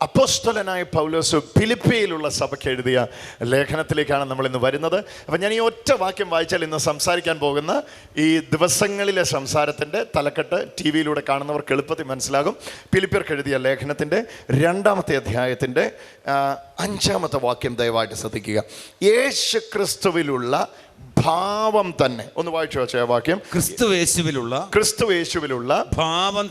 അപ്പോസ്തലനായ പൗലോസ് ഫിലിപ്പിയിലുള്ള സഭയ്ക്ക് എഴുതിയ ലേഖനത്തിലേക്കാണ് നമ്മൾ ഇന്ന് വരുന്നത്. അപ്പം ഞാൻ ഈ ഒറ്റ വാക്യം വായിച്ചാൽ ഇന്ന് സംസാരിക്കാൻ പോകുന്ന ഈ ദിവസങ്ങളിലെ സംസാരത്തിൻ്റെ തലക്കെട്ട് ടി വിയിലൂടെ കാണുന്നവർക്ക് എളുപ്പത്തിൽ മനസ്സിലാകും. ഫിലിപ്പിയർക്ക് എഴുതിയ ലേഖനത്തിൻ്റെ 2-ാമത്തെ അധ്യായത്തിൻ്റെ 5-ാമത്തെ വാക്യം ദയവായിട്ട് ശ്രദ്ധിക്കുക. യേശു ക്രിസ്തുവിലുള്ള ഭാവം തന്നെ. ഒന്ന് വായിച്ചു വെച്ച വാക്യം. ക്രിസ്തുയേശുവിലുള്ള ഭാവം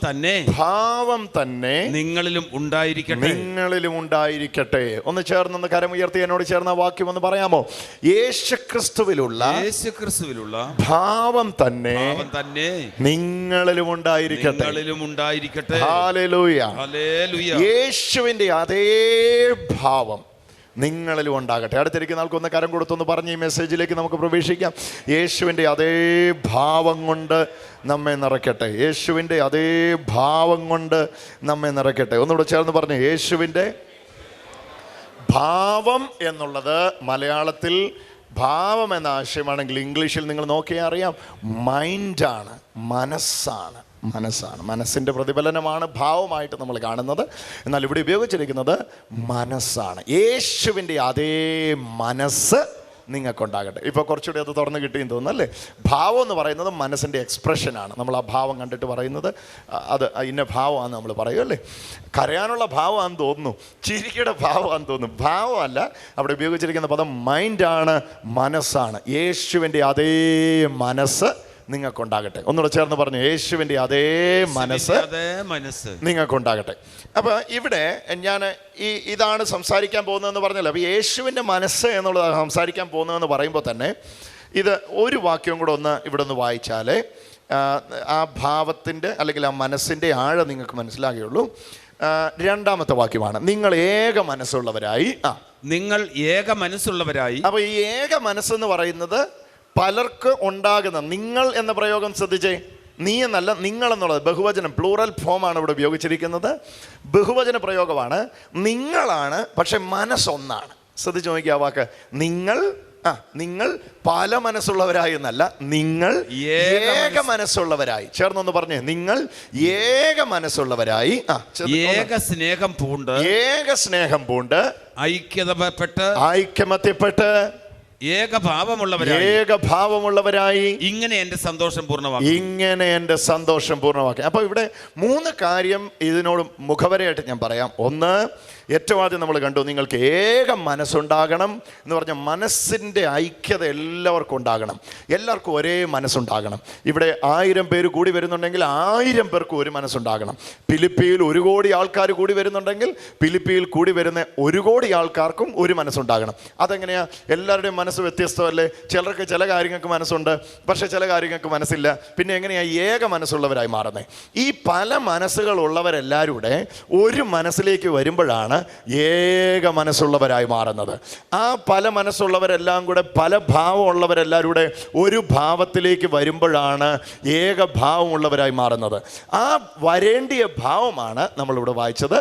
തന്നെ നിങ്ങളിലും ഉണ്ടായിരിക്കട്ടെ. ഒന്ന് ചേർന്നൊന്ന് കരമുയർത്തി എന്നോട് ചേർന്ന വാക്യം ഒന്ന് പറയാമോ? യേശു ക്രിസ്തുവിലുള്ള ഭാവം തന്നെ നിങ്ങളിലും ഉണ്ടായിരിക്കട്ടെ. ഹല്ലേലൂയ. യേശുവിന്റെ അതേ ഭാവം നിങ്ങളിലും ഉണ്ടാകട്ടെ. അടുത്തിരിക്കുന്ന ആൾക്കൊന്ന് കരം കൊടുത്തൊന്ന് പറഞ്ഞ് ഈ മെസ്സേജിലേക്ക് നമുക്ക് പ്രവേശിക്കാം. യേശുവിൻ്റെ അതേ ഭാവം കൊണ്ട് നമ്മെ നിറയ്ക്കട്ടെ. യേശുവിൻ്റെ അതേ ഭാവം കൊണ്ട് നമ്മെ നിറയ്ക്കട്ടെ. ഒന്നുകൂടെ ചേർന്ന് പറഞ്ഞു. യേശുവിൻ്റെ ഭാവം എന്നുള്ളത് മലയാളത്തിൽ ഭാവം എന്ന ആശയമാണെങ്കിൽ ഇംഗ്ലീഷിൽ നിങ്ങൾ നോക്കിയാൽ അറിയാം, മൈൻഡാണ്, മനസ്സാണ്. മനസ്സിൻ്റെ പ്രതിഫലനമാണ് ഭാവമായിട്ട് നമ്മൾ കാണുന്നത്. എന്നാൽ ഇവിടെ ഉപയോഗിച്ചിരിക്കുന്നത് മനസ്സാണ്. യേശുവിൻ്റെ അതേ മനസ്സ് നിങ്ങൾക്കുണ്ടാകട്ടെ. ഇപ്പോൾ കുറച്ചുകൂടി അത് തുറന്ന് കിട്ടിയെന്ന് തോന്നുന്നു അല്ലേ? ഭാവം എന്ന് പറയുന്നത് മനസ്സിൻ്റെ എക്സ്പ്രഷനാണ്. നമ്മൾ ആ ഭാവം കണ്ടിട്ട് പറയുന്നത് അത് ഇന്ന ഭാവമാണെന്ന് നമ്മൾ പറയുമല്ലേ? കരയാനുള്ള ഭാവമാണെന്ന് തോന്നുന്നു, ചിരിയുടെ ഭാവമാണെന്ന് തോന്നുന്നു. ഭാവമല്ല, അവിടെ ഉപയോഗിച്ചിരിക്കുന്ന പദം മൈൻഡാണ്, മനസ്സാണ്. യേശുവിൻ്റെ അതേ മനസ്സ് നിങ്ങൾക്കുണ്ടാകട്ടെ. ഒന്നുകൂടെ ചേർന്ന് പറഞ്ഞു. യേശുവിൻ്റെ അതേ മനസ്സ് നിങ്ങൾക്കുണ്ടാകട്ടെ. അപ്പോൾ ഇവിടെ ഞാൻ ഇതാണ് സംസാരിക്കാൻ പോകുന്നതെന്ന് പറഞ്ഞല്ലോ. അപ്പോൾ യേശുവിൻ്റെ മനസ്സ് എന്നുള്ളത് സംസാരിക്കാൻ പോകുന്നതെന്ന് പറയുമ്പോൾ തന്നെ ഇത് ഒരു വാക്യം കൂടെ ഇവിടെ ഒന്ന് വായിച്ചാൽ ആ ഭാവത്തിൻ്റെ അല്ലെങ്കിൽ ആ മനസ്സിൻ്റെ ആഴം നിങ്ങൾക്ക് മനസ്സിലാകുകയുള്ളൂ. 2-ാമത്തെ വാക്യമാണ്, നിങ്ങൾ ഏക മനസ്സുള്ളവരായി. അപ്പോൾ ഈ ഏക മനസ്സെന്ന് പറയുന്നത് പലർക്ക് ഉണ്ടാകുന്ന, നിങ്ങൾ എന്ന പ്രയോഗം ശ്രദ്ധിച്ചേ. നീ എന്നല്ല, നിങ്ങൾ എന്നുള്ളത് ബഹുവചനം, പ്ലൂറൽ ഫോമാണ് ഇവിടെ ഉപയോഗിച്ചിരിക്കുന്നത്. ബഹുവചന പ്രയോഗമാണ്. നിങ്ങളാണ്, പക്ഷെ മനസ്സൊന്നാണ്. ശ്രദ്ധിച്ചു നോക്കിയ ആ വാക്ക്. നിങ്ങൾ പല മനസ്സുള്ളവരായി എന്നല്ല, നിങ്ങൾ ഏക മനസ്സുള്ളവരായി. ചേർന്നൊന്ന് പറഞ്ഞേ. നിങ്ങൾ ഏക മനസ്സുള്ളവരായി, ഏക സ്നേഹം പൂണ്ട് ഐക്യമത്യപ്പെട്ട് ഏകഭാവമുള്ളവരായി ഇങ്ങനെ എന്റെ സന്തോഷം പൂർണ്ണമാക്കി. അപ്പോൾ ഇവിടെ 3 കാര്യം ഇതിനോട് മുഖവരയായിട്ട് ഞാൻ പറയാം. ഒന്ന്, ഏറ്റവും ആദ്യം നമ്മൾ കണ്ടു, നിങ്ങൾക്ക് ഏക മനസ്സുണ്ടാകണം എന്ന് പറഞ്ഞാൽ മനസ്സിൻ്റെ ഐക്യത എല്ലാവർക്കും ഉണ്ടാകണം. എല്ലാവർക്കും ഒരേ മനസ്സുണ്ടാകണം. ഇവിടെ 1000 പേര് കൂടി വരുന്നുണ്ടെങ്കിൽ 1000 പേർക്ക് ഒരു മനസ്സുണ്ടാകണം. ഫിലിപ്പിയിൽ 1 കോടി ആൾക്കാർ കൂടി വരുന്നുണ്ടെങ്കിൽ ഫിലിപ്പിയിൽ കൂടി വരുന്ന 1 കോടി ആൾക്കാർക്കും ഒരു മനസ്സുണ്ടാകണം. അതെങ്ങനെയാ? എല്ലാവരുടെയും മനസ്സ് വ്യത്യസ്തമല്ലേ? ചിലർക്ക് ചില കാര്യങ്ങൾക്ക് മനസ്സുണ്ട്, പക്ഷേ ചില കാര്യങ്ങൾക്ക് മനസ്സില്ല. പിന്നെ എങ്ങനെയാണ് ഏക മനസ്സുള്ളവരായി മാറുന്നത്? ഈ പല മനസ്സുകളുള്ളവരെല്ലാവരും കൂടെ ഒരു മനസ്സിലേക്ക് വരുമ്പോഴാണ് ഏക മനസ്സുള്ളവരായി മാറുന്നത്. ആ പല മനസ്സുള്ളവരെല്ലാം കൂടെ, പല ഭാവമുള്ളവരെല്ലാവരും കൂടെ ഒരു ഭാവത്തിലേക്ക് വരുമ്പോഴാണ് ഏക ഭാവമുള്ളവരായി മാറുന്നത്. ആ വരേണ്ടിയ ഭാവമാണ് നമ്മളിവിടെ വായിച്ചത്,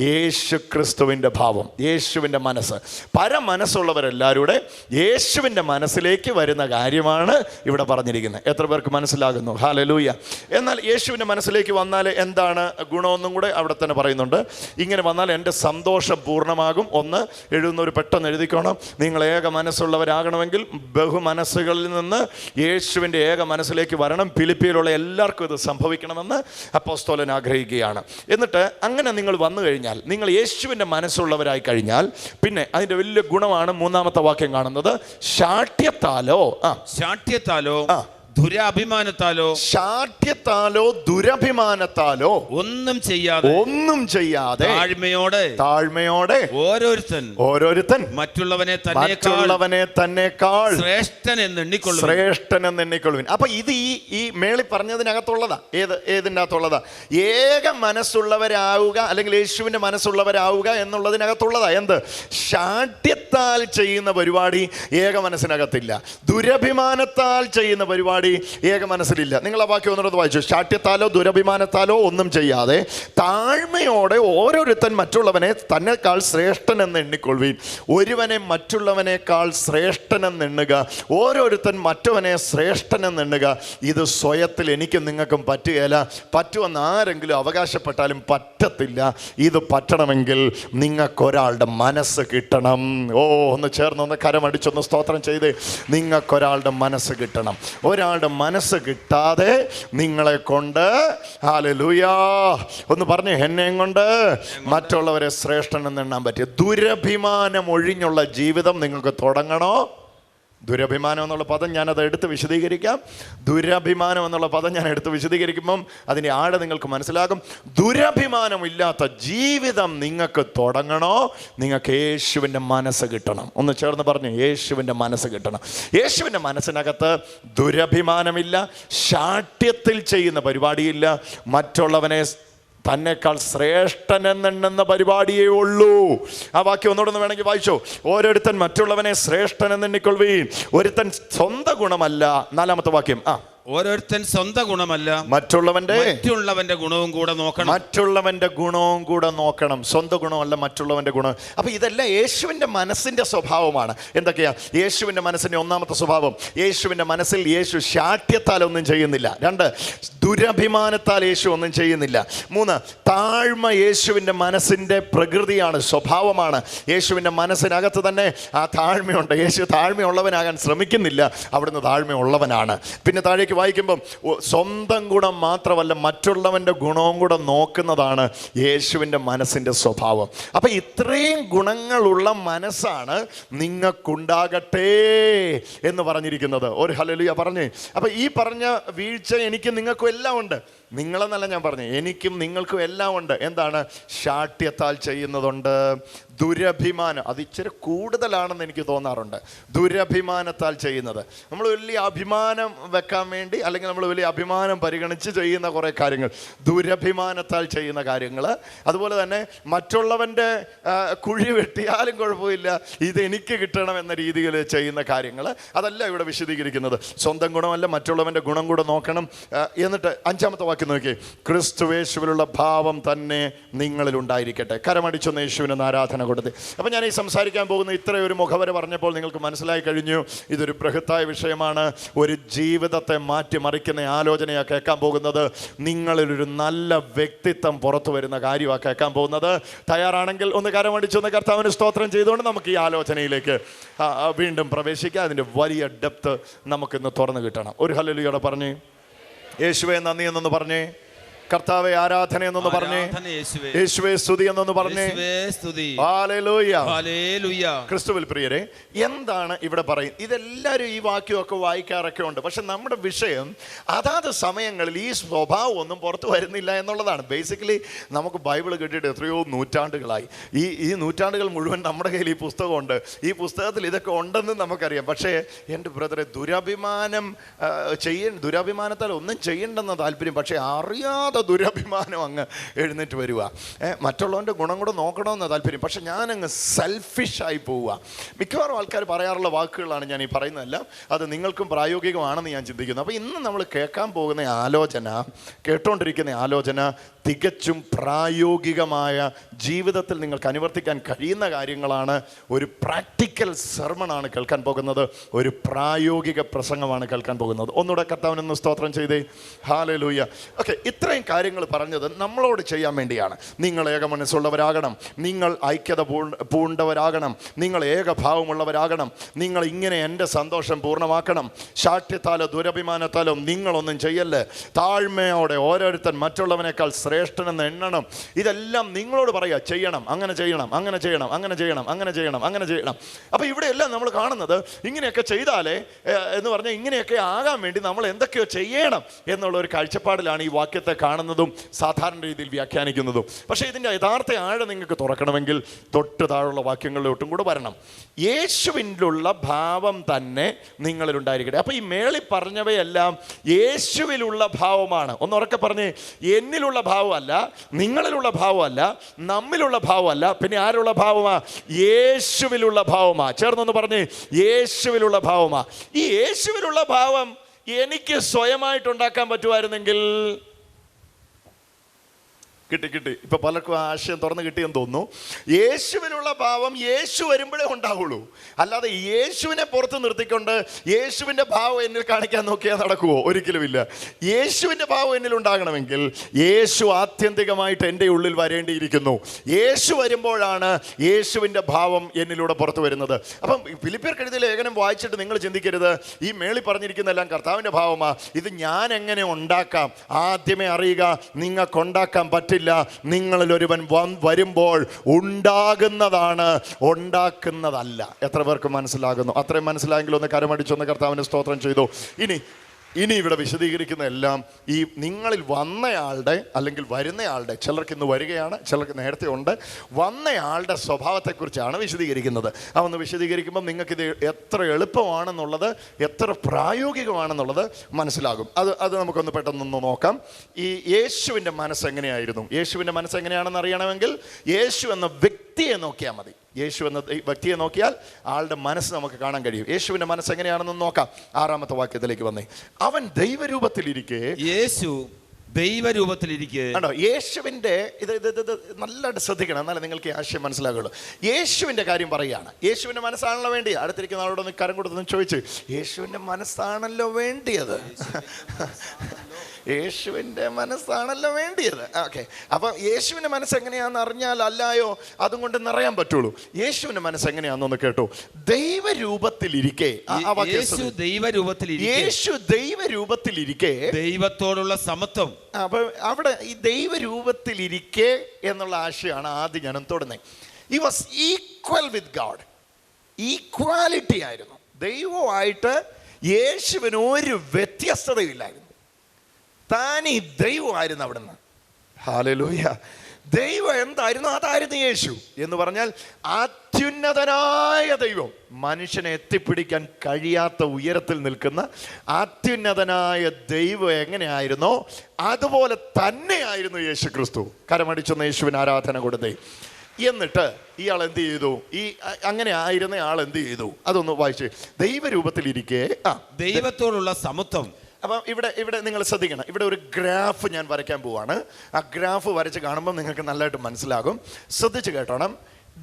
യേശു ക്രിസ്തുവിൻ്റെ ഭാവം, യേശുവിൻ്റെ മനസ്സ്. പല മനസ്സുള്ളവരെല്ലാവരും കൂടെ യേശുവിൻ്റെ മനസ്സിലേക്ക് വരുന്ന കാര്യമാണ് ഇവിടെ പറഞ്ഞിരിക്കുന്നത്. എത്ര പേർക്ക് മനസ്സിലാകുന്നു? ഹല്ലേലൂയ. എന്നാൽ യേശുവിൻ്റെ മനസ്സിലേക്ക് വന്നാൽ എന്താണ് ഗുണമെന്നും കൂടെ അവിടെ തന്നെ പറയുന്നുണ്ട്. ഇങ്ങനെ വന്നാൽ എൻ്റെ സന്തോഷം പൂർണ്ണമാകും. ഒന്ന്, എഴുതുന്നവർ പെട്ടെന്ന് എഴുതിക്കോണം. നിങ്ങൾ ഏക മനസ്സുള്ളവരാകണമെങ്കിൽ ബഹുമനസ്സുകളിൽ നിന്ന് യേശുവിൻ്റെ ഏക മനസ്സിലേക്ക് വരണം. ഫിലിപ്പിയിലുള്ള എല്ലാവർക്കും ഇത് സംഭവിക്കണമെന്ന് അപ്പോസ്തലൻ ആഗ്രഹിക്കുകയാണ്. എന്നിട്ട് അങ്ങനെ നിങ്ങൾ വന്നു കഴിഞ്ഞാൽ, നിങ്ങൾ യേശുവിൻ്റെ മനസ്സുള്ളവരായി കഴിഞ്ഞാൽ, പിന്നെ അതിൻ്റെ വലിയ ഗുണമാണ് 3-ാമത്തെ വാക്യം കാണുന്നത്. ശാഠ്യത്താലോ ദുരഭിമാനത്താലോ ഒന്നും ചെയ്യാതെ താഴ്മയോടെ ഓരോരുത്തൻ മറ്റുള്ളവനെ തന്നെക്കാൾ ശ്രേഷ്ഠൻ എന്ന് എണ്ണിക്കൊള്ളുവിൻ. അപ്പൊ ഇത് ഈ മേളി പറഞ്ഞതിനകത്തുള്ളതാ. ഏതിൻ്റെ അകത്തുള്ളതാ? ഏക മനസ്സുള്ളവരാവുക അല്ലെങ്കിൽ യേശുവിൻ്റെ മനസ്സുള്ളവരാവുക എന്നുള്ളതിനകത്തുള്ളതാ. എന്ത്? ശാഠ്യത്താൽ ചെയ്യുന്ന പരിപാടി ഏക മനസ്സിനകത്തില്ല. ദുരഭിമാനത്താൽ ചെയ്യുന്ന പരിപാടി പരിപാടി ഏക മനസ്സിലില്ല. നിങ്ങൾ ആ വാക്യം ഒന്നുകൂടെ വായിച്ചു. ശാഠ്യത്താലോ ദുരഭിമാനത്താലോ ഒന്നും ചെയ്യാതെ താഴ്മയോടെ ഓരോരുത്തൻ മറ്റുള്ളവനെ തന്നെക്കാൾ ശ്രേഷ്ഠനെന്ന് എണ്ണിക്കൊള്ളുവീൻ. ഒരുവനെ മറ്റുള്ളവനേക്കാൾ ശ്രേഷ്ഠനെന്നെണ്ണുക, ഓരോരുത്തൻ മറ്റവനെ ശ്രേഷ്ഠനെന്നെണ്ണുക. ഇത് സ്വയത്തിൽ എനിക്കും നിങ്ങൾക്കും പറ്റുകയില്ല. പറ്റുമെന്ന് ആരെങ്കിലും അവകാശപ്പെട്ടാലും പറ്റത്തില്ല. ഇത് പറ്റണമെങ്കിൽ നിങ്ങൾക്കൊരാളുടെ മനസ്സ് കിട്ടണം. ഒന്ന് ചേർന്നൊന്ന് കരമടിച്ചൊന്ന് സ്തോത്രം ചെയ്ത്. നിങ്ങൾക്കൊരാളുടെ മനസ്സ് കിട്ടണം. ഒരാളുടെ മനസ്സ് കിട്ടാതെ നിങ്ങളെ കൊണ്ട്, ഹല്ലേലൂയാ, ഒന്ന് പറഞ്ഞ്, എന്നെയും കൊണ്ട് മറ്റുള്ളവരെ ശ്രേഷ്ഠനെന്ന് എണ്ണാൻ പറ്റിയ ദുരഭിമാനം ഒഴിഞ്ഞുള്ള ജീവിതം നിങ്ങൾക്ക് തുടങ്ങണോ? ദുരഭിമാനം എന്നുള്ള പദം ഞാനത് എടുത്ത് വിശദീകരിക്കാം. ദുരഭിമാനം എന്നുള്ള പദം ഞാൻ എടുത്ത് വിശദീകരിക്കുമ്പം അതിൻ്റെ ആഴം നിങ്ങൾക്ക് മനസ്സിലാകും. ദുരഭിമാനമില്ലാത്ത ജീവിതം നിങ്ങൾക്ക് തുടങ്ങണോ? നിങ്ങൾക്ക് യേശുവിൻ്റെ മനസ്സ് കിട്ടണം. ഒന്ന് ചേർന്ന് പറഞ്ഞു, യേശുവിൻ്റെ മനസ്സ് കിട്ടണം. യേശുവിൻ്റെ മനസ്സിനകത്ത് ദുരഭിമാനമില്ല, ശാഠ്യത്തിൽ ചെയ്യുന്ന പരിപാടിയില്ല, മറ്റുള്ളവനെ തന്നെക്കാൾ ശ്രേഷ്ഠനെന്നെണ്ണുന്ന പരിപാടിയേ ഉള്ളൂ. ആ വാക്യം ഒന്നുകൂടെ വേണമെങ്കിൽ വായിച്ചോ. ഓരോരുത്തൻ മറ്റുള്ളവനെ ശ്രേഷ്ഠനെന്നെണ്ണിക്കൊള്ളുവീൻ. ഒരുത്തൻ സ്വന്തം ഗുണമല്ല. 4-ാമത്തെ വാക്യം. ഓരോരുത്തൻ സ്വന്തം ഗുണമല്ല, മറ്റുള്ളവന്റെ ഗുണവും കൂടെ നോക്കണം. മറ്റുള്ളവന്റെ ഗുണവും കൂടെ നോക്കണം. സ്വന്തം ഗുണമല്ല, മറ്റുള്ളവന്റെ ഗുണം. അപ്പൊ ഇതെല്ലാം യേശുവിന്റെ മനസ്സിന്റെ സ്വഭാവമാണ്. എന്തൊക്കെയാ യേശുവിന്റെ മനസ്സിന്റെ ഒന്നാമത്തെ സ്വഭാവം? യേശുവിന്റെ മനസ്സിൽ യേശു ശാഠ്യത്താൽ ഒന്നും ചെയ്യുന്നില്ല. 2, ദുരഭിമാനത്താൽ യേശു ഒന്നും ചെയ്യുന്നില്ല. 3, താഴ്മ യേശുവിന്റെ മനസ്സിന്റെ പ്രകൃതിയാണ്, സ്വഭാവമാണ്. യേശുവിന്റെ മനസ്സിനകത്ത് തന്നെ ആ താഴ്മയുണ്ട്. യേശു താഴ്മയുള്ളവനാകാൻ ശ്രമിക്കുന്നില്ല, അവിടുന്ന് താഴ്മയുള്ളവനാണ്. പിന്നെ താഴേക്ക് വായിക്കുമ്പം സ്വന്തം ഗുണം മാത്രമല്ല, മറ്റുള്ളവൻ്റെ ഗുണവും കൂടെ നോക്കുന്നതാണ് യേശുവിൻ്റെ മനസ്സിൻ്റെ സ്വഭാവം. അപ്പം ഇത്രയും ഗുണങ്ങളുള്ള മനസ്സാണ് നിങ്ങൾക്കുണ്ടാകട്ടെ എന്ന് പറഞ്ഞിരിക്കുന്നത്. ഒരു ഹല്ലേലൂയ പറഞ്ഞേ. അപ്പം ഈ പറഞ്ഞ വീഴ്ച എനിക്ക് നിങ്ങൾക്കും എല്ലാം ഉണ്ട്. നിങ്ങളെന്നല്ല ഞാൻ പറഞ്ഞു, എനിക്കും നിങ്ങൾക്കും എല്ലാം ഉണ്ട്. എന്താണ്? ശാഠ്യത്താൽ ചെയ്യുന്നതുണ്ട്. ദുരഭിമാനം, അത് ഇച്ചിരി കൂടുതലാണെന്ന് എനിക്ക് തോന്നാറുണ്ട്. ദുരഭിമാനത്താൽ ചെയ്യുന്നത്, നമ്മൾ വലിയ അഭിമാനം വെക്കാൻ വേണ്ടി, അല്ലെങ്കിൽ നമ്മൾ വലിയ അഭിമാനം പരിഗണിച്ച് ചെയ്യുന്ന കുറേ കാര്യങ്ങൾ, ദുരഭിമാനത്താൽ ചെയ്യുന്ന കാര്യങ്ങൾ. അതുപോലെ തന്നെ മറ്റുള്ളവൻ്റെ കുഴി വെട്ടിയാലും കുഴപ്പമില്ല, ഇതെനിക്ക് കിട്ടണം എന്ന രീതിയിൽ ചെയ്യുന്ന കാര്യങ്ങൾ, അതല്ല ഇവിടെ വിശദീകരിക്കുന്നത്. സ്വന്തം ഗുണമല്ല, മറ്റുള്ളവൻ്റെ ഗുണം കൂടെ നോക്കണം. എന്നിട്ട് 5-ാമത്തെ വാക്യം നോക്കി, ക്രിസ്തുയേശുവിലുള്ള ഭാവം തന്നെ നിങ്ങളിൽ ഉണ്ടായിരിക്കട്ടെ. കരമടിച്ചൊന്ന് യേശുവിന് ആരാധന കൊടുത്ത്. അപ്പം ഞാൻ ഈ സംസാരിക്കാൻ പോകുന്ന ഇത്രയൊരു മുഖവര പറഞ്ഞപ്പോൾ നിങ്ങൾക്ക് മനസ്സിലായി കഴിഞ്ഞു, ഇതൊരു ബൃഹത്തായ വിഷയമാണ്. ഒരു ജീവിതത്തെ മാറ്റിമറിക്കുന്ന ആലോചനയാണ് കേൾക്കാൻ പോകുന്നത്. നിങ്ങളിലൊരു നല്ല വ്യക്തിത്വം പുറത്തു വരുന്ന കാര്യമാണ് കേൾക്കാൻ പോകുന്നത്. തയ്യാറാണെങ്കിൽ ഒന്ന് കരമടിച്ചൊന്ന് കർത്താവിന് സ്തോത്രം ചെയ്തുകൊണ്ട് നമുക്ക് ഈ ആലോചനയിലേക്ക് വീണ്ടും പ്രവേശിക്കാം. അതിൻ്റെ വലിയ ഡെപ്ത് നമുക്കിന്ന് തുറന്നു കിട്ടണം. ഒരു ഹല്ലേലൂയയോടെ പറഞ്ഞേ. യേശുവേ നന്ദി എന്നൊന്ന് പറഞ്ഞേ. കർത്താവേ ആരാധന എന്നൊന്ന് പറഞ്ഞേ. യേശുവേ സ്തുതി എന്നൊന്ന് പറഞ്ഞേ. ഹല്ലേലൂയ. ക്രിസ്തുവിൽ പ്രിയരെ, എന്താണ് ഇവിടെ പറയുന്നത്? ഇതെല്ലാവരും ഈ വാക്യമൊക്കെ വായിക്കാറൊക്കെ ഉണ്ട്. പക്ഷെ നമ്മുടെ വിഷയം അതാത് സമയങ്ങളിൽ ഈ സ്വഭാവം ഒന്നും പുറത്തു വരുന്നില്ല എന്നുള്ളതാണ്. ബേസിക്കലി നമുക്ക് ബൈബിൾ കിട്ടിയിട്ട് എത്രയോ നൂറ്റാണ്ടുകളായി. ഈ നൂറ്റാണ്ടുകൾ മുഴുവൻ നമ്മുടെ കയ്യിൽ ഈ പുസ്തകമുണ്ട്. ഈ പുസ്തകത്തിൽ ഇതൊക്കെ ഉണ്ടെന്ന് നമുക്കറിയാം. പക്ഷേ എൻ്റെ ബ്രദറെ, ദുരഭിമാനത്താൽ ഒന്നും ചെയ്യണ്ടെന്ന താല്പര്യം, പക്ഷേ അറിയാതെ ദുരഭിമാനം അങ്ങ് എഴുന്നേറ്റ് വരിക. മറ്റുള്ളവൻ്റെ ഗുണം കൂടെ നോക്കണമെന്ന താല്പര്യം, പക്ഷെ ഞാനങ്ങ് സെൽഫിഷായി പോവുക. മിക്കവാറും ആൾക്കാർ പറയാറുള്ള വാക്കുകളാണ് ഞാൻ ഈ പറയുന്നതെല്ലാം. അത് നിങ്ങൾക്കും പ്രായോഗികമാണെന്ന് ഞാൻ ചിന്തിക്കുന്നു. അപ്പോൾ ഇന്ന് നമ്മൾ കേട്ടുകൊണ്ടിരിക്കുന്ന ആലോചന തികച്ചും പ്രായോഗികമായ ജീവിതത്തിൽ നിങ്ങൾക്ക് അനുവർത്തിക്കാൻ കഴിയുന്ന കാര്യങ്ങളാണ്. ഒരു പ്രാക്ടിക്കൽ സെർമണാണ് കേൾക്കാൻ പോകുന്നത്. ഒരു പ്രായോഗിക പ്രസംഗമാണ് കേൾക്കാൻ പോകുന്നത്. ഒന്നുകൂടെ കർത്താവിനൊന്ന് സ്തോത്രം ചെയ്തേ. ഹല്ലേലൂയ. ഓക്കെ, ഇത്രയും കാര്യങ്ങൾ പറഞ്ഞത് നമ്മളോട് ചെയ്യാൻ വേണ്ടിയാണ്. നിങ്ങൾ ഏക മനസ്സുള്ളവരാകണം, നിങ്ങൾ ഐക്യത പൂണ്ടവരാകണം, നിങ്ങൾ ഏകഭാവമുള്ളവരാകണം, നിങ്ങൾ ഇങ്ങനെ എൻ്റെ സന്തോഷം പൂർണ്ണമാക്കണം. ശാഠ്യത്താലോ ദുരഭിമാനത്താലോ നിങ്ങളൊന്നും ചെയ്യല്ലേ. താഴ്മയോടെ ഓരോരുത്തൻ മറ്റുള്ളവനേക്കാൾ ശ്രേഷ്ഠനെന്ന് എണ്ണണം. ഇതെല്ലാം നിങ്ങളോട് പറയുക, ചെയ്യണം, അങ്ങനെ ചെയ്യണം, അങ്ങനെ ചെയ്യണം, അങ്ങനെ ചെയ്യണം, അങ്ങനെ ചെയ്യണം, അങ്ങനെ ചെയ്യണം. അപ്പോൾ ഇവിടെയെല്ലാം നമ്മൾ കാണുന്നത് ഇങ്ങനെയൊക്കെ ചെയ്താലേ എന്ന് പറഞ്ഞാൽ ഇങ്ങനെയൊക്കെ ആകാൻ വേണ്ടി നമ്മൾ എന്തൊക്കെയോ ചെയ്യണം എന്നുള്ള ഒരു കാഴ്ചപ്പാടിലാണ് ഈ വാക്യത്തെ കാണുന്നതും സാധാരണ രീതിയിൽ വ്യാഖ്യാനിക്കുന്നതും. പക്ഷേ ഇതിൻ്റെ യഥാർത്ഥ ആഴം നിങ്ങൾക്ക് തുറക്കണമെങ്കിൽ തൊട്ട് താഴെയുള്ള വാക്യങ്ങളിലോട്ടും കൂടെ വരണം. യേശുവിലുള്ള ഭാവം തന്നെ നിങ്ങളിലുണ്ടായിരിക്കട്ടെ. അപ്പോൾ ഈ മേളിൽ പറഞ്ഞവയെല്ലാം യേശുവിലുള്ള ഭാവമാണ്. ഒന്നുറക്കെ പറഞ്ഞ്, എന്നിലുള്ള ഭാവമല്ല, നിങ്ങളിലുള്ള ഭാവമല്ല, നമ്മിലുള്ള ഭാവമല്ല, പിന്നെ ആരുള്ള ഭാവമാ? യേശുവിലുള്ള ഭാവമാ. ചേർന്നൊന്ന് പറഞ്ഞ്, യേശുവിലുള്ള ഭാവമാ. ഈ യേശുവിലുള്ള ഭാവം എനിക്ക് സ്വയമായിട്ട് ഉണ്ടാക്കാൻ പറ്റുമായിരുന്നെങ്കിൽ കിട്ടി ഇപ്പൊ പലർക്കും ആശയം തുറന്ന് കിട്ടിയെന്ന് തോന്നുന്നു. യേശുവിനുള്ള ഭാവം യേശു വരുമ്പോഴേ ഉണ്ടാവുള്ളൂ. അല്ലാതെ യേശുവിനെ പുറത്ത് നിർത്തിക്കൊണ്ട് യേശുവിൻ്റെ ഭാവം എന്നിൽ കാണിക്കാൻ നോക്കിയാൽ നടക്കുമോ? ഒരിക്കലുമില്ല. യേശുവിൻ്റെ ഭാവം എന്നിൽ ഉണ്ടാകണമെങ്കിൽ യേശു ആത്യന്തികമായിട്ട് എൻ്റെ ഉള്ളിൽ വരേണ്ടിയിരിക്കുന്നു. യേശു വരുമ്പോഴാണ് യേശുവിൻ്റെ ഭാവം എന്നിലൂടെ പുറത്തു വരുന്നത്. അപ്പം ഫിലിപ്പിയർക്ക് എഴുതിയ ലേഖനം വായിച്ചിട്ട് നിങ്ങൾ ചിന്തിക്കരുത് ഈ മേളിൽ പറഞ്ഞിരിക്കുന്നതെല്ലാം കർത്താവിൻ്റെ ഭാവമാ, ഇത് ഞാൻ എങ്ങനെ ഉണ്ടാക്കാം. ആദ്യമേ അറിയുക, നിങ്ങൾക്കുണ്ടാക്കാൻ പറ്റില്ല. നിങ്ങളിൽ ഒരുവൻ വരുമ്പോൾ ഉണ്ടാകുന്നതാണ്, ഉണ്ടാക്കുന്നതല്ല. എത്ര പേർക്ക് മനസ്സിലാകുന്നു? അത്രയും മനസ്സിലായെങ്കിൽ ഒന്ന് കരമടിച്ചൊന്ന് കർത്താവിന് സ്തോത്രം ചെയ്തു. ഇനി ഇവിടെ വിശദീകരിക്കുന്ന എല്ലാം ഈ നിങ്ങളിൽ വന്നയാളുടെ അല്ലെങ്കിൽ വരുന്നയാളുടെ, ചിലർക്ക് ഇന്ന് വരികയാണ്, ചിലർക്ക് നേരത്തെ ഉണ്ട്, വന്നയാളുടെ സ്വഭാവത്തെക്കുറിച്ചാണ് വിശദീകരിക്കുന്നത്. അതൊന്ന് വിശദീകരിക്കുമ്പോൾ നിങ്ങൾക്കിത് എത്ര എളുപ്പമാണെന്നുള്ളത്, എത്ര പ്രായോഗികമാണെന്നുള്ളത് മനസ്സിലാകും. അത് നമുക്കൊന്ന് പെട്ടെന്നൊന്ന് നോക്കാം. ഈ യേശുവിൻ്റെ മനസ്സെങ്ങനെയായിരുന്നു? യേശുവിൻ്റെ മനസ്സെങ്ങനെയാണെന്ന് അറിയണമെങ്കിൽ യേശു എന്ന വ്യക്തിയെ നോക്കിയാൽ മതി. യേശു എന്ന വ്യക്തിയെ നോക്കിയാൽ ആളുടെ മനസ്സ് നമുക്ക് കാണാൻ കഴിയും. യേശുവിൻ്റെ മനസ്സ് എങ്ങനെയാണെന്ന് നോക്കാം. 6-ാമത്തെ വാക്യത്തിലേക്ക് വന്നേ. അവൻ ദൈവരൂപത്തിലിരിക്കെ, യേശു ദൈവരൂപത്തിലിരിക്കെ, ആണോ യേശുവിൻ്റെ ഇത് നല്ലതായിട്ട് ശ്രദ്ധിക്കണം, എന്നാലും നിങ്ങൾക്ക് ആശയം മനസ്സിലാകുള്ളൂ. യേശുവിൻ്റെ കാര്യം പറയുകയാണ്. യേശുവിൻ്റെ മനസ്സാണല്ലോ വേണ്ടിയത്. അടുത്തിരിക്കുന്ന ആളോടൊന്ന് കരം കൊടുത്തെന്ന് ചോദിച്ചു, യേശുവിൻ്റെ മനസ്സാണല്ലോ വേണ്ടിയത്. യേശുവിൻ്റെ മനസ്സാണല്ലോ വേണ്ടിയത്. ഓക്കെ, അപ്പം യേശുവിൻ്റെ മനസ്സ് എങ്ങനെയാണെന്ന് അറിഞ്ഞാൽ അല്ലായോ അതും കൊണ്ട് നിറയാൻ പറ്റുള്ളൂ. യേശുവിൻ്റെ മനസ്സ് എങ്ങനെയാണെന്നൊന്ന് കേട്ടോ. ദൈവരൂപത്തിലിരിക്കെ, യേശു ദൈവരൂപത്തിലിരിക്കെ ദൈവത്തോടുള്ള സമത്വം. അപ്പൊ അവിടെ ഈ ദൈവരൂപത്തിലിരിക്കെ എന്നുള്ള ആശയമാണ് ആദ്യം ഞാൻ തൊടുന്നത്. He was equal with God. Equality ആയിരുന്നു. ദൈവമായിട്ട് യേശുവിന് ഒരു വ്യത്യസ്തതയില്ലായിരുന്നു. താനീ ദൈവമായിരുന്നു അവിടുന്ന്. ഹല്ലേലൂയ. ദൈവം എന്തായിരുന്നു അതായിരുന്നു യേശു എന്ന് പറഞ്ഞാൽ അത്യുന്നതനായ ദൈവം. മനുഷ്യനെ എത്തിപ്പിടിക്കാൻ കഴിയാത്ത ഉയരത്തിൽ നിൽക്കുന്ന അത്യുന്നതനായ ദൈവം എങ്ങനെയായിരുന്നോ അതുപോലെ തന്നെയായിരുന്നു യേശു ക്രിസ്തു. കരമടിച്ചൊന്ന് യേശുവിന് ആരാധന കൊടുത്തേ. എന്നിട്ട് ഇയാൾ എന്ത് ചെയ്തു? ഈ അങ്ങനെ ആയിരുന്ന ആൾ എന്ത് ചെയ്തു? അതൊന്ന് വായിച്ച്. ദൈവരൂപത്തിലിരിക്കെ ദൈവത്തോടുള്ള സമത്വം. അപ്പം ഇവിടെ നിങ്ങൾ ശ്രദ്ധിക്കണം. ഇവിടെ ഒരു ഗ്രാഫ് ഞാൻ വരയ്ക്കാൻ പോവാണ്. ആ ഗ്രാഫ് വരച്ച് കാണുമ്പോൾ നിങ്ങൾക്ക് നല്ലതായിട്ട് മനസ്സിലാകും. ശ്രദ്ധിച്ച് കേട്ടോണം.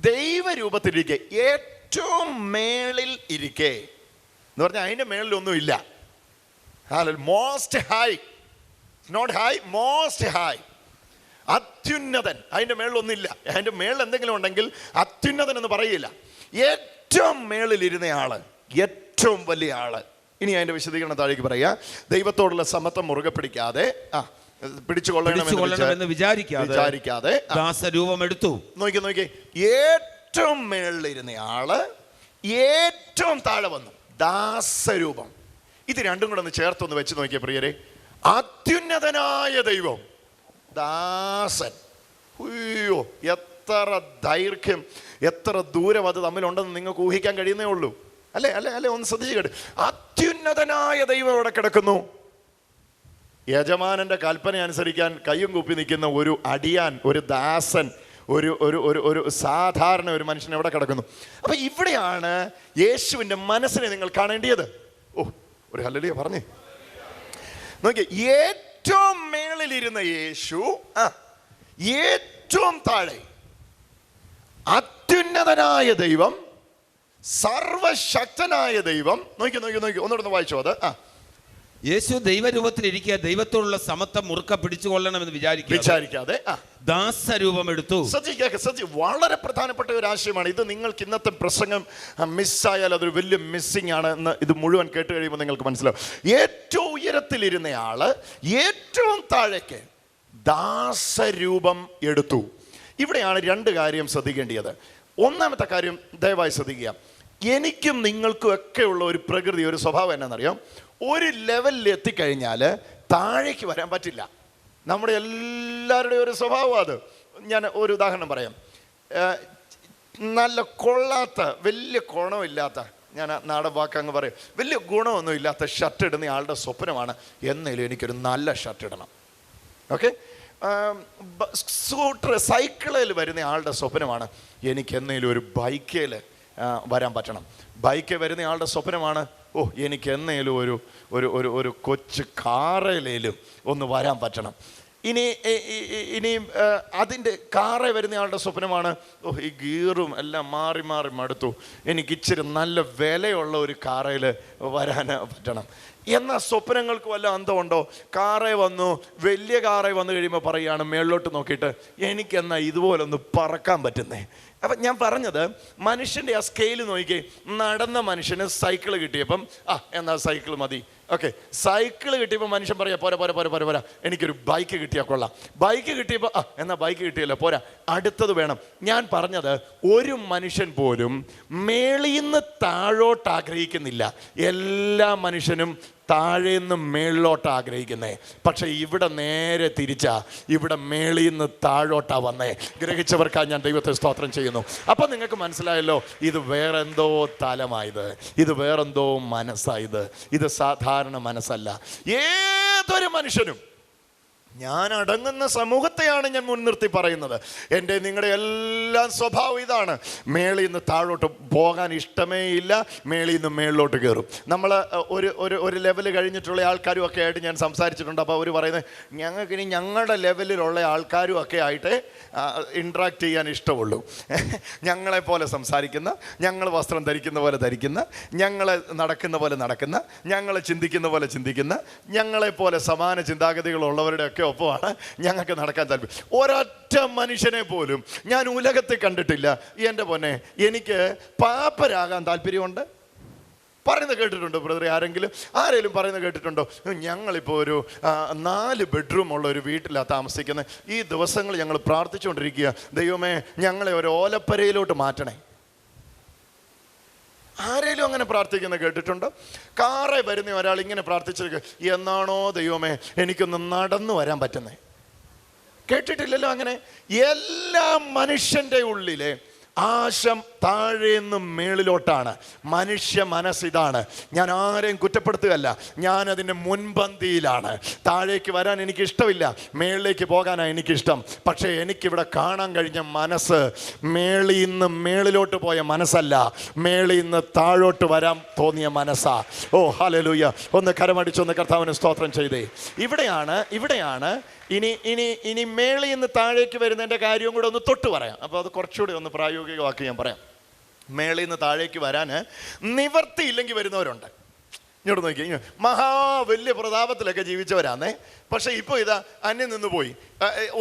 ദൈവരൂപത്തിലിരിക്കെ, ഏറ്റവും മേളിൽ ഇരിക്കെ എന്ന് പറഞ്ഞാൽ അതിൻ്റെ മേളിലൊന്നും ഇല്ല. Most high, not high, most high. അത്യുന്നതൻ. അതിൻ്റെ മേളിലൊന്നുമില്ല. അതിൻ്റെ മേളിൽ എന്തെങ്കിലും ഉണ്ടെങ്കിൽ അത്യുന്നതൻ എന്ന് പറയില്ല. ഏറ്റവും മേളിലിരുന്ന ആള്, ഏറ്റവും വലിയ ആള്. ഇനി അതിന്റെ വിശദീകരണം താഴേക്ക് പറയാ. ദൈവത്തോടുള്ള സമത്വം മുറുകെ പിടിക്കാതെ പിടിച്ചുകൊള്ളണമെന്ന് വിചാരിക്കാതെ ദാസരൂപം എടുത്തു. നോക്കി, ഏറ്റവും മേളിലിരുന്ന ആള് ഏറ്റവും താഴെ വന്നു. ദാസരൂപം. ഇത് രണ്ടും കൂടെ ഒന്ന് ചേർത്തൊന്ന് വെച്ച് നോക്കിയ പ്രിയരെ. അത്യുന്നതനായ ദൈവം, ദാസൻ. അയ്യോ, എത്ര ദൈർഘ്യം, എത്ര ദൂരം അത് തമ്മിലുണ്ടെന്ന് നിങ്ങൾക്ക് ഊഹിക്കാൻ കഴിയുന്നേ ഉള്ളൂ. അല്ലേ? ഒന്ന് ശ്രദ്ധിച്ചു കേട്ട്. അത്യുന്നതനായ ദൈവം ഇവിടെ കിടക്കുന്നു. യജമാനന്റെ കൽപ്പന അനുസരിക്കാൻ കയ്യും കുപ്പി നിൽക്കുന്ന ഒരു അടിയാൻ, ഒരു ദാസൻ, ഒരു സാധാരണ ഒരു മനുഷ്യൻ എവിടെ കിടക്കുന്നു. അപ്പൊ ഇവിടെയാണ് യേശുവിന്റെ മനസ്സിനെ നിങ്ങൾ കാണേണ്ടിയത്. ഒരു ഹല്ലേലൂയ പറഞ്ഞേ. നോക്കിയേ, ഏറ്റവും മേളിലിരുന്ന യേശു ഏറ്റവും താഴെ അത്യുന്നതനായ ദൈവം, സർവശക്തനായ ദൈവം. നോക്കി ഒന്നുകൂടെ വായിച്ചോ അത്. യേശു ദൈവരൂപത്തിലിരിക്കുക ദൈവത്തോടുള്ള സമത്വം മുറുക്ക പിടിച്ചുകൊള്ളണമെന്ന് വിചാരിക്കാതെ ദാസരൂപം എടുത്തു. വളരെ പ്രധാനപ്പെട്ട ഒരു ആശയമാണ് ഇത്. നിങ്ങൾക്ക് ഇന്നത്തെ പ്രസംഗം മിസ്സായാൽ അതൊരു വലിയ മിസ്സിംഗ് ആണ് എന്ന് ഇത് മുഴുവൻ കേട്ട് കഴിയുമ്പോൾ നിങ്ങൾക്ക് മനസ്സിലാവും. ഏറ്റവും ഉയരത്തിലിരുന്നയാള് ഏറ്റവും താഴേക്ക് ദാസരൂപം എടുത്തു. ഇവിടെയാണ് രണ്ട് കാര്യം ശ്രദ്ധിക്കേണ്ടത്. ഒന്നാമത്തെ കാര്യം ദയവായി ശ്രദ്ധിക്കുക. എനിക്കും നിങ്ങൾക്കും ഒക്കെ ഉള്ള ഒരു പ്രകൃതി, ഒരു സ്വഭാവം എന്നാണെന്നറിയാം. ഒരു ലെവലിൽ എത്തിക്കഴിഞ്ഞാൽ താഴേക്ക് വരാൻ പറ്റില്ല. നമ്മുടെ എല്ലാവരുടെയും ഒരു സ്വഭാവം അത്. ഞാൻ ഒരു ഉദാഹരണം പറയാം. നല്ല കൊള്ളാത്ത, വലിയ ഗുണമില്ലാത്ത, ഞാൻ നാടൻ വാക്കങ്ങ് പറയും, വലിയ ഗുണമൊന്നും ഇല്ലാത്ത ഷർട്ട് ഇടുന്ന ആളുടെ സ്വപ്നമാണ് എന്നേലും എനിക്കൊരു നല്ല ഷർട്ട് ഇടണം. ഓക്കെ. സൈക്കിളിൽ വരുന്ന ആളുടെ സ്വപ്നമാണ് എനിക്ക് എന്നേലും ഒരു ബൈക്കിൽ വരാൻ പറ്റണം. ബൈക്കിൽ വരുന്ന ആളുടെ സ്വപ്നമാണ് എനിക്ക് എന്നേലും ഒരു ഒരു ഒരു ഒരു കൊച്ചു കാറയിലേലും ഒന്ന് വരാൻ പറ്റണം. ഇനിയും അതിൻ്റെ കാറേ വരുന്നയാളുടെ സ്വപ്നമാണ്, ഈ ഗീറും എല്ലാം മാറി മാറി മടുത്തു, എനിക്ക് ഇച്ചിരി നല്ല വിലയുള്ള ഒരു കാറയിൽ വരാൻ പറ്റണം. എന്നാൽ സ്വപ്നങ്ങൾക്ക് വല്ല അന്തമുണ്ടോ? കാറേ വന്നു, വലിയ കാറേ വന്നു കഴിയുമ്പോൾ പറയുകയാണ് മേളിലോട്ട് നോക്കിയിട്ട്, എനിക്കെന്നാ ഇതുപോലൊന്ന് പറക്കാൻ പറ്റുന്നേ. അപ്പം ഞാൻ പറഞ്ഞത്, മനുഷ്യൻ്റെ ആ സ്കെയിൽ നോക്കി. നടന്ന മനുഷ്യന് സൈക്കിള് കിട്ടിയപ്പം എന്നാൽ സൈക്കിൾ മതി, ഓക്കെ. സൈക്കിള് കിട്ടിയപ്പോൾ മനുഷ്യൻ പറയാം പോരാ പോരാ പോരാ പോരാ പോരാ, എനിക്കൊരു ബൈക്ക് കിട്ടിയാൽ കൊള്ളാം. ബൈക്ക് കിട്ടിയപ്പോൾ എന്നാൽ ബൈക്ക് കിട്ടിയല്ലോ, പോരാ, അടുത്തത് വേണം. ഞാൻ പറഞ്ഞത്, ഒരു മനുഷ്യൻ പോലും മേളിന്ന് താഴോട്ട് ആഗ്രഹിക്കുന്നില്ല. എല്ലാ മനുഷ്യനും താഴേന്ന് മേളിലോട്ട് ആഗ്രഹിക്കുന്നേ. പക്ഷെ ഇവിടെ നേരെ തിരിച്ചാ, ഇവിടെ മേളിന്ന് താഴോട്ടാ വന്നേ. ഗ്രഹിച്ചവർക്കായി ഞാൻ ദൈവത്തെ സ്തോത്രം ചെയ്യുന്നു. അപ്പം നിങ്ങൾക്ക് മനസ്സിലായല്ലോ, ഇത് വേറെന്തോ തലമായത്, ഇത് വേറെന്തോ മനസ്സായത്, ഇത് സാധാരണ മനസ്സല്ല. ഏതൊരു മനുഷ്യനും, ഞാൻ അടങ്ങുന്ന സമൂഹത്തെയാണ് ഞാൻ മുൻനിർത്തി പറയുന്നത്, എൻ്റെ നിങ്ങളുടെ എല്ലാം സ്വഭാവം ഇതാണ്. മേളിൽ നിന്ന് താഴോട്ട് പോകാൻ ഇഷ്ടമേ ഇല്ല, മേളിൽ നിന്ന് മേളിലോട്ട് കയറും. നമ്മൾ ഒരു ലെവൽ കഴിഞ്ഞിട്ടുള്ള ആൾക്കാരും ഒക്കെ ആയിട്ട് ഞാൻ സംസാരിച്ചിട്ടുണ്ട്. അപ്പോൾ അവർ പറയുന്നത്, ഞങ്ങൾക്കിനി ഞങ്ങളുടെ ലെവലിലുള്ള ആൾക്കാരും ഒക്കെ ആയിട്ട് ഇൻട്രാക്ട് ചെയ്യാൻ ഇഷ്ടമുള്ളൂ. ഞങ്ങളെപ്പോലെ സംസാരിക്കുന്ന, ഞങ്ങൾ വസ്ത്രം ധരിക്കുന്ന പോലെ ധരിക്കുന്ന, ഞങ്ങൾ നടക്കുന്ന പോലെ നടക്കുന്ന, ഞങ്ങൾ ചിന്തിക്കുന്ന പോലെ ചിന്തിക്കുന്ന, ഞങ്ങളെപ്പോലെ സമാന ചിന്താഗതികളുള്ളവരുടെ ഒക്കെ ഒപ്പമാണ് ഞങ്ങൾക്ക് നടക്കാൻ താല്പര്യം. ഒരൊറ്റ മനുഷ്യനെ പോലും ഞാൻ ഉലകത്തിൽ കണ്ടിട്ടില്ല, എൻ്റെ പൊന്നെ എനിക്ക് പാപ്പരാകാൻ താല്പര്യമുണ്ട്. പറയുന്നത് കേട്ടിട്ടുണ്ടോ ബ്രദറെ? ആരെങ്കിലും പറയുന്നത് കേട്ടിട്ടുണ്ടോ? ഞങ്ങളിപ്പോൾ ഒരു 4 ബെഡ്റൂമുള്ള ഒരു വീട്ടിലാണ് താമസിക്കുന്നത്. ഈ ദിവസങ്ങൾ ഞങ്ങൾ പ്രാർത്ഥിച്ചുകൊണ്ടിരിക്കുക, ദൈവമേ ഞങ്ങളെ ഒരു ഓലപ്പരയിലോട്ട് മാറ്റണേ. ആരെങ്കിലും അങ്ങനെ പ്രാർത്ഥിക്കുന്നത് കേട്ടിട്ടുണ്ടോ? കാറേ വരുന്ന ഒരാൾ ഇങ്ങനെ പ്രാർത്ഥിച്ചിരിക്കുക, എന്നാണോ ദൈവമേ എനിക്കൊന്ന് നടന്നു വരാൻ പറ്റുന്നേ? കേട്ടിട്ടില്ലല്ലോ അങ്ങനെ. എല്ലാ മനുഷ്യൻ്റെ ഉള്ളിലെ ആശം താഴേന്ന് മേളിലോട്ടാണ്. മനുഷ്യ മനസ്സിതാണ്. ഞാൻ ആരെയും കുറ്റപ്പെടുത്തുകയല്ല, ഞാനതിൻ്റെ മുൻപന്തിയിലാണ്. താഴേക്ക് വരാൻ എനിക്കിഷ്ടമില്ല, മേളിലേക്ക് പോകാനാണ് എനിക്കിഷ്ടം. പക്ഷേ എനിക്കിവിടെ കാണാൻ കഴിഞ്ഞ മനസ്സ് മേളിൽ നിന്ന് മേളിലോട്ട് പോയ മനസ്സല്ല, മേളിൽ നിന്ന് താഴോട്ട് വരാൻ തോന്നിയ മനസ്സാ. ഓ ഹല്ലേലൂയ! ഒന്ന് കരമടിച്ചൊന്ന് കർത്താവിന് സ്തോത്രം ചെയ്തേ. ഇവിടെയാണ് ഇനി മേളിൽ നിന്ന് താഴേക്ക് വരുന്നതിൻ്റെ കാര്യവും കൂടെ ഒന്ന് തൊട്ട് പറയാം. അപ്പോൾ അത് കുറച്ചുകൂടി ഒന്ന് പ്രായോഗികമാക്കി ഞാൻ പറയാം. മേളിൽ നിന്ന് താഴേക്ക് വരാൻ നിവർത്തിയില്ലെങ്കിൽ വരുന്നവരുണ്ട്. ഇങ്ങോട്ട് നോക്കി, വലിയ പ്രതാപത്തിലൊക്കെ ജീവിച്ചവരാന്നേ, പക്ഷെ ഇപ്പോൾ ഇതാ അന്യം നിന്ന് പോയി,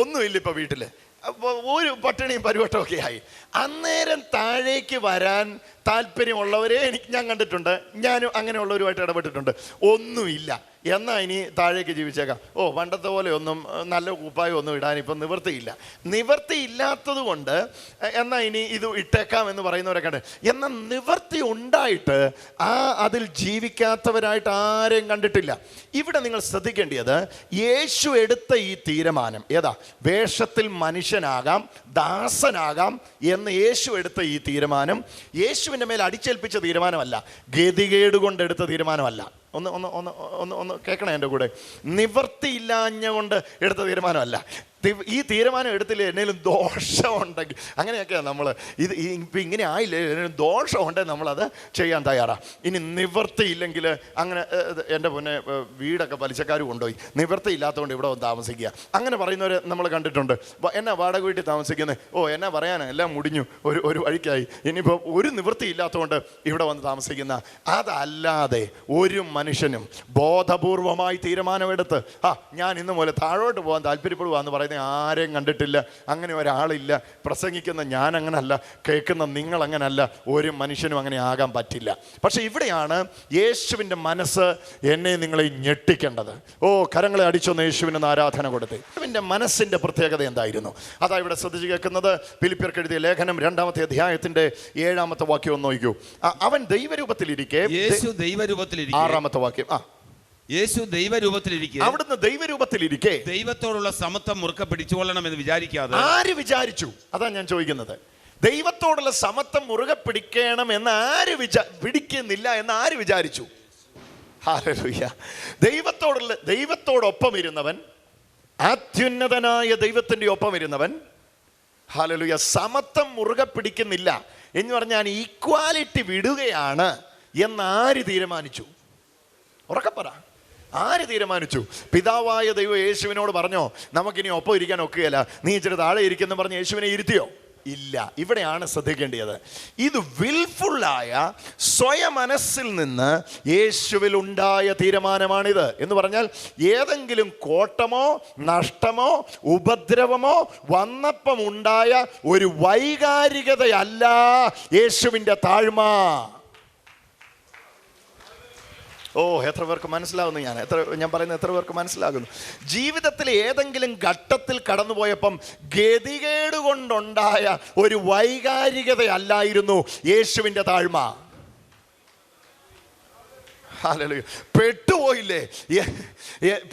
ഒന്നുമില്ല ഇപ്പോൾ വീട്ടിൽ, അപ്പോൾ ഒരു പട്ടിണിയും പരിവട്ടമൊക്കെ ആയി. അന്നേരം താഴേക്ക് വരാൻ താല്പര്യമുള്ളവരെ ഞാൻ കണ്ടിട്ടുണ്ട്. ഞാനും അങ്ങനെയുള്ളവരുമായിട്ട് ഇടപെട്ടിട്ടുണ്ട്. ഒന്നുമില്ല, എന്നാൽ ഇനി താഴേക്ക് ജീവിച്ചേക്കാം. പണ്ടത്തെ പോലെ ഒന്നും നല്ല കുപ്പായം ഒന്നും ഇടാൻ ഇപ്പം നിവർത്തിയില്ലാത്തത് കൊണ്ട് എന്നാൽ ഇനി ഇത് ഇട്ടേക്കാം എന്ന് പറയുന്നവരൊക്കെ ഉണ്ട്. എന്നാൽ നിവർത്തി ഉണ്ടായിട്ട് അതിൽ ജീവിക്കാത്തവരായിട്ട് ആരെയും കണ്ടിട്ടില്ല. ഇവിടെ നിങ്ങൾ ശ്രദ്ധിക്കേണ്ടത്, യേശു എടുത്ത ഈ തീരുമാനം ഏതാ? വേഷത്തിൽ മനുഷ്യനാകാം, ദാസനാകാം എന്ന് യേശു എടുത്ത ഈ തീരുമാനം യേശുവിൻ്റെ മേൽ അടിച്ചേൽപ്പിച്ച തീരുമാനമല്ല, ഗതികേട് കൊണ്ടെടുത്ത തീരുമാനമല്ല. ഒന്ന് കേൾക്കണേ എൻ്റെ കൂടെ. നിവർത്തിയില്ലാഞ്ഞ കൊണ്ട് എടുത്ത തീരുമാനമല്ല. ഈ തീരുമാനം എടുത്തില്ലേ എന്തെങ്കിലും ദോഷമുണ്ടെങ്കിൽ, അങ്ങനെയൊക്കെയാണ് നമ്മൾ ഇപ്പം ഇങ്ങനെ ആയില്ലേ, ദോഷമുണ്ടെങ്കിൽ നമ്മളത് ചെയ്യാൻ തയ്യാറാണ്. ഇനി നിവർത്തിയില്ലെങ്കിൽ അങ്ങനെ, എൻ്റെ പൊന്നെ വീടൊക്കെ പലിശക്കാർ കൊണ്ടുപോയി, നിവർത്തിയില്ലാത്തതുകൊണ്ട് ഇവിടെ വന്ന് താമസിക്കുക, അങ്ങനെ പറയുന്നവർ നമ്മൾ കണ്ടിട്ടുണ്ട്. എന്നാ വാടക വീട്ടിൽ താമസിക്കുന്നത്? എന്നാ പറയാനാണ്, എല്ലാം മുടിഞ്ഞു, ഒരു വഴിക്കായി, ഇനിയിപ്പോൾ ഒരു നിവൃത്തിയില്ലാത്തതുകൊണ്ട് ഇവിടെ വന്ന് താമസിക്കുന്ന. അതല്ലാതെ ഒരു മനുഷ്യനും ബോധപൂർവമായി തീരുമാനമെടുത്ത് ഞാൻ ഇന്ന് പോലെ താഴോട്ട് പോകാൻ താല്പര്യപ്പെടുക എന്ന് പറയുന്നത് ആരെയും കണ്ടിട്ടില്ല. അങ്ങനെ ഒരാളില്ല. പ്രസംഗിക്കുന്ന ഞാൻ അങ്ങനല്ല, കേൾക്കുന്ന നിങ്ങൾ അങ്ങനല്ല, ഒരു മനുഷ്യനും അങ്ങനെ ആകാൻ പറ്റില്ല. പക്ഷെ ഇവിടെയാണ് യേശുവിൻ്റെ മനസ്സ് എന്നെ നിങ്ങളെ ഞെട്ടിക്കേണ്ടത്. കരങ്ങളെ അടിച്ചൊന്ന് യേശുവിനൊന്ന് ആരാധന കൊടുത്തേ. യേശുവിൻ്റെ മനസ്സിൻ്റെ പ്രത്യേകത എന്തായിരുന്നു? അതാ ഇവിടെ ശ്രദ്ധിച്ച് കേൾക്കുന്നത്. ഫിലിപ്പിയർക്ക് എഴുതിയ ലേഖനം 2-ാമത്തെ അധ്യായത്തിന്റെ 7-ാമത്തെ വാക്യം ഒന്ന് നോക്കൂ. അവൻ ദൈവരൂപത്തിലിരിക്കെ, 6-ാമത്തെ വാക്യം, യേശു ദൈവരൂപത്തിലിരിക്കെ, അവിടുന്ന് ദൈവരൂപത്തിലിരിക്കെ ദൈവത്തോടുള്ള സമത്വം മുറുക്കെ പിടിച്ചുകൊള്ളണം എന്ന് വിചാരിക്കാതെ. ആര് വിചാരിച്ചു? അതാ ഞാൻ ചോദിക്കുന്നത്. ദൈവത്തോടുള്ള സമത്വം മുറുകെ പിടിക്കണം എന്ന് പിടിക്കുന്നില്ല എന്ന് ആര് വിചാരിച്ചു? ഹല്ലേലൂയ! ദൈവത്തോടൊപ്പം ഇരുന്നവൻ, അത്യുന്നതനായ ദൈവത്തിൻ്റെ ഒപ്പം ഇരുന്നവൻ, ഹല്ലേലൂയ, സമത്വം മുറുകെ പിടിക്കുന്നില്ല എന്ന് പറഞ്ഞാൽ ഈക്വാലിറ്റി വിടുകയാണ്. എന്നാര് തീരുമാനിച്ചു? ഉറക്കപ്പറ, ആര് തീരുമാനിച്ചു? പിതാവായ ദൈവം യേശുവിനോട് പറഞ്ഞോ നമുക്കിനി ഒപ്പം ഇരിക്കാൻ ഒക്കുകയില്ല, നീ ഇച്ചിരി താഴെ ഇരിക്കുന്നു പറഞ്ഞ് യേശുവിനെ ഇരുത്തിയോ? ഇല്ല. ഇവിടെയാണ് ശ്രദ്ധിക്കേണ്ടത്. ഇത് വിൽഫുള്ളായ സ്വയമനസ്സിൽ നിന്ന് യേശുവിൽ ഉണ്ടായ തീരുമാനമാണിത്. എന്ന് പറഞ്ഞാൽ ഏതെങ്കിലും കോട്ടമോ നഷ്ടമോ ഉപദ്രവമോ വന്നപ്പം ഉണ്ടായ ഒരു വൈകാരികതയല്ല യേശുവിൻ്റെ താഴ്മ. ഓ, എത്ര പേർക്ക് മനസ്സിലാകുന്നു? ഞാൻ പറയുന്നത് എത്ര പേർക്ക് മനസ്സിലാകുന്നു? ജീവിതത്തിൽ ഏതെങ്കിലും ഘട്ടത്തിൽ കടന്നുപോയപ്പം ഗതികേട് കൊണ്ടുണ്ടായ ഒരു വൈകാരികതയല്ലായിരുന്നു യേശുവിൻ്റെ താഴ്മ.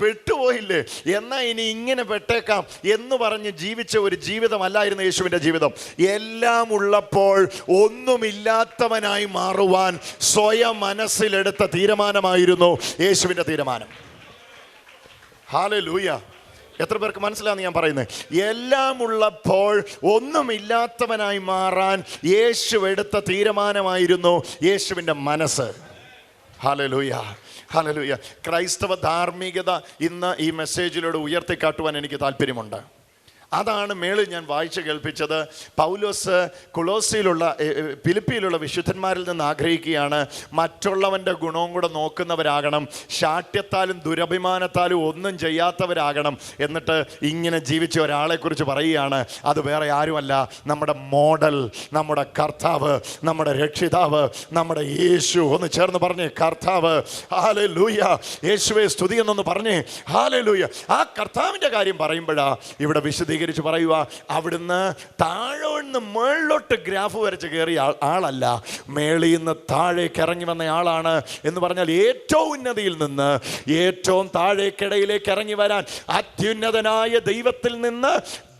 പെട്ടുപോയില്ലേ എന്നാ ഇനി ഇങ്ങനെ പെട്ടേക്കാം എന്ന് പറഞ്ഞ് ജീവിച്ച ഒരു ജീവിതമല്ലായിരുന്നു യേശുവിൻ്റെ ജീവിതം. എല്ലാം ഉള്ളപ്പോൾ ഒന്നുമില്ലാത്തവനായി മാറുവാൻ സ്വയം മനസ്സിലെടുത്ത തീരുമാനമായിരുന്നു യേശുവിൻ്റെ തീരുമാനം. ഹല്ലേലൂയ. എത്ര പേർക്ക് മനസ്സിലാന്ന് ഞാൻ പറയുന്നത്? എല്ലാം ഉള്ളപ്പോൾ ഒന്നുമില്ലാത്തവനായി മാറാൻ യേശു എടുത്ത തീരുമാനമായിരുന്നു യേശുവിൻ്റെ മനസ്സ്. Hallelujah, hallelujah. ക്രൈസ്തവ ധാർമ്മികത ഇന്ന് ഈ മെസ്സേജിലൂടെ ഉയർത്തിക്കാട്ടുവാൻ എനിക്ക് താല്പര്യമുണ്ട്. അതാണ് മേളിൽ ഞാൻ വായിച്ചു കേൾപ്പിച്ചത്. പൗലോസ് കൊളോസിയിലുള്ള ഫിലിപ്പിയിലുള്ള വിശുദ്ധന്മാരിൽ നിന്ന് ആഗ്രഹിക്കുകയാണ്, മറ്റുള്ളവൻ്റെ ഗുണവും കൂടെ നോക്കുന്നവരാകണം, ശാഠ്യത്താലും ദുരഭിമാനത്താലും ഒന്നും ചെയ്യാത്തവരാകണം. എന്നിട്ട് ഇങ്ങനെ ജീവിച്ച ഒരാളെക്കുറിച്ച് പറയുകയാണ്, അത് വേറെ ആരുമല്ല, നമ്മുടെ മോഡൽ, നമ്മുടെ കർത്താവ്, നമ്മുടെ രക്ഷിതാവ്, നമ്മുടെ യേശു. ഒന്ന് ചേർന്ന് പറഞ്ഞേ, കർത്താവ്. ഹല്ലേലൂയ. യേശുവേ സ്തുതി എന്നൊന്ന് പറഞ്ഞേ. ഹല്ലേലൂയ. ആ കർത്താവിൻ്റെ കാര്യം പറയുമ്പോഴാ ഇവിടെ വിശദീകരിച്ച് പറയുക, അവിടുന്ന് താഴോന്ന് മേളിലോട്ട് ഗ്രാഫ് വരച്ച് കയറിയ ആളല്ല, മേളിൽ നിന്ന് താഴേക്ക് ഇറങ്ങി വന്ന ആളാണ്. എന്ന് പറഞ്ഞാൽ ഏറ്റവും ഉന്നതിയിൽ നിന്ന് ഏറ്റവും താഴേക്കിടയിലേക്ക് ഇറങ്ങി വരാൻ അത്യുന്നതനായ ദൈവത്തിൽ നിന്ന്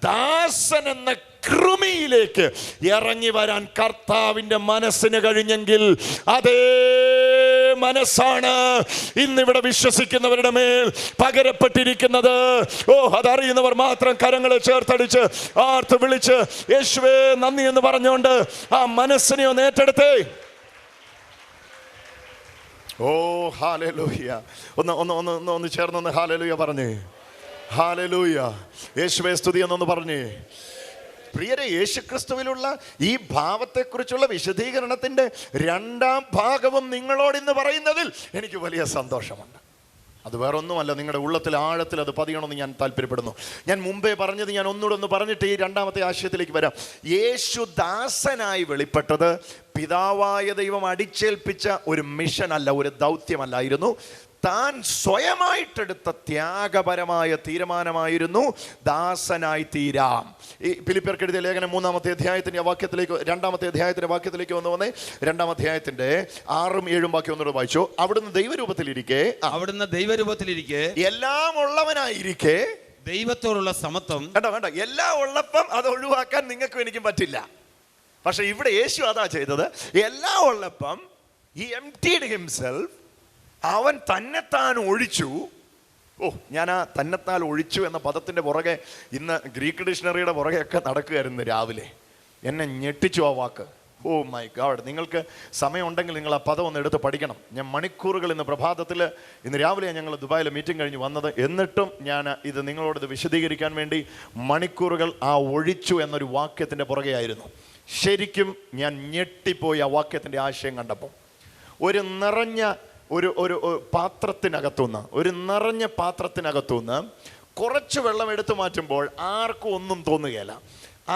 ദാസൻ എന്ന കൃമിയിലേക്ക് ഇറങ്ങി വരാൻ കർത്താവിൻ്റെ മനസ്സിന് കഴിഞ്ഞെങ്കിൽ അതേ മനസ്സാണ് ഇന്നിവിടെ വിശ്വസിക്കുന്നവരുടെ മേൽ പകരപ്പെട്ടിരിക്കുന്നത്. ഓ, അതറിയുന്നവർ മാത്രം കരങ്ങളെ ചേർത്തടിച്ച് ആർത്ത് വിളിച്ച് യേശുവേ നന്ദി എന്ന് പറഞ്ഞുകൊണ്ട് ആ മനസ്സിനെ ഒന്ന് ഏറ്റെടുത്തേ. ഓ, ഹല്ലേലൂയ. ഒന്ന് ചേർന്നൊന്ന് ഹല്ലേലൂയ പറഞ്ഞേ. ഹല്ലേലൂയ. യേശുവേ സ്തുതി എന്നൊന്ന് പറഞ്ഞേ. പ്രിയരെ, യേശുക്രിസ്തുവിലുള്ള ഈ ഭാവത്തെക്കുറിച്ചുള്ള വിശദീകരണത്തിൻ്റെ രണ്ടാം ഭാഗവും നിങ്ങളോട് ഇന്ന് പറയുന്നതിൽ എനിക്ക് വലിയ സന്തോഷമുണ്ട്. അത് വേറൊന്നുമല്ല, നിങ്ങളുടെ ഉള്ളത്തിൽ ആഴത്തിൽ അത് പതിയണമെന്ന് ഞാൻ താല്പര്യപ്പെടുന്നു. ഞാൻ മുമ്പേ പറഞ്ഞത് ഞാൻ ഒന്നുകൂടെ ഒന്ന് പറഞ്ഞിട്ട് ഈ രണ്ടാമത്തെ ആശയത്തിലേക്ക് വരാം. യേശു ദാസനായി വെളിപ്പെട്ടത് പിതാവായ ദൈവം അടിച്ചേൽപ്പിച്ച ഒരു മിഷൻ അല്ല, ഒരു ദൗത്യമല്ലായിരുന്നു. താൻ സ്വയമായിട്ടെടുത്ത ത്യാഗപരമായ തീരുമാനമായിരുന്നു ദാസനായി തീരാം. ഈ ഫിലിപ്പിയർക്ക് എഴുതിയ ലേഖനം 3-ാമത്തെ അധ്യായത്തിൻ്റെ വാക്യത്തിലേക്ക് 2-ാമത്തെ അധ്യായത്തിൻ്റെ വാക്യത്തിലേക്ക് വന്നേ. 2-ാം അധ്യായത്തിൻ്റെ 6-7 വാക്യം ഒന്നുകൂടെ വായിച്ചു. അവിടുന്ന് ദൈവരൂപത്തിലിരിക്കെ എല്ലാം ഉള്ളവനായിരിക്കെ ദൈവത്തോടുള്ള സമത്വം. വേണ്ട, എല്ലാം ഉള്ളപ്പം അത് ഒഴിവാക്കാൻ നിങ്ങൾക്കും എനിക്കും പറ്റില്ല. പക്ഷെ ഇവിടെ യേശു അതാ ചെയ്തത്. എല്ലാം ഉള്ളപ്പം he emptied himself. അവൻ തന്നെത്താൻ ഒഴിച്ചു. ഓ, ഞാൻ ആ തന്നെത്താൻ ഒഴിച്ചു എന്ന പദത്തിൻ്റെ പുറകെ ഇന്ന് ഗ്രീക്ക് ഡിക്ഷണറിയുടെ പുറകെയൊക്കെ നടക്കുകയായിരുന്നു രാവിലെ. എന്നെ ഞെട്ടിച്ചു ആ വാക്ക്. Oh my God. നിങ്ങൾക്ക് സമയമുണ്ടെങ്കിൽ നിങ്ങൾ ആ പദം ഒന്ന് എടുത്ത് പഠിക്കണം. ഞാൻ മണിക്കൂറുകൾ ഇന്ന് രാവിലെ ഞങ്ങൾ ദുബായിൽ മീറ്റിംഗ് കഴിഞ്ഞ് വന്നത്. എന്നിട്ടും ഞാൻ ഇത് നിങ്ങളോട് വിശദീകരിക്കാൻ വേണ്ടി മണിക്കൂറുകൾ ആ ഒഴിച്ചു എന്നൊരു വാക്യത്തിൻ്റെ പുറകെയായിരുന്നു. ശരിക്കും ഞാൻ ഞെട്ടിപ്പോയി ആ വാക്യത്തിൻ്റെ ആശയം കണ്ടപ്പോൾ. ഒരു നിറഞ്ഞ പാത്രത്തിനകത്തുനിന്ന് കുറച്ച് വെള്ളം എടുത്തു മാറ്റുമ്പോൾ ആർക്കും ഒന്നും തോന്നുകയില്ല.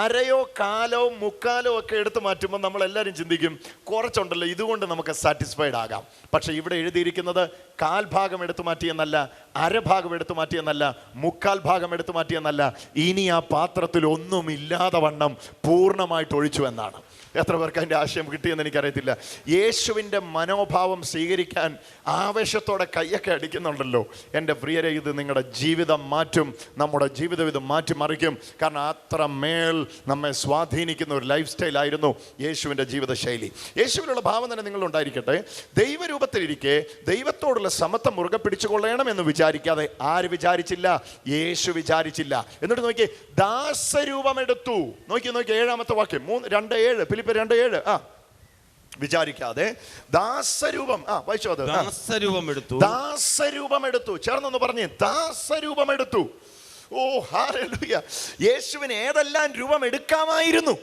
അരയോ കാലോ മുക്കാലോ ഒക്കെ എടുത്തു മാറ്റുമ്പോൾ നമ്മളെല്ലാവരും ചിന്തിക്കും കുറച്ചുണ്ടല്ലോ, ഇതുകൊണ്ട് നമുക്ക് സാറ്റിസ്ഫൈഡ് ആകാം. പക്ഷെ ഇവിടെ എഴുതിയിരിക്കുന്നത് കാൽഭാഗം എടുത്തു മാറ്റിയെന്നല്ല, അരഭാഗം എടുത്തു മാറ്റിയെന്നല്ല, മുക്കാൽ ഭാഗം എടുത്തു മാറ്റിയെന്നല്ല, ഇനി ആ പാത്രത്തിൽ ഒന്നുമില്ലാതെ വണ്ണം പൂർണ്ണമായിട്ട് ഒഴിച്ചു എന്നാണ്. എത്ര പേർക്ക് അതിൻ്റെ ആശയം കിട്ടിയെന്ന് എനിക്കറിയത്തില്ല. യേശുവിൻ്റെ മനോഭാവം സ്വീകരിക്കാൻ ആവേശത്തോടെ കയ്യൊക്കെ അടിക്കുന്നുണ്ടല്ലോ. എൻ്റെ പ്രിയരെ, ഇത് നിങ്ങളുടെ ജീവിതം മാറ്റും, നമ്മുടെ ജീവിതം ഇത് മാറ്റിമറിക്കും. കാരണം അത്ര മേൽ നമ്മെ സ്വാധീനിക്കുന്ന ഒരു ലൈഫ് സ്റ്റൈലായിരുന്നു യേശുവിൻ്റെ ജീവിതശൈലി. യേശുവിനുള്ള ഭാവം തന്നെ നിങ്ങളുണ്ടായിരിക്കട്ടെ. ദൈവരൂപത്തിലിരിക്കെ ദൈവത്തോടുള്ള സമത്വം മുറുകെ പിടിച്ചുകൊള്ളണം എന്ന് വിചാരിക്കാതെ ആര് വിചാരിച്ചില്ല? യേശു വിചാരിച്ചില്ല. എന്നിട്ട് നോക്കി, ദാസരൂപമെടുത്തു. നോക്കി 7-ാമത്തെ വാക്യം 2:7 ഫിലിപ്പിയർ 2:7. വിചാരിക്കാതെ ദാസരൂപം വായിച്ചോ അത്. ദാസരൂപം എടുത്തു. ചേർന്നൊന്ന് പറഞ്ഞേ, ദാസരൂപം എടുത്തു. ഓ ഹല്ലേലൂയ. യേശുവിന് ഏതെല്ലാം രൂപം എടുക്കാമായിരുന്നു.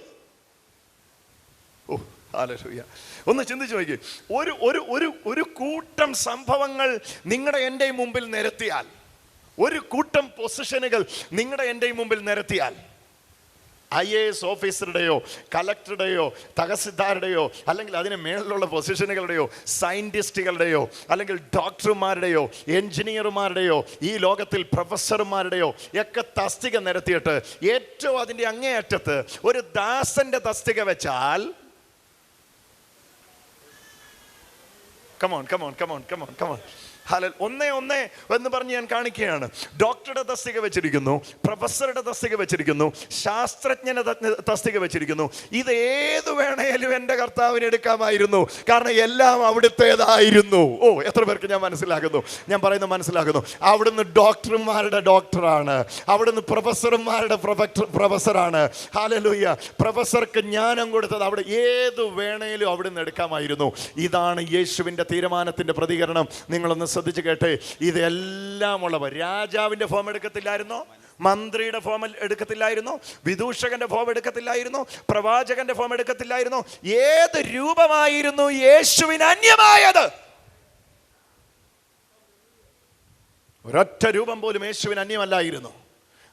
ഓ ഹല്ലേലൂയ. ഒന്ന് ചിന്തിച്ചു നോക്കി. ഒരു ഒരു ഒരു ഒരു കൂട്ടം സംഭവങ്ങൾ നിങ്ങളുടെ എൻ്റെയും മുമ്പിൽ നിരത്തിയാൽ, ഒരു കൂട്ടം പൊസിഷനുകൾ നിങ്ങളുടെ എൻ്റെയും മുമ്പിൽ നിരത്തിയാൽ, IAS ഓഫീസറുടെയോ കലക്ടറുടെയോ തഹസിൽദാരുടെയോ അല്ലെങ്കിൽ അതിന് മേളിലുള്ള പൊസിഷനുകളുടെയോ സയൻറ്റിസ്റ്റുകളുടെയോ അല്ലെങ്കിൽ ഡോക്ടർമാരുടെയോ എൻജിനീയർമാരുടെയോ ഈ ലോകത്തിൽ പ്രൊഫസർമാരുടെയോ ഒക്കെ തസ്തിക നിരത്തിയിട്ട് ഏറ്റവും അതിൻ്റെ അങ്ങേയറ്റത്ത് ഒരു ദാസന്റെ തസ്തിക വെച്ചാൽ, കമോൺ ഒന്നേ എന്ന് പറഞ്ഞ് ഞാൻ കാണിക്കുകയാണ്. ഡോക്ടറുടെ തസ്തിക വെച്ചിരിക്കുന്നു, പ്രൊഫസറുടെ തസ്തിക വെച്ചിരിക്കുന്നു, ശാസ്ത്രജ്ഞന്റെ തസ്തിക വെച്ചിരിക്കുന്നു. ഇത് ഏത് വേണേലും എൻ്റെ കർത്താവിന് എടുക്കാമായിരുന്നു. കാരണം എല്ലാം അവിടുത്തേതായിരുന്നു. ഓ എത്ര പേർക്ക് ഞാൻ മനസ്സിലാക്കുന്നു, ഞാൻ പറയുന്നത് മനസ്സിലാക്കുന്നു. അവിടുന്ന് ഡോക്ടർമാരുടെ ഡോക്ടറാണ്, അവിടുന്ന് പ്രൊഫസർമാരുടെ പ്രൊഫസറാണ്. ഹല്ലേലൂയ. പ്രൊഫസർക്ക് ജ്ഞാനം കൊടുത്തത് അവിടെ ഏത് വേണേലും അവിടുന്ന് എടുക്കാമായിരുന്നു. ഇതാണ് യേശുവിൻ്റെ തീരുമാനത്തിൻ്റെ പ്രതികരണം. നിങ്ങളൊന്ന് ശ്രദ്ധിച്ച് കേട്ടെ. ഇതെല്ലാം ഉള്ളവർ രാജാവിന്റെ ഫോം എടുക്കത്തില്ലായിരുന്നോ? മന്ത്രിയുടെ ഫോം എടുക്കത്തില്ലായിരുന്നോ? വിദൂഷകന്റെ ഫോം എടുക്കത്തില്ലായിരുന്നോ? പ്രവാചകന്റെ ഫോം എടുക്കത്തില്ലായിരുന്നോ? ഏത് രൂപമായിരുന്നു യേശുവിന് അന്യമായത്? ഒരൊറ്റ രൂപം പോലും യേശുവിന് അന്യമല്ലായിരുന്നു.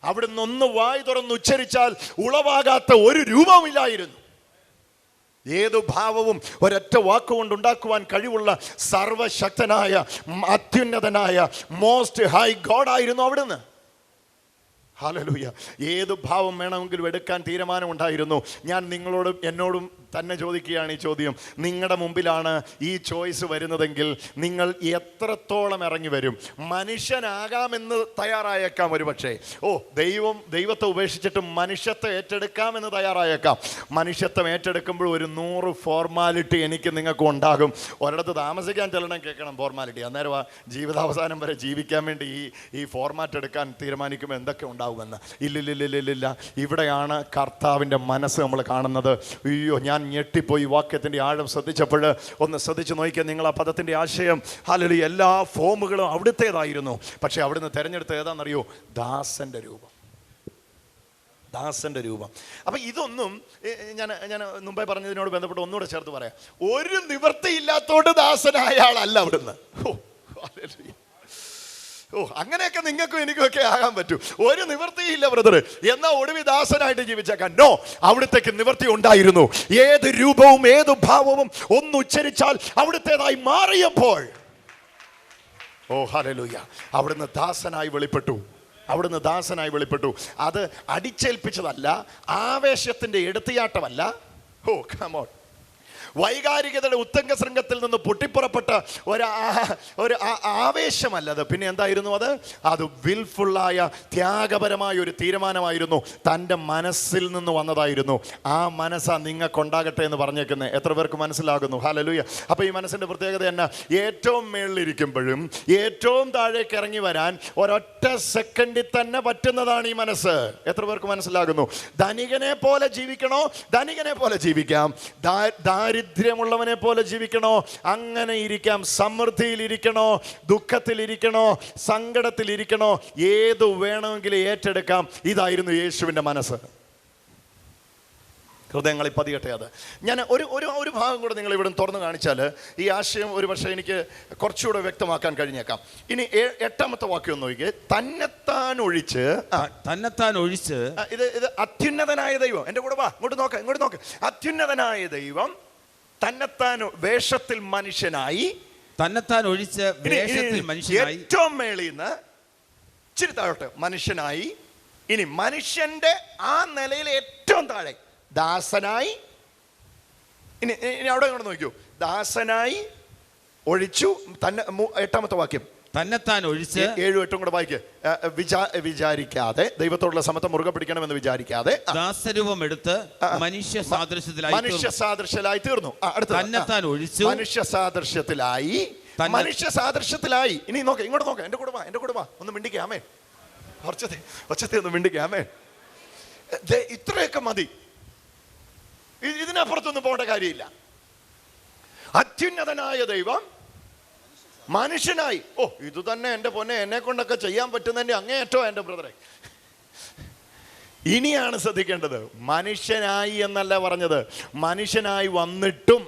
അവിടുന്ന് ഒന്ന് വായ് തുറന്ന് ഉച്ചരിച്ചാൽ ഉളവാകാത്ത ഒരു രൂപമില്ലായിരുന്നു. ഏതു ഭാവവും ഒരൊറ്റ വാക്കുകൊണ്ട് ഉണ്ടാക്കുവാൻ കഴിവുള്ള സർവശക്തനായ അത്യുന്നതനായ മോസ്റ്റ് ഹൈ ഗോഡ് ആയിരുന്നു അവിടുന്ന്. ഹല്ലേലൂയ. ഏത് ഭാവം വേണമെങ്കിലും എടുക്കാൻ തീരുമാനമുണ്ടായിരുന്നു. ഞാൻ നിങ്ങളോടും എന്നോടും തന്നെ ചോദിക്കുകയാണ് ഈ ചോദ്യം. നിങ്ങളുടെ മുമ്പിലാണ് ഈ ചോയ്സ് വരുന്നതെങ്കിൽ നിങ്ങൾ എത്രത്തോളം ഇറങ്ങി വരും? മനുഷ്യനാകാമെന്ന് തയ്യാറായേക്കാം ഒരു പക്ഷേ. ദൈവത്തെ ഉപേക്ഷിച്ചിട്ട് മനുഷ്യത്വം ഏറ്റെടുക്കാമെന്ന് തയ്യാറായേക്കാം. മനുഷ്യത്വം ഏറ്റെടുക്കുമ്പോൾ ഒരു 100 ഫോർമാലിറ്റി എനിക്ക് നിങ്ങൾക്ക് ഉണ്ടാകും. ഒരിടത്ത് താമസിക്കാൻ ചെല്ലണം, കേൾക്കണം ഫോർമാലിറ്റി. അന്നേരം ജീവിതാവസാനം വരെ ജീവിക്കാൻ വേണ്ടി ഈ ഫോർമാറ്റ് എടുക്കാൻ തീരുമാനിക്കുമ്പോൾ എന്തൊക്കെ ഉണ്ടാകുമെന്ന്. ഇല്ലില്ല. ഇവിടെയാണ് കർത്താവിൻ്റെ മനസ്സ് നമ്മൾ കാണുന്നത്. അയ്യോ, ഞാൻ ഞെട്ടിപ്പോയി വാക്യത്തിൻ്റെ ആഴം ശ്രദ്ധിച്ചപ്പോൾ. ഒന്ന് ശ്രദ്ധിച്ച് നോക്കിയാൽ നിങ്ങൾ ആ പദത്തിൻ്റെ ആശയം. ഹല്ലേലൂയ. എല്ലാ ഫോമുകളും അവിടുത്തേതായിരുന്നു. പക്ഷെ അവിടുന്ന് തിരഞ്ഞെടുത്ത ഏതാണെന്നറിയോ? ദാസന്റെ രൂപം. അപ്പം ഇതൊന്നും ഞാൻ മുമ്പേ പറഞ്ഞതിനോട് ബന്ധപ്പെട്ട് ഒന്നുകൂടെ ചേർത്ത് പറയാം. ഒരു നിവൃത്തിയില്ലാത്തോണ്ട് ദാസനായ ആളല്ല അവിടുന്ന്. അങ്ങനെയൊക്കെ നിങ്ങൾക്കും എനിക്കൊക്കെ ആകാൻ പറ്റും. ഒരു നിവൃത്തിയില്ല ബ്രദർ, എന്നാൽ ഒടുവിൽ ദാസനായിട്ട് ജീവിച്ചേക്കാൻ. നോ, അവിടുത്തേക്ക് നിവൃത്തി ഉണ്ടായിരുന്നു. ഏത് രൂപവും ഏത് ഭാവവും ഒന്നുച്ചരിച്ചാൽ അവിടുത്തേതായി മാറിയപ്പോൾ, ഹല്ലേലൂയ, അവിടുന്ന് ദാസനായി വെളിപ്പെട്ടു. അത് അടിച്ചേൽപ്പിച്ചതല്ല, ആവേശത്തിന്റെ എടുത്തിയാട്ടമല്ല. കമോൺ. വൈകാരികതയുടെ ഉത്തംഗ ശൃംഗത്തിൽ നിന്ന് പൊട്ടിപ്പുറപ്പെട്ട ഒരു ആവേശമല്ലത്. പിന്നെ എന്തായിരുന്നു അത് വിൽഫുള്ളായ ത്യാഗപരമായ ഒരു തീരുമാനമായിരുന്നു. തൻ്റെ മനസ്സിൽ നിന്ന് വന്നതായിരുന്നു. ആ മനസ്സാ നിങ്ങൾക്കുണ്ടാകട്ടെ എന്ന് പറഞ്ഞേക്കുന്നത്. എത്ര പേർക്ക് മനസ്സിലാകുന്നു? ഹല്ലേലൂയ. അപ്പോൾ ഈ മനസ്സിൻ്റെ പ്രത്യേകത എന്നാ? ഏറ്റവും മേളിലിരിക്കുമ്പോഴും ഏറ്റവും താഴേക്ക് ഇറങ്ങി വരാൻ ഒരൊറ്റ സെക്കൻഡിൽ തന്നെ പറ്റുന്നതാണ് ഈ മനസ്സ്. എത്ര പേർക്ക് മനസ്സിലാകുന്നു? ധനികനെ പോലെ ജീവിക്കണോ? ധനികനെ പോലെ ജീവിക്കാം. ദാരിദ്ര്യമുള്ളവനെ പോലെ ജീവിക്കണോ? അങ്ങനെ ഇരിക്കാം. സമൃദ്ധിയിലിരിക്കണോ? ദുഃഖത്തിലിരിക്കണോ? സങ്കടത്തിലിരിക്കണോ? ഏത് വേണമെങ്കിലും ഏറ്റെടുക്കാം. ഇതായിരുന്നു യേശുവിൻ്റെ മനസ്സ്. ഹൃദയങ്ങളിൽ പതിയട്ടെ. അത് ഞാൻ ഒരു ഭാഗം കൂടെ നിങ്ങൾ ഇവിടെ തുറന്നു കാണിച്ചാൽ ഈ ആശയം ഒരു പക്ഷേ എനിക്ക് കുറച്ചുകൂടെ വ്യക്തമാക്കാൻ കഴിഞ്ഞേക്കാം. ഇനി 8ാമത്തെ വാക്യം നോക്കിയേ. തന്നെത്താൻ ഒഴിച്ച് ഇത് അത്യുന്നതനായ ദൈവം. എൻ്റെ കൂടെ വാ, ഇങ്ങോട്ട് നോക്ക്. അത്യുന്നതനായ ദൈവം തന്നെത്താൻ വേഷത്തിൽ മനുഷ്യനായി, ഏറ്റവും മേളിന്ന് ഇച്ചിരി താഴോട്ട് മനുഷ്യനായി. ഇനി മനുഷ്യന്റെ ആ നിലയിൽ ഏറ്റവും താഴെ ദാസനായി. ഇനി അവിടെ ഇങ്ങോട്ട് നോക്കൂ. ദാസനായി ഒഴിച്ചു. 8ാമത്തെ വാക്യം. തന്നെത്താൻ ഒഴിച്ച് 7ഉം 8ഉം കൂടെ വായിക്ക്. വിചാരിക്കാതെ, ദൈവത്തോടുള്ള സമത്വം മുറുകെ പിടിക്കണമെന്ന് വിചാരിക്കാതെ ദാസരൂപം എടുത്ത് മനുഷ്യ സാദൃശ്യത്തിലായി തീർന്നു. തന്നെത്താൻ ഒഴിച്ചു മനുഷ്യ സാദൃശ്യത്തിലായി. ഇനി ഇങ്ങോട്ട് നോക്ക. എന്റെ കൂടെ വാ. ഒന്ന് മിണ്ടിക്കാമേ. ഒച്ചത്തെ ഒന്ന് മിണ്ടിക്കാമേ. ഇത്രയൊക്കെ മതി. ഇതിനപ്പുറത്തൊന്നും പോകേണ്ട കാര്യമില്ല. അത്യുന്നതനായ ദൈവം മനുഷ്യനായി. ഓ, ഇത് തന്നെ എൻ്റെ പൊന്നെ, എന്നെ കൊണ്ടൊക്കെ ചെയ്യാൻ പറ്റുന്നതിൻ്റെ അങ്ങേയറ്റോ എൻ്റെ ബ്രദറെ. ഇനിയാണ് ശ്രദ്ധിക്കേണ്ടത്. മനുഷ്യനായി എന്നല്ല പറഞ്ഞത്, മനുഷ്യനായി വന്നിട്ടും.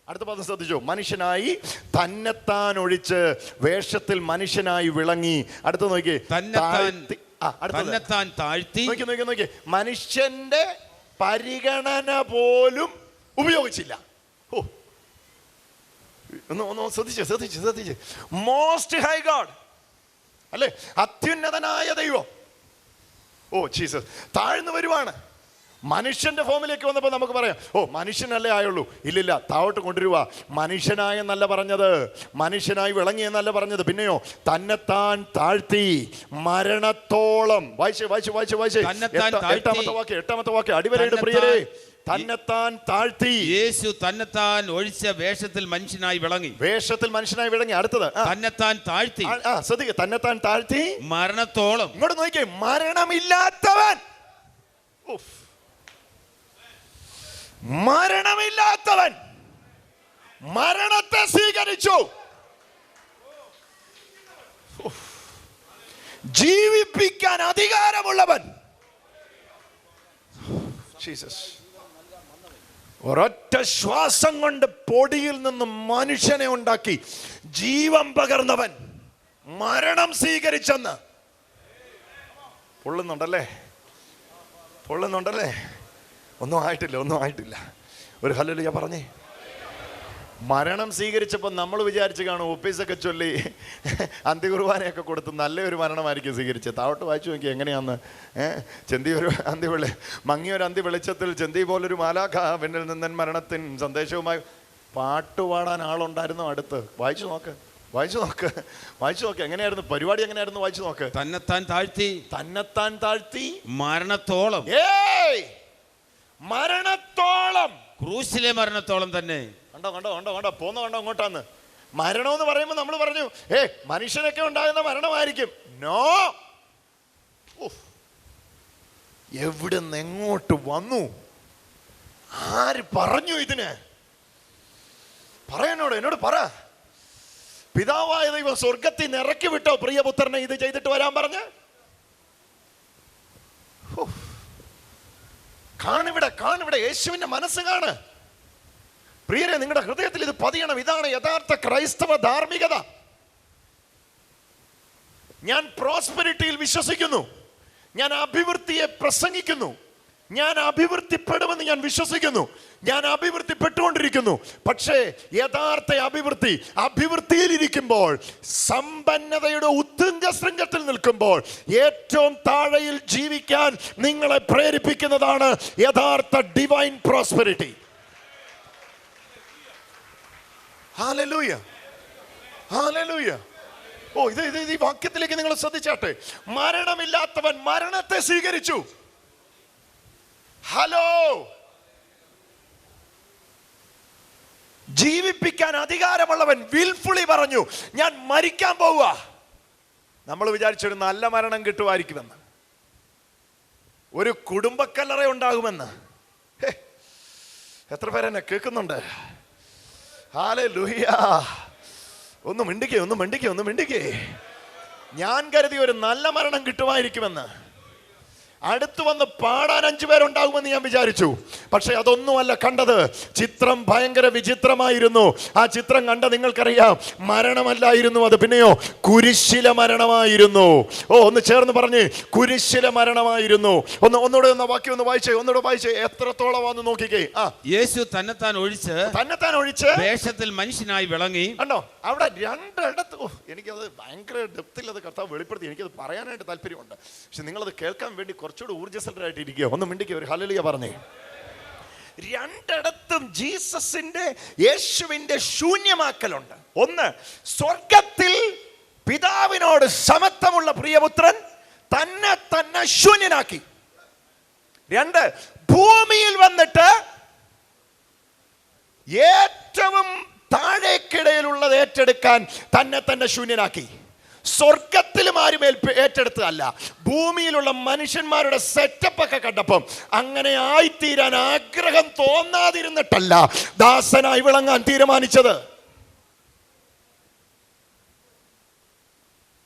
അടുത്ത പദം ശ്രദ്ധിച്ചു. മനുഷ്യനായി തന്നെത്താൻ ഒഴിച്ച് വേഷത്തിൽ മനുഷ്യനായി വിളങ്ങി. അടുത്ത നോക്കി, തന്നെത്താൻ താഴ്ത്തി. നോക്കി, മനുഷ്യന്റെ പരിഗണന പോലും ഉപയോഗിച്ചില്ല. ഓ, ഒന്ന് ശ്രദ്ധിച്ച്. മോസ്റ്റ് ഹൈ ഗോഡ് അല്ലേ, അത്യുന്നതനായ ദൈവം. ഓ ജീസസ് താഴ്ന്നു വരുവാണ്. മനുഷ്യന്റെ ഫോമിലേക്ക് വന്നപ്പോൾ നമുക്ക് പറയാം, ഓ മനുഷ്യനല്ലേ ആയുള്ളൂ. ഇല്ലില്ല, താഴോട്ട് കൊണ്ടുവരുക. മനുഷ്യനായെന്നല്ല പറഞ്ഞത്, മനുഷ്യനായി വിളങ്ങി എന്നല്ല പറഞ്ഞത്. പിന്നെയോ തന്നെത്താൻ താഴ്ത്തി മരണത്തോളം. വായിച്ച് എട്ടാമത്തെ വാക്യം അടിവരയുടെ പ്രിയരെ. തന്നെത്താൻ താഴ്ത്തി. യേശു തന്നെത്താൻ ഒഴിച്ച വേഷത്തിൽ മനുഷ്യനായി വിളങ്ങി. അടുത്തത് തന്നെത്താൻ താഴ്ത്തി. ശ്രദ്ധിക്കുക, തന്നെത്താൻ താഴ്ത്തി മരണത്തോളം. ഇങ്ങോട്ട് നോക്കിയേ, മരണമില്ലാത്തവൻ. മരണത്തെ സ്വീകരിച്ചു. ജീവിപ്പിക്കാൻ അധികാരമുള്ളവൻ. ജീസസ് ഒരൊറ്റ ശ്വാസം കൊണ്ട് പൊടിയിൽ നിന്നും മനുഷ്യനെ ഉണ്ടാക്കി ജീവൻ പകർന്നവൻ മരണം സ്വീകരിച്ചെന്ന്. പൊള്ളുന്നുണ്ടല്ലേ? ഒന്നും ആയിട്ടില്ല. ഒരു ഹല്ലേലൂയ പറഞ്ഞേ. മരണം സ്വീകരിച്ചപ്പോൾ നമ്മൾ വിചാരിച്ച് കാണും ഒപ്പീസൊക്കെ ചൊല്ലി അന്ത്യകുർബാനയൊക്കെ കൊടുത്ത് നല്ലൊരു മരണമായിരിക്കും സ്വീകരിച്ചത്. താവോട്ട് വായിച്ചു നോക്കി എങ്ങനെയാന്ന്. മങ്ങിയൊരു അന്ത്യ വെളിച്ചത്തിൽ ചെന്തി പോലൊരു മാലാഖ പിന്നിൽ നിന്നൻ മരണത്തിൻ സന്ദേശവുമായി. പാട്ടുപാടാൻ ആളുണ്ടായിരുന്നു അടുത്ത്. വായിച്ചു നോക്ക്. എങ്ങനെയായിരുന്നു പരിപാടി? എങ്ങനെയായിരുന്നു? വായിച്ചു നോക്ക്. തന്നെത്താൻ താഴ്ത്തി മരണത്തോളം. മരണത്തോളം, ക്രൂശിലെ മരണത്തോളം തന്നെ. കണ്ടോ പോന്നോ അങ്ങോട്ടാന്ന്. മരണമെന്ന് പറയുമ്പോൾ നമ്മൾ പറഞ്ഞു മനുഷ്യനൊക്കെ ഉണ്ടാകുന്ന മരണമായിരിക്കും. നോ, എവിടുന്ന് എങ്ങോട്ട് വന്നു? ആര് പറഞ്ഞു ഇതിന്? എന്നോട് പറ. പിതാവായ ദൈവം സ്വർഗത്തിൽ നിന്ന് ഇറക്കി വിട്ടോ പ്രിയപുത്രനെ ഇത് ചെയ്തിട്ട് വരാൻ പറഞ്ഞ്? കാണിവിടെ യേശുവിന്റെ മനസ്സ് കാണ്. പ്രിയരെ, നിങ്ങളുടെ ഹൃദയത്തിൽ ഇത് പതിയണം. ഇതാണ് യഥാർത്ഥ ക്രൈസ്തവ ധാർമ്മികത. ഞാൻ പ്രോസ്പെരിറ്റിയിൽ വിശ്വസിക്കുന്നു. ഞാൻ അഭിവൃദ്ധിയെ പ്രസംഗിക്കുന്നു. ഞാൻ അഭിവൃദ്ധിപ്പെടുമെന്ന് ഞാൻ വിശ്വസിക്കുന്നു. ഞാൻ അഭിവൃദ്ധിപ്പെട്ടുകൊണ്ടിരിക്കുന്നു. പക്ഷേ യഥാർത്ഥ അഭിവൃദ്ധിയിലിരിക്കുമ്പോൾ, സമ്പന്നതയുടെ ഉത്തുംഗ ശൃംഗത്തിൽ നിൽക്കുമ്പോൾ, ഏറ്റവും താഴെയിൽ ജീവിക്കാൻ നിങ്ങളെ പ്രേരിപ്പിക്കുന്നതാണ് യഥാർത്ഥ ഡിവൈൻ പ്രോസ്പെരിറ്റി. ഹല്ലേലൂയ. ഓ, ഇത് ഈ വാക്യത്തിലേക്ക് നിങ്ങൾ ശ്രദ്ധിച്ചാട്ടെ. മരണമില്ലാത്തവൻ മരണത്തെ സ്വീകരിച്ചു. ഹലോ, ജീവിപ്പിക്കാൻ അധികാരമുള്ളവൻ വിൽഫുള്ളി പറഞ്ഞു ഞാൻ മരിക്കാൻ പോവുക. നമ്മൾ വിചാരിച്ചൊരു നല്ല മരണം കിട്ടുമായിരിക്കുമെന്ന്, ഒരു കുടുംബക്കല്ലറ ഉണ്ടാകുമെന്ന്. എത്ര പേരെന്നെ കേൾക്കുന്നുണ്ട്? ഹല്ലേലൂയ. ഒന്ന് മിണ്ടിക്കേ. ഞാൻ കരുതി ഒരു നല്ല മരണം കിട്ടുമായിരിക്കുമെന്ന്. അടുത്ത് വന്ന് പാടാൻ 5 പേരുണ്ടാകുമെന്ന് ഞാൻ വിചാരിച്ചു. പക്ഷെ അതൊന്നുമല്ല കണ്ടത്. ചിത്രം ഭയങ്കര വിചിത്രമായിരുന്നു. ആ ചിത്രം കണ്ട നിങ്ങൾക്കറിയാം, മരണമല്ലായിരുന്നു അത്. പിന്നെയോ കുരിശില മരണമായിരുന്നു. ഓ, ഒന്ന് ചേർന്ന് പറഞ്ഞ്, കുരിശില മരണമായിരുന്നു. ഒന്നുകൂടെ വാക്യം ഒന്നുകൂടെ വായിച്ചേ. എത്രത്തോളമാന്ന് നോക്കിക്കേ. യേശു തന്നെത്താൻ ഒഴിച്ച് വേഷത്തിൽ മനുഷ്യനായി വിളങ്ങി. കണ്ടോ, അവിടെ രണ്ടിടത്ത്. എനിക്കത് ഭയങ്കര ഡെപ്തിൽ അത് കർത്താവ് വെളിപ്പെടുത്തി. എനിക്കത് പറയാനായിട്ട് താല്പര്യമുണ്ട്. പക്ഷെ നിങ്ങളത് കേൾക്കാൻ വേണ്ടി കുറച്ചുകൂടെ ഊർജ്ജസ്വലരായിട്ട് ഇരിക്കുക. ഒന്ന് മിണ്ടിക്കുക, ഒരു ഹല്ലേലൂയ പറഞ്ഞേ. രണ്ടിടത്തും യേശുവിന്റെ ശൂന്യമാക്കലുണ്ട്. ഒന്ന്, സ്വർഗത്തിൽ പിതാവിനോട് സമത്വമുള്ള പ്രിയപുത്രൻ തന്നെ ശൂന്യനാക്കി. 2, ഭൂമിയിൽ വന്നിട്ട് ഏറ്റവും താഴേക്കിടയിലുള്ളത് ഏറ്റെടുക്കാൻ തന്നെ ശൂന്യനാക്കി. സ്വർഗത്തിൽ ദൗത്യം ആരും ഏറ്റെടുത്തതല്ല. ഭൂമിയിലുള്ള മനുഷ്യന്മാരുടെ സെറ്റപ്പൊക്കെ കണ്ടപ്പം അങ്ങനെ ആയിത്തീരാൻ ആഗ്രഹം തോന്നാതിരുന്നിട്ടല്ല ദാസനായി വിളങ്ങാൻ തീരുമാനിച്ചത്.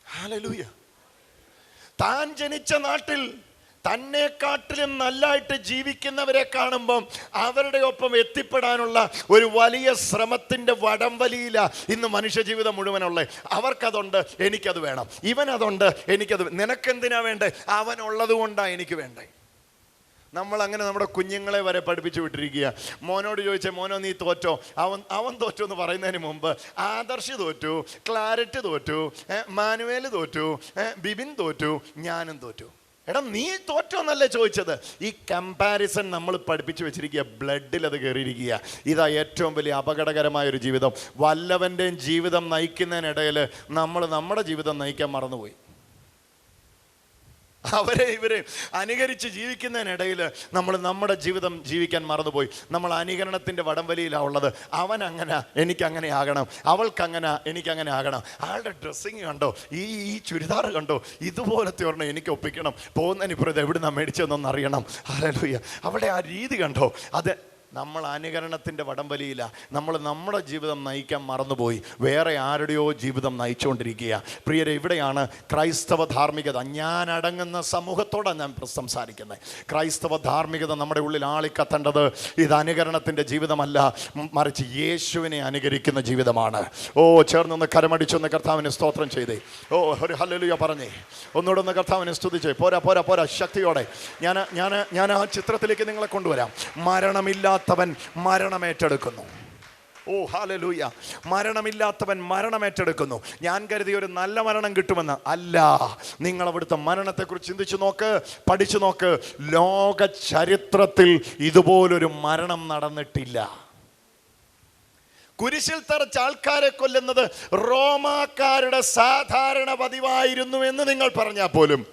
ഹല്ലേലൂയ. താൻ ജനിച്ച നാട്ടിൽ തന്നെക്കാട്ടിലും നല്ലതായിട്ട് ജീവിക്കുന്നവരെ കാണുമ്പം അവരുടെ ഒപ്പം എത്തിപ്പെടാനുള്ള ഒരു വലിയ ശ്രമത്തിൻ്റെ വടംവലിയില ഇന്ന് മനുഷ്യ ജീവിതം മുഴുവനുള്ളത്. അവർക്കതുണ്ട്, എനിക്കത് വേണം. ഇവനതുണ്ട്, എനിക്കത്. നിനക്കെന്തിനാ വേണ്ടേ? അവനുള്ളത് കൊണ്ടാണ് എനിക്ക് വേണ്ടേ. നമ്മൾ അങ്ങനെ നമ്മുടെ കുഞ്ഞുങ്ങളെ വരെ പഠിപ്പിച്ചു വിട്ടിരിക്കുക. മോനോട് ചോദിച്ചാൽ, മോനോ നീ തോറ്റോ? അവൻ തോറ്റു എന്ന് പറയുന്നതിന് മുമ്പ് ആദർശ് തോറ്റു, ക്ലാരറ്റ് തോറ്റു, മാനുവേൽ തോറ്റു, ബിബിൻ തോറ്റു, ഞാനും തോറ്റു. എടാ നീ തോറ്റോ എന്നല്ലേ ചോദിച്ചത്. ഈ കമ്പാരിസൺ നമ്മൾ പഠിപ്പിച്ചു വെച്ചിരിക്കുക, ബ്ലഡിൽ അത് കയറിയിരിക്കുക. ഇതാ ഏറ്റവും വലിയ അപകടകരമായൊരു ജീവിതം. വല്ലവൻ്റെയും ജീവിതം നയിക്കുന്നതിനിടയിൽ നമ്മൾ നമ്മുടെ ജീവിതം നയിക്കാൻ മറന്നുപോയി. അവരെ ഇവരെ അനുകരിച്ച് ജീവിക്കുന്നതിനിടയിൽ നമ്മൾ നമ്മുടെ ജീവിതം ജീവിക്കാൻ മറന്നുപോയി. നമ്മൾ അനുകരണത്തിൻ്റെ വടംവലിയിലാണ് ഉള്ളത്. അവൻ അങ്ങനെ, എനിക്കങ്ങനെ ആകണം. അവൾക്കങ്ങനെ, എനിക്കങ്ങനെ ആകണം. ആളുടെ ഡ്രസ്സിങ് കണ്ടോ, ഈ ചുരിദാർ കണ്ടോ, ഇതുപോലത്തെ ഒരെണ്ണം എനിക്ക് ഒപ്പിക്കണം. പോകുന്നതിനിപ്പുറത്ത് എവിടുന്നാ മേടിച്ചതെന്നൊന്ന് അറിയണം. ഹല്ലേലൂയ. അവിടെ ആ രീതി കണ്ടോ. അത് നമ്മൾ അനുകരണത്തിൻ്റെ വടംവലിയില്ല. നമ്മൾ നമ്മുടെ ജീവിതം നയിക്കാൻ മറന്നുപോയി, വേറെ ആരുടെയോ ജീവിതം നയിച്ചുകൊണ്ടിരിക്കുക. പ്രിയരെ, ഇവിടെയാണ് ക്രൈസ്തവ ധാർമ്മികത. ഞാൻ അടങ്ങുന്ന സമൂഹത്തോടാണ് ഞാൻ സംസാരിക്കുന്നത്. ക്രൈസ്തവ ധാർമ്മികത നമ്മുടെ ഉള്ളിൽ ആളിക്കത്തേണ്ടത് ഇത് അനുകരണത്തിൻ്റെ ജീവിതമല്ല, മറിച്ച് യേശുവിനെ അനുകരിക്കുന്ന ജീവിതമാണ്. ഓ, ചേർന്നൊന്ന് കരമടിച്ചൊന്ന് കർത്താവിനെ സ്തോത്രം ചെയ്തേ. ഓ, ഒരു ഹല്ലേലൂയ പറഞ്ഞേ. ഒന്നുകൂടെ ഒന്ന് കർത്താവിനെ സ്തുതിച്ചേ. പോരാ പോരാ പോരാ, ശക്തിയോടെ ഞാൻ ആ ചിത്രത്തിലേക്ക് നിങ്ങളെ കൊണ്ടുവരാം. മരണമില്ലാത്തവൻ മരണമേറ്റെടുക്കുന്നു. ഓ ഹല്ലേലൂയ. മരണമില്ലാത്തവൻ മരണമേറ്റെടുക്കുന്നു. ഞാൻ കരുതി ഒരു നല്ല മരണം കിട്ടുമെന്ന്. അല്ല, നിങ്ങൾ അവിടുത്തെ മരണത്തെക്കുറിച്ച് ചിന്തിച്ചു നോക്ക്, പഠിച്ചു നോക്ക്. ലോക ചരിത്രത്തിൽ ഇതുപോലൊരു മരണം നടന്നിട്ടില്ല. കുരിശിൽ തറച്ച ആൾക്കാരെ കൊല്ലുന്നത് റോമാക്കാരുടെ സാധാരണ പതിവായിരുന്നു എന്ന് നിങ്ങൾ പറഞ്ഞാൽ പോലും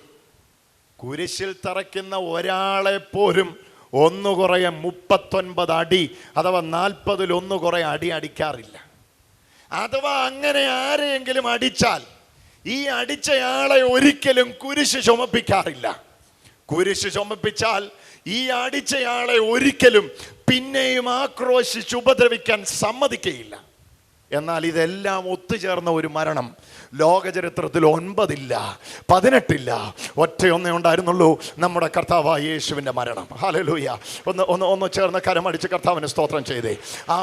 കുരിശിൽ തറയ്ക്കുന്ന ഒരാളെ പോലും ഒന്ന് കുറയെ 39 അടി അഥവാ 40 കുറേ അടി അടിക്കാറില്ല. അഥവാ അങ്ങനെ ആരെയെങ്കിലും അടിച്ചാൽ ഈ അടിച്ചയാളെ ഒരിക്കലും കുരിശ് ചുമപ്പിക്കാറില്ല. കുരിശ് ചുമപ്പിച്ചാൽ ഈ അടിച്ചയാളെ ഒരിക്കലും പിന്നെയും ആക്രോശിച്ച് ഉപദ്രവിക്കാൻ സമ്മതിക്കുകയില്ല. എന്നാൽ ഇതെല്ലാം ഒത്തുചേർന്ന ഒരു മരണം ലോകചരിത്രത്തിൽ 9 ഇല്ല, 18 ഇല്ല, ഒറ്റയൊന്നേ ഉണ്ടായിരുന്നുള്ളൂ, നമ്മുടെ കർത്താവായ യേശുവിൻ്റെ മരണം. ഹല്ലേലൂയ. ഒന്ന് ചേർന്ന് കരമടിച്ച് കർത്താവിന് സ്തോത്രം ചെയ്തേ. ആ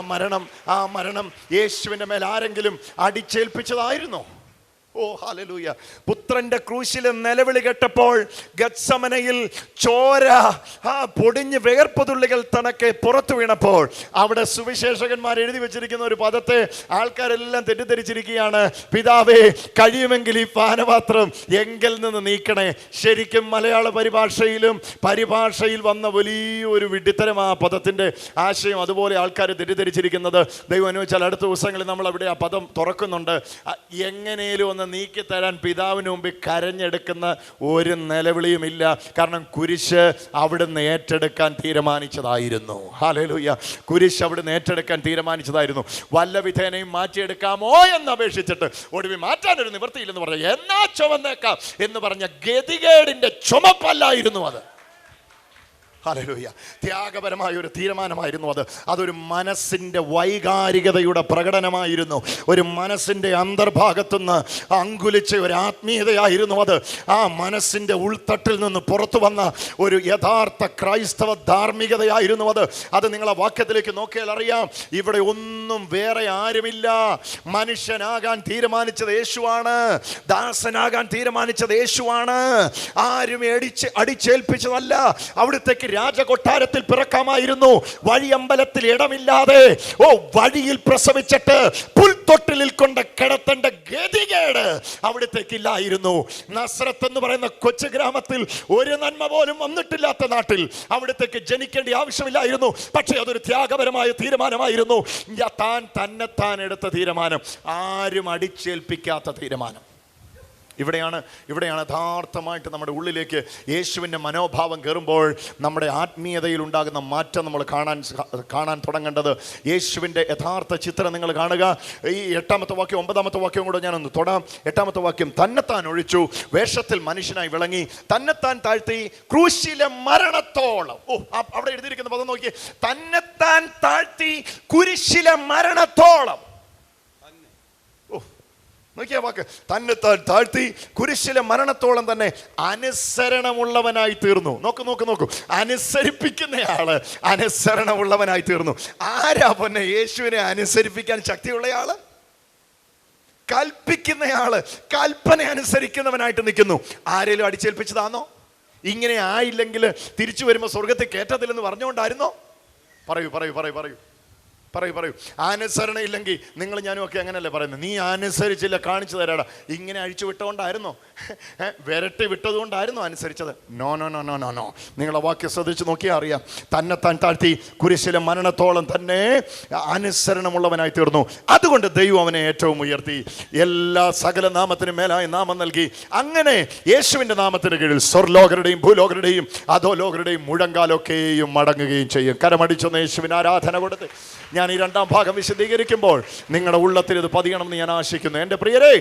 മരണം യേശുവിൻ്റെ മേൽ ആരെങ്കിലും അടിച്ചേൽപ്പിച്ചതായിരുന്നോ? ഓ ഹല്ലേലൂയ. പുത്രന്റെ ക്രൂശിലെ നിലവിളി കേട്ടപ്പോൾ ഗത്സമനയിൽ ചോര പൊടിഞ്ഞ് വേർപ്പുതുള്ളികൾ തനക്കെ പുറത്തു വീണപ്പോൾ അവിടെ സുവിശേഷകന്മാർ എഴുതി വെച്ചിരിക്കുന്ന ഒരു പദത്തെ ആൾക്കാരെല്ലാം തെറ്റിദ്ധരിച്ചിരിക്കുകയാണ്. പിതാവേ, കഴിയുമെങ്കിൽ ഈ പാനപാത്രം എങ്കിൽ നിന്ന് നീക്കണേ. ശരിക്കും മലയാള പരിഭാഷയിൽ വന്ന വലിയൊരു വിഡ്ഢിത്തരം ആ പദത്തിൻ്റെ ആശയം. അതുപോലെ ആൾക്കാർ തെറ്റിദ്ധരിച്ചിരിക്കുന്നത്. ദൈവം അനുവദിച്ചാൽ അടുത്ത ദിവസങ്ങളിൽ നമ്മൾ അവിടെ ആ പദം തുറക്കുന്നുണ്ട്. എങ്ങനെയും ഒന്ന് നീക്കി തരാൻ പിതാവിന് മുമ്പിൽ കരഞ്ഞെടുക്കുന്ന ഒരു നിലവിളിയുമില്ല. കാരണം കുരിശ് അവിടുന്ന് ഏറ്റെടുക്കാൻ തീരുമാനിച്ചതായിരുന്നു. ഹല്ലേലൂയ. കുരിശ് അവിടുന്ന് ഏറ്റെടുക്കാൻ തീരുമാനിച്ചതായിരുന്നു. വല്ല വിധേനയും മാറ്റിയെടുക്കാമോ എന്ന് അപേക്ഷിച്ചിട്ട് ഒടുവിൽ മാറ്റാനൊരു നിവൃത്തിയില്ലെന്ന് പറഞ്ഞു. എന്നാ ചുമന്നേക്കാം എന്ന് പറഞ്ഞ ഗതികേടിന്റെ ചുമപ്പല്ലായിരുന്നു അത്. ഹല്ലേലൂയ. ത്യാഗപരമായ ഒരു തീരുമാനമായിരുന്നു അത്. അതൊരു മനസ്സിൻ്റെ വൈകാരികതയുടെ പ്രകടനമായിരുന്നു. ഒരു മനസ്സിൻ്റെ അന്തർഭാഗത്തുനിന്ന് അങ്കുലിച്ച ഒരു ആത്മീയതയായിരുന്നു അത്. ആ മനസ്സിൻ്റെ ഉൾത്തട്ടിൽ നിന്ന് പുറത്തു വന്ന ഒരു യഥാർത്ഥ ക്രൈസ്തവ ധാർമ്മികതയായിരുന്നു അത്. അത് നിങ്ങളെ വാക്യത്തിലേക്ക് നോക്കിയാൽ അറിയാം. ഇവിടെ ഒന്നും വേറെ ആരുമില്ല. മനുഷ്യനാകാൻ തീരുമാനിച്ചത് യേശുവാണ്. ദാസനാകാൻ തീരുമാനിച്ചത് യേശുവാണ്. ആരും അടിച്ചേൽപ്പിച്ചതല്ല. അവിടുത്തേക്ക് രാജകൊട്ടാരത്തിൽ പിറക്കാമായിരുന്നു. വഴിയമ്പലത്തിൽ ഇടമില്ലാതെ വഴിയിൽ പ്രസവിച്ചിട്ട് പുൽത്തൊട്ടിലിൽ കൊണ്ട് കിടത്തേണ്ട ഗതികേട് അവിടത്തേക്കില്ലായിരുന്നു. നസ്രത്ത് എന്ന് പറയുന്ന കൊച്ചു ഗ്രാമത്തിൽ ഒരു നന്മ പോലും വന്നിട്ടില്ലാത്ത നാട്ടിൽ അവിടത്തേക്ക് ജനിക്കേണ്ട ആവശ്യമില്ലായിരുന്നു. പക്ഷേ അതൊരു ത്യാഗപരമായ തീരുമാനമായിരുന്നു. താൻ തന്നെത്താൻ എടുത്ത തീരുമാനം, ആരും അടിച്ചേൽപ്പിക്കാത്ത തീരുമാനം. ഇവിടെയാണ് യഥാർത്ഥമായിട്ട് നമ്മുടെ ഉള്ളിലേക്ക് യേശുവിൻ്റെ മനോഭാവം കയറുമ്പോൾ നമ്മുടെ ആത്മീയതയിൽ ഉണ്ടാകുന്ന മാറ്റം നമ്മൾ കാണാൻ തുടങ്ങേണ്ടത്. യേശുവിൻ്റെ യഥാർത്ഥ ചിത്രം നിങ്ങൾ കാണുക. ഈ 8-ാമത്തെ വാക്യം 9-ാമത്തെ വാക്യം കൂടെ ഞാനൊന്ന് തൊടാം. 8-ാമത്തെ വാക്യം, തന്നെത്താൻ ഒഴിച്ചു, വേഷത്തിൽ മനുഷ്യനായി വിളങ്ങി, തന്നെത്താൻ താഴ്ത്തി, ക്രൂശിലെ മരണത്തോളം. അവിടെ എഴുതിയിരിക്കുന്ന പദം നോക്കിയേ, തന്നെത്താൻ താഴ്ത്തി കുരിശിലെ മരണത്തോളം. നോക്കിയ വാക്ക്, തന്നെത്താൻ താഴ്ത്തി കുരിശിലെ മരണത്തോളം തന്നെ അനുസരണമുള്ളവനായി തീർന്നു. നോക്കൂ, അനുസരിപ്പിക്കുന്നയാള് അനുസരണമുള്ളവനായി തീർന്നു. ആരാ പൊന്നെ യേശുവിനെ അനുസരിപ്പിക്കാൻ ശക്തിയുള്ളയാള്? കൽപ്പിക്കുന്നയാള് കൽപ്പന അനുസരിക്കുന്നവനായിട്ട് നിൽക്കുന്നു. ആരെങ്കിലും അടിച്ചേൽപ്പിച്ചതാണോ? ഇങ്ങനെ ആയില്ലെങ്കിൽ തിരിച്ചു വരുമ്പോൾ സ്വർഗത്തിൽ കയറ്റത്തില്ലെന്ന് പറഞ്ഞുകൊണ്ടായിരുന്നോ? പറയൂ. അനുസരണ ഇല്ലെങ്കിൽ നിങ്ങൾ ഞാനും ഒക്കെ അങ്ങനെയല്ലേ പറയുന്നത്. നീ അനുസരിച്ചില്ല, കാണിച്ചു തരാടാ. ഇങ്ങനെ അഴിച്ചു വിട്ടുകൊണ്ടായിരുന്നോ? വിരട്ടി വിട്ടതുകൊണ്ടായിരുന്നോ അനുസരിച്ചത്? നോ. നിങ്ങളെ വാക്യം ശ്രദ്ധിച്ച് നോക്കിയാൽ അറിയാം. തന്നെത്താൻ താഴ്ത്തി കുരിശിലെ മരണത്തോളം തന്നെ അനുസരണമുള്ളവനായി തീർന്നു. അതുകൊണ്ട് ദൈവം അവനെ ഏറ്റവും ഉയർത്തി, എല്ലാ സകല നാമത്തിനും മേലായ നാമം നൽകി. അങ്ങനെ യേശുവിൻ്റെ നാമത്തിന് കീഴിൽ സ്വർലോകരുടെയും ഭൂലോകരുടെയും അധോലോകരുടെയും മുഴങ്കാലൊക്കെയും മടങ്ങുകയും ചെയ്യും. കരമടിച്ചൊന്ന് യേശുവിന് ആരാധന കൊടുത്ത് ഞാൻ ഈ 2-ാം ഭാഗം വിശദീകരിക്കുമ്പോൾ നിങ്ങളുടെ ഉള്ളത്തിൽ ഇത് പതിയണമെന്ന് ഞാൻ ആശിക്കുന്നു. എൻ്റെ പ്രിയരേ,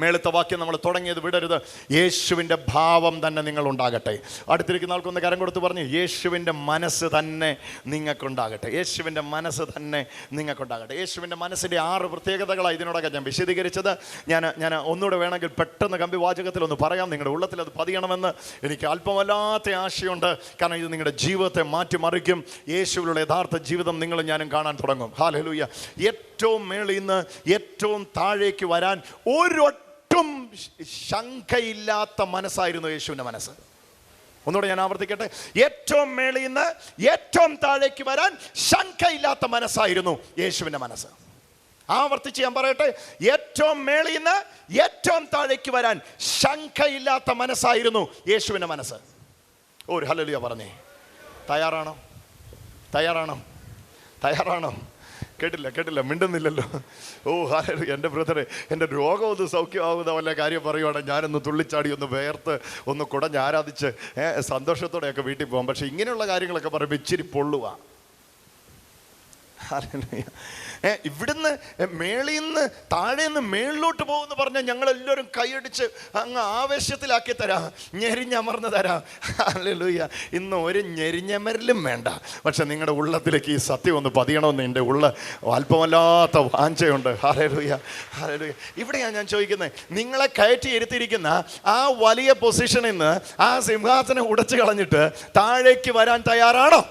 മേളത്തെ വാക്യം നമ്മൾ തുടങ്ങിയത് വിടരുത്. യേശുവിൻ്റെ ഭാവം തന്നെ നിങ്ങളുണ്ടാകട്ടെ. അടുത്തിരിക്കുന്ന ആൾക്കൊന്ന് കരം കൊടുത്ത് പറഞ്ഞു, യേശുവിൻ്റെ മനസ്സ് തന്നെ നിങ്ങൾക്കുണ്ടാകട്ടെ. യേശുവിൻ്റെ മനസ്സ് തന്നെ നിങ്ങൾക്കുണ്ടാകട്ടെ. യേശുവിൻ്റെ മനസ്സിൻ്റെ 6 പ്രത്യേകതകളാണ് ഇതിനോടൊക്കെ ഞാൻ വിശദീകരിച്ചത്. ഞാൻ ഒന്നുകൂടെ വേണമെങ്കിൽ പെട്ടെന്ന് കമ്പിവാചകത്തിലൊന്ന് പറയാം. നിങ്ങളുടെ ഉള്ളത്തിൽ അത് പതിയണമെന്ന് എനിക്ക് അല്പമല്ലാത്ത ആശയുണ്ട്. കാരണം ഇത് നിങ്ങളുടെ ജീവിതത്തെ മാറ്റിമറിക്കും. യേശുവിലുള്ള യഥാർത്ഥ ജീവിതം നിങ്ങളും ഞാനും കാണാൻ തുടങ്ങും. ഹല്ലേലൂയ. ഏറ്റവും മേളിൽ നിന്ന് ഏറ്റവും താഴേക്ക് വരാൻ ഒരൊട്ടും ശങ്കയില്ലാത്ത മനസ്സായിരുന്നു യേശുവിൻ്റെ മനസ്സ്. ഒന്നുകൂടെ ഞാൻ ആവർത്തിക്കട്ടെ, ഏറ്റവും മേളിൽ നിന്ന് ഏറ്റവും താഴേക്ക് വരാൻ ശങ്കയില്ലാത്ത മനസ്സായിരുന്നു യേശുവിൻ്റെ മനസ്സ്. ആവർത്തിച്ച് ഞാൻ പറയട്ടെ, ഏറ്റവും മേളിൽ നിന്ന് ഏറ്റവും താഴേക്ക് വരാൻ ശങ്കയില്ലാത്ത മനസ്സായിരുന്നു യേശുവിൻ്റെ മനസ്സ്. ഒരു ഹല്ലേലൂയ പറഞ്ഞേ. തയ്യാറാണോ? കേട്ടില്ല, മിണ്ടുന്നില്ലല്ലോ. എൻ്റെ ബ്രദറെ, എൻ്റെ രോഗം ഒന്ന് സൗഖ്യമാകുന്ന വല്ല കാര്യം പറയുവാണെങ്കിൽ ഞാനൊന്ന് തുള്ളിച്ചാടി ഒന്ന് വേർത്ത് ഒന്ന് കുടഞ്ഞ് ആരാധിച്ച് സന്തോഷത്തോടെയൊക്കെ വീട്ടിൽ പോകാം. പക്ഷെ ഇങ്ങനെയുള്ള കാര്യങ്ങളൊക്കെ പറയുമ്പോൾ ഇച്ചിരി പൊള്ളുക. ഇവിടുന്ന് മേളിൽ നിന്ന് താഴേന്ന് മേളിലോട്ട് പോകുമെന്ന് പറഞ്ഞാൽ ഞങ്ങളെല്ലാവരും കൈയടിച്ച് അങ്ങ് ആവേശത്തിലാക്കി തരാം, ഞെരിഞ്ഞമർന്ന് തരാം. ഹല്ലേലൂയ. ഇന്ന് ഒരു ഞെരിഞ്ഞമരലും വേണ്ട. പക്ഷെ നിങ്ങളുടെ ഉള്ളത്തിലേക്ക് ഈ സത്യം ഒന്ന് പതിയണമെന്ന് എൻ്റെ അല്പമല്ലാത്ത വാഞ്ചയുണ്ട്. ഹല്ലേലൂയ. ഇവിടെയാണ് ഞാൻ ചോദിക്കുന്നത്, നിങ്ങളെ കയറ്റി ഇരുത്തിയിരിക്കുന്ന ആ വലിയ പൊസിഷനിൽ നിന്ന് ആ സിംഹാസനം ഉടച്ചു കളഞ്ഞിട്ട് താഴേക്ക് വരാൻ തയ്യാറാണോ?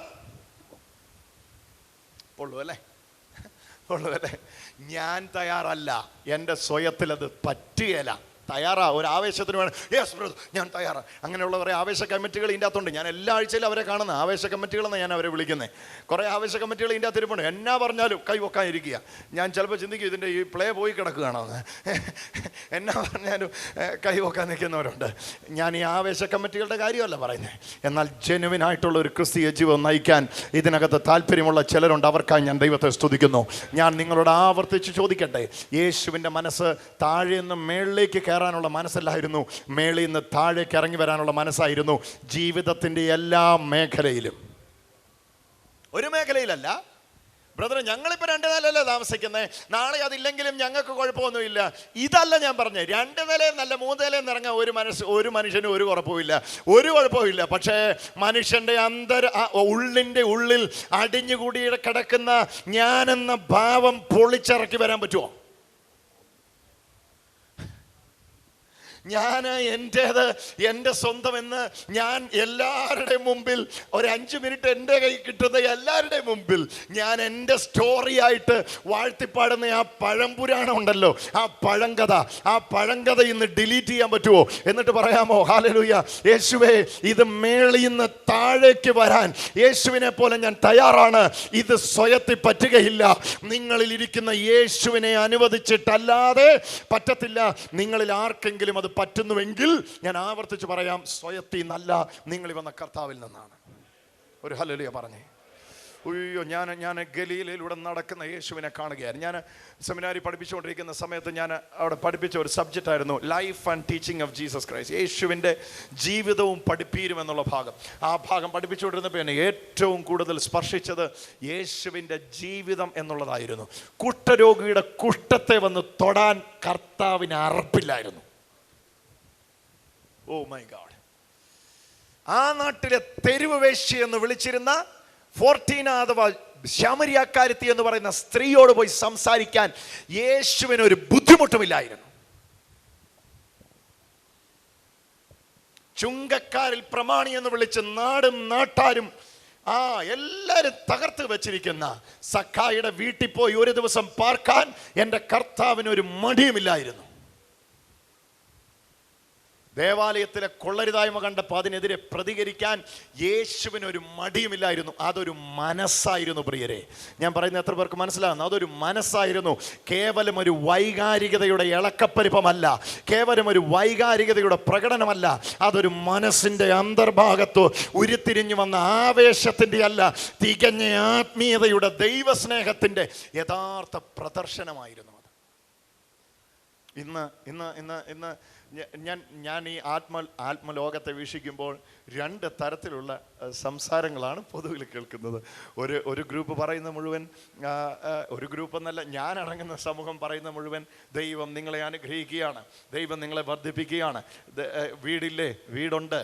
ഉള്ളൂ അല്ലേ? ഞാൻ തയ്യാറല്ല. എൻ്റെ സ്വയത്തിൽ അത് പറ്റുകയില്ല. ഒരു ആവേശത്തിന് വേണം. യെസ് ബ്രദർ, ഞാൻ തയ്യാറാണ്. അങ്ങനെയുള്ള കുറേ ആവേശ കമ്മിറ്റികൾ ഇതിൻ്റെ അകത്തുണ്ട്. ഞാൻ എല്ലാ ആഴ്ചയിലും അവരെ കാണുന്ന ആവേശ കമ്മിറ്റികളെന്ന് ഞാൻ അവരെ വിളിക്കുന്നത്. കുറേ ആവേശ കമ്മിറ്റികൾ ഇതിൻ്റെ അകത്ത് ഇരിപ്പുണ്ട്. എന്നാ പറഞ്ഞാലും കൈ വെക്കാനിരിക്കുക. ഞാൻ ചിലപ്പോൾ ചിന്തിക്കും ഇതിൻ്റെ ഈ പ്ലേ പോയി കിടക്കുകയാണോ എന്ന്. എന്നാ പറഞ്ഞാലും കൈ വെക്കാൻ നിൽക്കുന്നവരുണ്ട്. ഞാൻ ഈ ആവേശ കമ്മിറ്റികളുടെ കാര്യമല്ല പറയുന്നത്. എന്നാൽ ജെനുവിനായിട്ടുള്ള ഒരു ക്രിസ്തീയ ജീവിതം നയിക്കാൻ ഇതിനകത്ത് താല്പര്യമുള്ള ചിലരുണ്ട്. അവർക്കായി ഞാൻ ദൈവത്തെ സ്തുതിക്കുന്നു. ഞാൻ നിങ്ങളോട് ആവർത്തിച്ച് ചോദിക്കട്ടെ, യേശുവിൻ്റെ മനസ്സ് താഴെ നിന്ന് മേളിലേക്ക് കയറാനുള്ള മനസ്സല്ലായിരുന്നു, മേളിൽ നിന്ന് താഴേക്ക് ഇറങ്ങി വരാനുള്ള മനസ്സായിരുന്നു. ജീവിതത്തിൻ്റെ എല്ലാ മേഖലയിലും. ഒരു മേഖലയിലല്ല ബ്രദർ, ഞങ്ങളിപ്പോൾ 2 നിലയല്ലേ താമസിക്കുന്നത്, നാളെ അതില്ലെങ്കിലും ഞങ്ങൾക്ക് കുഴപ്പമൊന്നുമില്ല. ഇതല്ല ഞാൻ പറഞ്ഞത്. 2 നിലയിൽ നല്ല 3 നിലയിൽ ഇറങ്ങാൻ ഒരു മനുഷ്യനും ഒരു കുഴപ്പമില്ല. പക്ഷേ മനുഷ്യൻ്റെ ഉള്ളിൻ്റെ ഉള്ളിൽ അടിഞ്ഞുകൂടി കിടക്കുന്ന ഞാനെന്ന ഭാവം പൊളിച്ചിറക്കി വരാൻ പറ്റുമോ? ഞാൻ എൻ്റേത്, എൻ്റെ സ്വന്തമെന്ന് ഞാൻ എല്ലാവരുടെയും മുമ്പിൽ ഒരു 5 മിനിറ്റ് എൻ്റെ കൈ കിട്ടുന്ന എല്ലാവരുടെയും മുമ്പിൽ ഞാൻ എൻ്റെ സ്റ്റോറിയായിട്ട് വാഴ്ത്തിപ്പാടുന്ന ആ പഴംപുരാണം ഉണ്ടല്ലോ, ആ പഴങ്കഥ ഇന്ന് ഡിലീറ്റ് ചെയ്യാൻ പറ്റുമോ? എന്നിട്ട് പറയാമോ, ഹല്ലേലൂയ, യേശുവേ, ഇത് മേളിൽ നിന്ന് താഴേക്ക് വരാൻ യേശുവിനെ പോലെ ഞാൻ തയ്യാറാണ്. ഇത് സ്വയത്തിൽ പറ്റുകയില്ല. നിങ്ങളിൽ ഇരിക്കുന്ന യേശുവിനെ അനുവദിച്ചിട്ടല്ലാതെ പറ്റത്തില്ല. നിങ്ങളിൽ ആർക്കെങ്കിലും അത് പറ്റുന്നുവെങ്കിൽ ഞാൻ ആവർത്തിച്ച് പറയാം, സ്വയത്തിൽ നല്ല നിങ്ങൾ വന്ന കർത്താവിൽ നിന്നാണ്. ഒരു ഹല്ലേലൂയ പറഞ്ഞേ. അയ്യോ ഞാൻ ഗലീലയിലൂടെ നടക്കുന്ന യേശുവിനെ കാണുകയായിരുന്നു. ഞാൻ സെമിനാരി പഠിപ്പിച്ചുകൊണ്ടിരിക്കുന്ന സമയത്ത് ഞാൻ അവിടെ പഠിപ്പിച്ച ഒരു സബ്ജക്റ്റ് ആയിരുന്നു life and teaching of Jesus Christ, യേശുവിൻ്റെ ജീവിതവും പഠിപ്പീരും എന്നുള്ള ഭാഗം. ആ ഭാഗം പഠിപ്പിച്ചുകൊണ്ടിരുന്നപ്പോൾ എന്നെ ഏറ്റവും കൂടുതൽ സ്പർശിച്ചത് യേശുവിൻ്റെ ജീവിതം എന്നുള്ളതായിരുന്നു. കുഷ്ഠരോഗിയുടെ കുഷ്ഠത്തെ വന്ന് തൊടാൻ കർത്താവിന് അറപ്പില്ലായിരുന്നു. Oh my God. ആ നാട്ടിലെ തെരുവ് വേശ്യ എന്ന് വിളിച്ചിരുന്ന 14 അഥവാ ശമരിയാക്കാരത്തി എന്ന് പറയുന്ന സ്ത്രീയോട് പോയി സംസാരിക്കാൻ യേശുവിന് ഒരു ബുദ്ധിമുട്ടുമില്ലായിരുന്നു. ചുങ്കക്കാരിൽ പ്രമാണി എന്ന് വിളിച്ച് നാടും നാട്ടാരും എല്ലാവരും തകർത്ത് വെച്ചിരിക്കുന്ന സഖായിയുടെ വീട്ടിൽ പോയി ഒരു ദിവസം പാർക്കാൻ എൻ്റെ കർത്താവിന് ഒരു മടിയുമില്ലായിരുന്നു. ദേവാലയത്തിലെ കൊള്ളരുതായ്മ കണ്ടപ്പോൾ അതിനെതിരെ പ്രതികരിക്കാൻ യേശുവിനൊരു മടിയുമില്ലായിരുന്നു. അതൊരു മനസ്സായിരുന്നു പ്രിയരെ. ഞാൻ പറയുന്നത് എത്ര പേർക്ക് മനസ്സിലാകുന്നു? അതൊരു മനസ്സായിരുന്നു. കേവലം ഒരു വൈകാരികതയുടെ ഇളക്കപ്പരിപ്പമല്ല, കേവലം ഒരു വൈകാരികതയുടെ പ്രകടനമല്ല, അതൊരു മനസ്സിൻ്റെ അന്തർഭാഗത്ത് ഉരുത്തിരിഞ്ഞു വന്ന ആവേശത്തിൻ്റെ അല്ല, തികഞ്ഞ ആത്മീയതയുടെ ദൈവസ്നേഹത്തിൻ്റെ യഥാർത്ഥ പ്രദർശനമായിരുന്നു അത്. ഇന്ന് ഞാൻ ഈ ആത്മലോകത്തെ വീക്ഷിക്കുമ്പോൾ 2 തരത്തിലുള്ള സംസാരങ്ങളാണ് പൊതുവിൽ കേൾക്കുന്നത്. ഒരു ഗ്രൂപ്പ് പറയുന്ന മുഴുവൻ, ഒരു ഗ്രൂപ്പ് എന്നല്ല, ഞാൻ അടങ്ങുന്ന സമൂഹം പറയുന്ന മുഴുവൻ ദൈവം നിങ്ങളെ അനുഗ്രഹിക്കുകയാണ്, ദൈവം നിങ്ങളെ വർദ്ധിപ്പിക്കുകയാണ്. വീടില്ലേ? വീടുണ്ട്.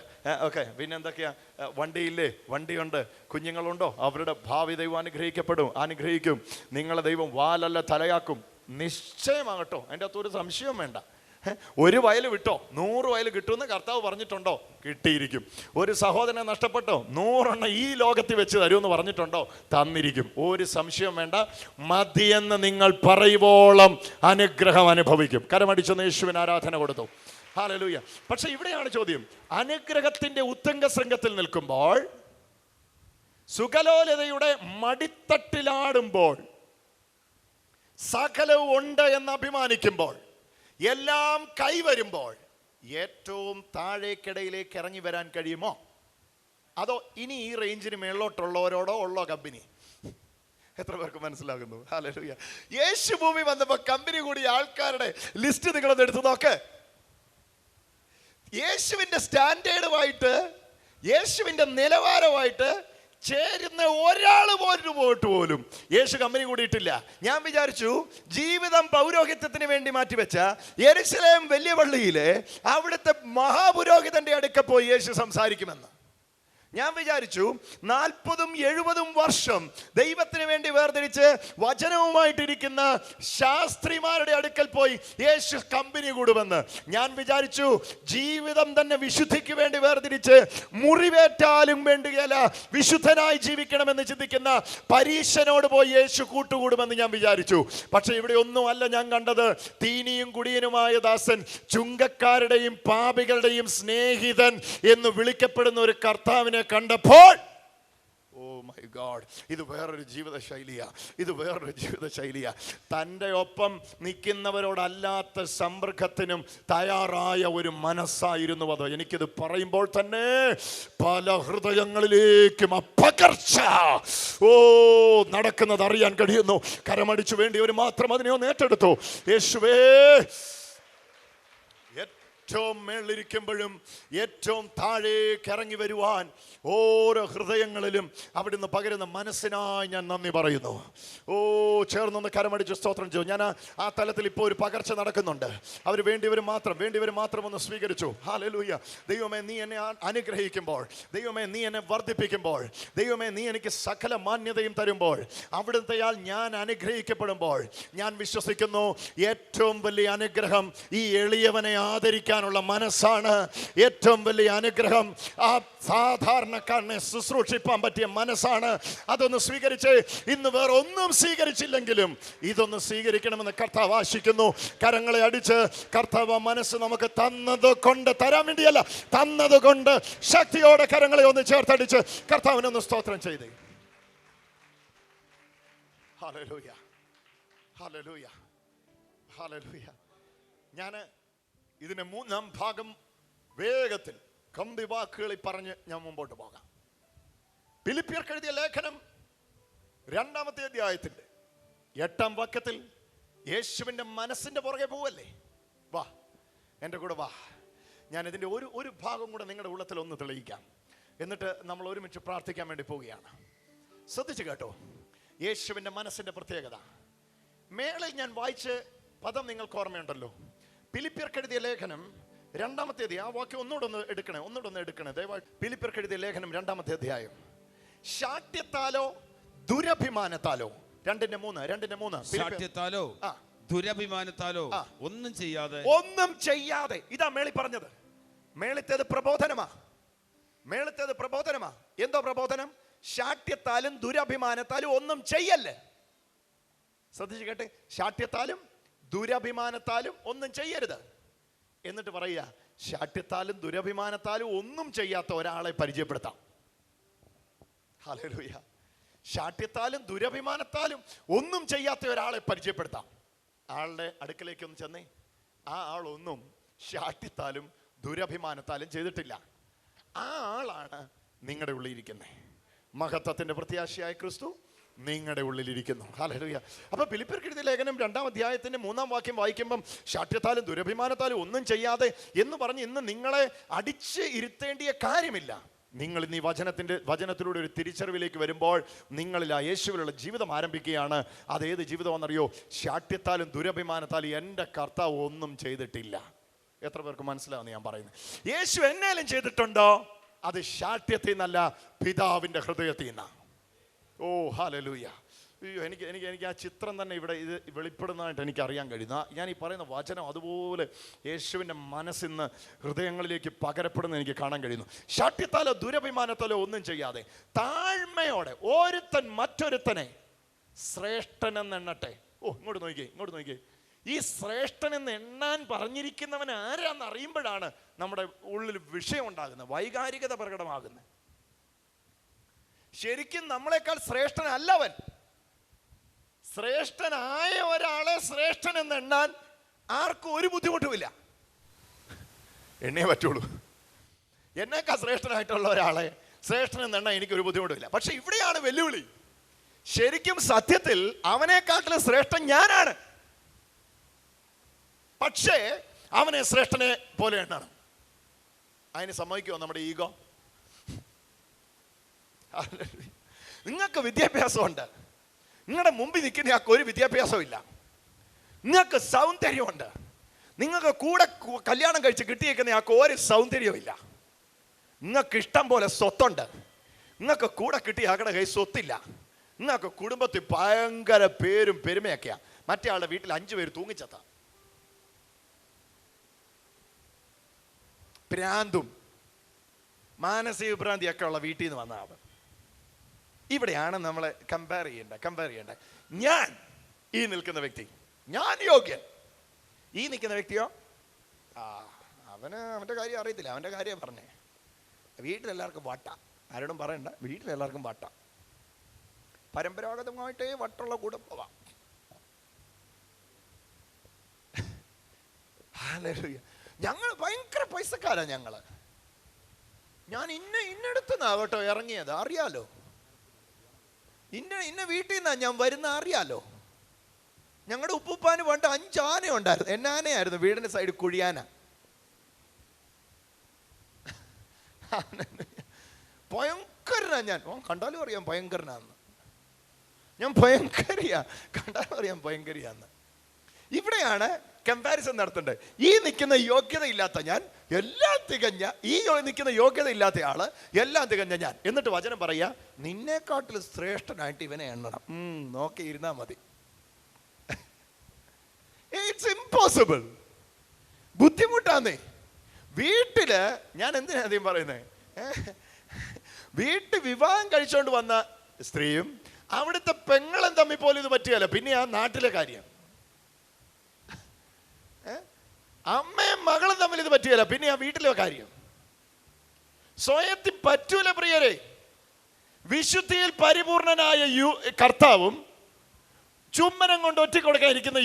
ഓക്കെ, പിന്നെ എന്തൊക്കെയാ? വണ്ടിയില്ലേ? വണ്ടിയുണ്ട്. കുഞ്ഞുങ്ങളുണ്ടോ? അവരുടെ ഭാവി ദൈവം അനുഗ്രഹിക്കും. നിങ്ങളെ ദൈവം വാലല്ല തലയാക്കും. നിശ്ചയമാകട്ടോ, അതിൻ്റെ അകത്തൊരു സംശയവും വേണ്ട. 1 വയൽ വിട്ടോ 100 വയൽ കിട്ടുമെന്ന് കർത്താവ് പറഞ്ഞിട്ടുണ്ടോ? കിട്ടിയിരിക്കും. ഒരു സഹോദരനെ നഷ്ടപ്പെട്ടോ 100 ഈ ലോകത്തിൽ വെച്ച് തരുമെന്ന് പറഞ്ഞിട്ടുണ്ടോ? തന്നിരിക്കും. ഒരു സംശയം വേണ്ട. മതിയെന്ന് നിങ്ങൾ പറയുവോളം അനുഗ്രഹം അനുഭവിക്കും. കരമടിച്ചെന്ന് യേശുവിന് ആരാധന കൊടുത്തു. ഹല്ലേലൂയ. പക്ഷെ ഇവിടെയാണ് ചോദ്യം. അനുഗ്രഹത്തിന്റെ ഉത്തംഗ ശൃംഗത്തിൽ നിൽക്കുമ്പോൾ, സുഖലോലതയുടെ മടിത്തട്ടിലാടുമ്പോൾ, സകലവും ഉണ്ട് എന്ന് അഭിമാനിക്കുമ്പോൾ, എല്ലാം കൈവരുമ്പോൾ ഏറ്റവും താഴേക്കിടയിലേക്ക് ഇറങ്ങി വരാൻ കഴിയുമോ? അതോ ഇനി ഈ റേഞ്ചിന് മേളിലോട്ടുള്ളവരോടോ ഉള്ളോ കമ്പനി? എത്ര പേർക്ക് മനസ്സിലാകുന്നു? ഹല്ലേലൂയ. യേശു ഭൂമി വന്നപ്പോൾ കമ്പനി കൂടിയ ആൾക്കാരുടെ ലിസ്റ്റ് നിങ്ങളൊന്ന് എടുത്തു നോക്ക്. യേശുവിൻ്റെ സ്റ്റാൻഡേർഡുമായിട്ട്, യേശുവിൻ്റെ നിലവാരമായിട്ട് ചേരുന്ന ഒരാൾ പോലും യേശു കമ്പനി കൂടിയിട്ടില്ല. ഞാൻ വിചാരിച്ചു ജീവിതം പൗരോഹിത്യത്തിന് വേണ്ടി മാറ്റിവെച്ച യെരുശലേം വലിയ പള്ളിയിലെ അവിടുത്തെ മഹാപുരോഹിതന്റെ അടുക്ക പോയി യേശു സംസാരിക്കുമെന്ന്. ഞാൻ വിചാരിച്ചു 40-70 വർഷം ദൈവത്തിന് വേണ്ടി വേർതിരിച്ച് വചനവുമായിട്ടിരിക്കുന്ന ശാസ്ത്രിമാരുടെ അടുക്കൽ പോയി യേശു കമ്പനി കൂടുമെന്ന്. ഞാൻ വിചാരിച്ചു ജീവിതം തന്നെ വിശുദ്ധിക്ക് വേണ്ടി വേർതിരിച്ച് മുറിവേറ്റാലും വേണ്ടിയല്ല വിശുദ്ധനായി ജീവിക്കണമെന്ന് ചിന്തിക്കുന്ന പരീശനോട് പോയി യേശു കൂട്ടുകൂടുമെന്ന് ഞാൻ വിചാരിച്ചു. പക്ഷെ ഇവിടെ ഒന്നുമല്ല ഞാൻ കണ്ടത്. തീനിയും കുടിയനുമായ ദാസൻ, ചുങ്കക്കാരുടെയും പാപികളുടെയും സ്നേഹിതൻ എന്ന് വിളിക്കപ്പെടുന്ന ഒരു കർത്താവിനെ കണ്ടപ്പോൾ, ഓ മൈ ഗോഡ്, ഇത് വേറൊരു ജീവിത ശൈലിയാ. തൻ്റെ ഒപ്പം നിൽക്കുന്നവരോടല്ലാത്ത സമ്പർക്കത്തിനും തയ്യാറായ ഒരു മനസ്സായിരുന്നു അത്. എനിക്കിത് പറയുമ്പോൾ തന്നെ പല ഹൃദയങ്ങളിലേക്കും അപകർച്ച നടക്കുന്നത് അറിയാൻ കഴിയുന്നു. കരമടിച്ചു വേണ്ടിയവർ മാത്രം അതിനെ ഒന്ന് ഏറ്റെടുത്തു. യേശുവേ, ഏറ്റവും മേളിരിക്കുമ്പോഴും ഏറ്റവും താഴേക്ക് ഇറങ്ങി വരുവാൻ ഓരോ ഹൃദയങ്ങളിലും അവിടുന്ന് പകരുന്ന മനസ്സിനായി ഞാൻ നന്ദി പറയുന്നു. ചേർന്നൊന്ന് കരമടിച്ച് സ്തോത്രം ചെയ്തു. ഞാൻ ആ തലത്തിൽ ഇപ്പോൾ ഒരു പകർച്ച നടക്കുന്നുണ്ട്. അവർ വേണ്ടിയവർ മാത്രം ഒന്ന് സ്വീകരിച്ചു. ഹല്ലേലൂയ. ദൈവമേ, നീ എന്നെ അനുഗ്രഹിക്കുമ്പോൾ, ദൈവമേ നീ എന്നെ വർദ്ധിപ്പിക്കുമ്പോൾ, ദൈവമേ നീ എനിക്ക് സകല മാന്യതയും തരുമ്പോൾ, അവിടുത്തെയാൽ ഞാൻ അനുഗ്രഹിക്കപ്പെടുമ്പോൾ ഞാൻ വിശ്വസിക്കുന്നു ഏറ്റവും വലിയ അനുഗ്രഹം ഈ എളിയവനെ ആദരിക്കാനുള്ള മനസ്സാണ്. ഏറ്റവും വലിയ അനുഗ്രഹം ആ സാധാരണക്കാരനെ ശുശ്രൂഷിപ്പാൻ പറ്റിയ മനസ്സാണ്. അതൊന്ന് സ്വീകരിച്ച്, ഇന്ന് വേറെ ഒന്നും സ്വീകരിച്ചില്ലെങ്കിലും ഇതൊന്ന് സ്വീകരിക്കണമെന്ന് കർത്താവ് ആശിക്കുന്നു. കരങ്ങളെ അടിച്ച് കർത്താവ് മനസ്സ് നമുക്ക് തന്നത് കൊണ്ട്, തരാൻ വേണ്ടിയല്ല, തന്നത് കൊണ്ട് ശക്തിയോടെ കരങ്ങളെ ഒന്ന് ചേർത്തടിച്ച് കർത്താവിനൊന്ന് സ്തോത്രം ചെയ്തേ. Hallelujah, hallelujah, hallelujah. ഞാൻ ഇതിന്റെ 3-ാം ഭാഗം വേഗത്തിൽ കമ്പി വാക്കുകളിൽ പറഞ്ഞ് ഞാൻ മുമ്പോട്ട് പോകാം. ഫിലിപ്പിയർക്ക് എഴുതിയ ലേഖനം 2-ാമത്തെ അധ്യായത്തിന്റെ 8-ാം വാക്യത്തിൽ യേശുവിൻ്റെ മനസ്സിന്റെ പുറകെ പോവല്ലേ. വാ എൻ്റെ കൂടെ വാ. ഞാൻ ഇതിൻ്റെ ഒരു ഭാഗം കൂടെ നിങ്ങളുടെ ഉള്ളത്തിൽ ഒന്ന് തെളിയിക്കാം. എന്നിട്ട് നമ്മൾ ഒരുമിച്ച് പ്രാർത്ഥിക്കാൻ വേണ്ടി പോവുകയാണ്. ശ്രദ്ധിച്ചു കേട്ടോ, യേശുവിൻ്റെ മനസ്സിന്റെ പ്രത്യേകത. മേളിൽ ഞാൻ വായിച്ച് പദം നിങ്ങൾക്ക് ഓർമ്മയുണ്ടല്ലോ. ഫിലിപ്പിയർക്കെഴുതിയ ലേഖനം 2-ാമത്തെ അധ്യായം, ആ വാക്യം ഒന്നുകൂടെ എടുക്കണേ ദയവായി. ഫിലിപ്പിയർക്കെഴുതിയ ലേഖനം 2-ാമത്തെ അധ്യായം. ശാഠ്യത്താലോ ദുരഭിമാനത്താലോ, 2:3 ശാഠ്യത്താലോ ദുരഭിമാനത്താലോ ഒന്നും ചെയ്യാതെ, ഇതാ മേളി പറഞ്ഞത്. മേളിത്തേത് പ്രബോധനമാ. എന്തോ പ്രബോധനം? ശാഠ്യത്താലും ദുരഭിമാനത്താലും ഒന്നും ചെയ്യല്ലേ. ശ്രദ്ധിച്ചു കേട്ടെ, ശാഠ്യത്താലും ദുരഭിമാനത്താലും ഒന്നും ചെയ്യരുത്. എന്നിട്ട് പറയുക, ശാഠ്യത്താലും ദുരഭിമാനത്താലും ഒന്നും ചെയ്യാത്ത ഒരാളെ പരിചയപ്പെടുത്താം. ഹല്ലേലൂയ. ശാഠ്യത്താലും ദുരഭിമാനത്താലും ഒന്നും ചെയ്യാത്ത ഒരാളെ പരിചയപ്പെടുത്താം. ആളുടെ അടുക്കലേക്ക് ഒന്ന് ചെന്നേ. ആ ആളൊന്നും ശാഠ്യത്താലും ദുരഭിമാനത്താലും ചെയ്തിട്ടില്ല. ആ ആളാണ് നിങ്ങളുടെ ഉള്ളിലിരിക്കുന്നത്. മഹത്വത്തിന്റെ പ്രത്യാശയായ ക്രിസ്തു നിങ്ങളുടെ ഉള്ളിലിരിക്കുന്നു. ഹല്ലേലൂയ. അപ്പൊ ഫിലിപ്പിയർക്കെഴുതിയ ലേഖനം 2-ാം അധ്യായത്തിന്റെ 3-ാം വാക്യം വായിക്കുമ്പം ശാഠ്യത്താലും ദുരഭിമാനത്താലും ഒന്നും ചെയ്യാതെ എന്ന് പറഞ്ഞ് ഇന്ന് നിങ്ങളെ അടിച്ച് ഇരുത്തേണ്ടിയ കാര്യമില്ല. നിങ്ങൾ ഇന്ന് ഈ വചനത്തിലൂടെ ഒരു തിരിച്ചറിവിലേക്ക് വരുമ്പോൾ നിങ്ങളിൽ ആ യേശുവിലുള്ള ജീവിതം ആരംഭിക്കുകയാണ്. അതേത് ജീവിതമാണെന്നറിയോ? ശാഠ്യത്താലും ദുരഭിമാനത്താലും എൻ്റെ കർത്താവ് ഒന്നും ചെയ്തിട്ടില്ല. എത്ര പേർക്ക് മനസ്സിലാവുന്ന ഞാൻ പറയുന്നത്? യേശു എന്നേലും ചെയ്തിട്ടുണ്ടോ? അത് ശാഠ്യത്തിൽ നിന്നല്ല, പിതാവിൻ്റെ ഹൃദയത്തിൽ നിന്നാണ്. ഓ ഹല്ലേലൂയ. അയ്യോ, എനിക്ക് ആ ചിത്രം തന്നെ ഇവിടെ ഇത് വെളിപ്പെടുന്നതായിട്ട് എനിക്ക് അറിയാൻ കഴിയുന്നു. ഞാൻ ഈ പറയുന്ന വചനം അതുപോലെ യേശുവിൻ്റെ മനസ്സിന്ന് ഹൃദയങ്ങളിലേക്ക് പകരപ്പെടുന്ന എനിക്ക് കാണാൻ കഴിയുന്നു. ശാഠ്യത്താലോ ദുരഭിമാനത്താലോ ഒന്നും ചെയ്യാതെ താഴ്മയോടെ ഒരുത്തൻ മറ്റൊരുത്തനെ ശ്രേഷ്ഠനെന്ന് എണ്ണട്ടെ. ഓ, ഇങ്ങോട്ട് നോക്കിയേ. ഈ ശ്രേഷ്ഠനെന്ന് എണ്ണാൻ പറഞ്ഞിരിക്കുന്നവൻ ആരാന്ന് അറിയുമ്പോഴാണ് നമ്മുടെ ഉള്ളിൽ വിഷയം ഉണ്ടാകുന്നത്, വൈകാരികത പ്രകടമാകുന്നത്. ശരിക്കും നമ്മളെക്കാൾ ശ്രേഷ്ഠനല്ലവൻ. ശ്രേഷ്ഠനായ ഒരാളെ ശ്രേഷ്ഠൻ എന്ന് എണ്ണാൻ ആർക്കും ഒരു ബുദ്ധിമുട്ടുമില്ല. എണ്ണേ പറ്റുള്ളൂ. എന്നേക്കാൾ ശ്രേഷ്ഠനായിട്ടുള്ള ഒരാളെ ശ്രേഷ്ഠൻ എന്ന് എണ്ണാൻ എനിക്കൊരു ബുദ്ധിമുട്ടുമില്ല. പക്ഷെ ഇവിടെയാണ് വെല്ലുവിളി. ശരിക്കും സത്യത്തിൽ അവനെക്കാട്ടിലും ശ്രേഷ്ഠൻ ഞാനാണ്. പക്ഷേ അവനെ ശ്രേഷ്ഠനെ പോലെ എണ്ണണം. അതിന് സമ്മതിക്കുമോ നമ്മുടെ ഈഗോ? നിങ്ങൾക്ക് വിദ്യാഭ്യാസമുണ്ട്, നിങ്ങളുടെ മുമ്പിൽ നിൽക്കുന്ന ആൾക്ക് ഒരു വിദ്യാഭ്യാസവും ഇല്ല. നിങ്ങൾക്ക് സൗന്ദര്യമുണ്ട്, നിങ്ങൾക്ക് കൂടെ കല്യാണം കഴിച്ച് കിട്ടിയേക്കുന്ന ആൾക്ക് ഒരു സൗന്ദര്യവും ഇല്ല. നിങ്ങൾക്ക് ഇഷ്ടം പോലെ സ്വത്തുണ്ട്, നിങ്ങൾക്ക് കൂടെ കിട്ടിയ ആളുടെ കൈ സ്വത്തില്ല. നിങ്ങൾക്ക് കുടുംബത്തിൽ ഭയങ്കര പേരും പെരുമയൊക്കെയാ. മറ്റേ ആളുടെ വീട്ടിൽ 5 പേര് തൂങ്ങിച്ചെത്ത. ഭ്രാന്തും മാനസിക ഭ്രാന്തിയൊക്കെ ഉള്ള വീട്ടിൽ നിന്ന് വന്ന ആൾ. ഇവിടെയാണ് നമ്മളെ കമ്പയർ ചെയ്യേണ്ടത്. ഞാൻ ഈ നിൽക്കുന്ന വ്യക്തി, ഞാൻ യോഗ്യൻ. ഈ നിൽക്കുന്ന വ്യക്തിയോ, അവൻ്റെ കാര്യം അറിയത്തില്ല, അവൻ്റെ കാര്യം പറഞ്ഞേ. വീട്ടിലെല്ലാവർക്കും വട്ട, ആരോടും പറയണ്ട, വീട്ടിലെല്ലാവർക്കും വട്ട. പരമ്പരാഗതമായിട്ടേ വട്ടുള്ള കുടുംബമാ. ഞങ്ങൾ ഭയങ്കര പൈസക്കാരാ. ഞാൻ ഇന്നടുത്തുനിന്നാകട്ടോ ഇറങ്ങിയത്, അറിയാലോ. ഇന്ന വീട്ടിൽ നിന്നാ ഞാൻ വരുന്ന, അറിയാലോ. ഞങ്ങളുടെ ഉപ്പുപ്പാന് പണ്ട് 5 ആന ഉണ്ടായിരുന്നു. എന്നാനയായിരുന്നു? വീടിന്റെ സൈഡ് കുഴിയാന. ഭയങ്കരനാ ഞാൻ. കണ്ടാലും അറിയാം ഭയങ്കരനാന്ന്. ഞാൻ കണ്ടാലും അറിയാം ഭയങ്കരിയാന്ന്. ഇവിടെയാണ് കമ്പാരിസൺ നടത്തേണ്ടത്. ഈ നിൽക്കുന്ന യോഗ്യത ഇല്ലാത്ത ഞാൻ എല്ലാം തികഞ്ഞ, ഈ നിൽക്കുന്ന യോഗ്യത ഇല്ലാത്ത ആള് എല്ലാം തികഞ്ഞ ഞാൻ. എന്നിട്ട് വചനം പറയാ, നിന്നെക്കാട്ടിൽ ശ്രേഷ്ഠനായിട്ട് ഇവനെ എണ്ണണം. നോക്കി ഇരുന്നാ മതി. It's impossible. ബുദ്ധിമുട്ടാന്നേ. വീട്ടില് ഞാൻ എന്തിനാ അധികം പറയുന്നേ, വീട്ടിൽ വിവാഹം കഴിച്ചോണ്ട് വന്ന സ്ത്രീയും അവിടുത്തെ പെങ്ങളും തമ്മിൽ പോലും ഇത് പറ്റുകയല്ല. പിന്നെ ആ നാട്ടിലെ കാര്യം, അമ്മയും മകളും തമ്മിൽ ഇത് പറ്റുകയല്ല. പിന്നെ ആ വീട്ടിലെ കാര്യം സ്വയത്തിൽ പറ്റൂല പ്രിയരെ. വിശുദ്ധിയിൽ പരിപൂർണനായ കർത്താവും ചുമ്മനം കൊണ്ട് ഒറ്റിക്കൊടുക്കാനിരിക്കുന്ന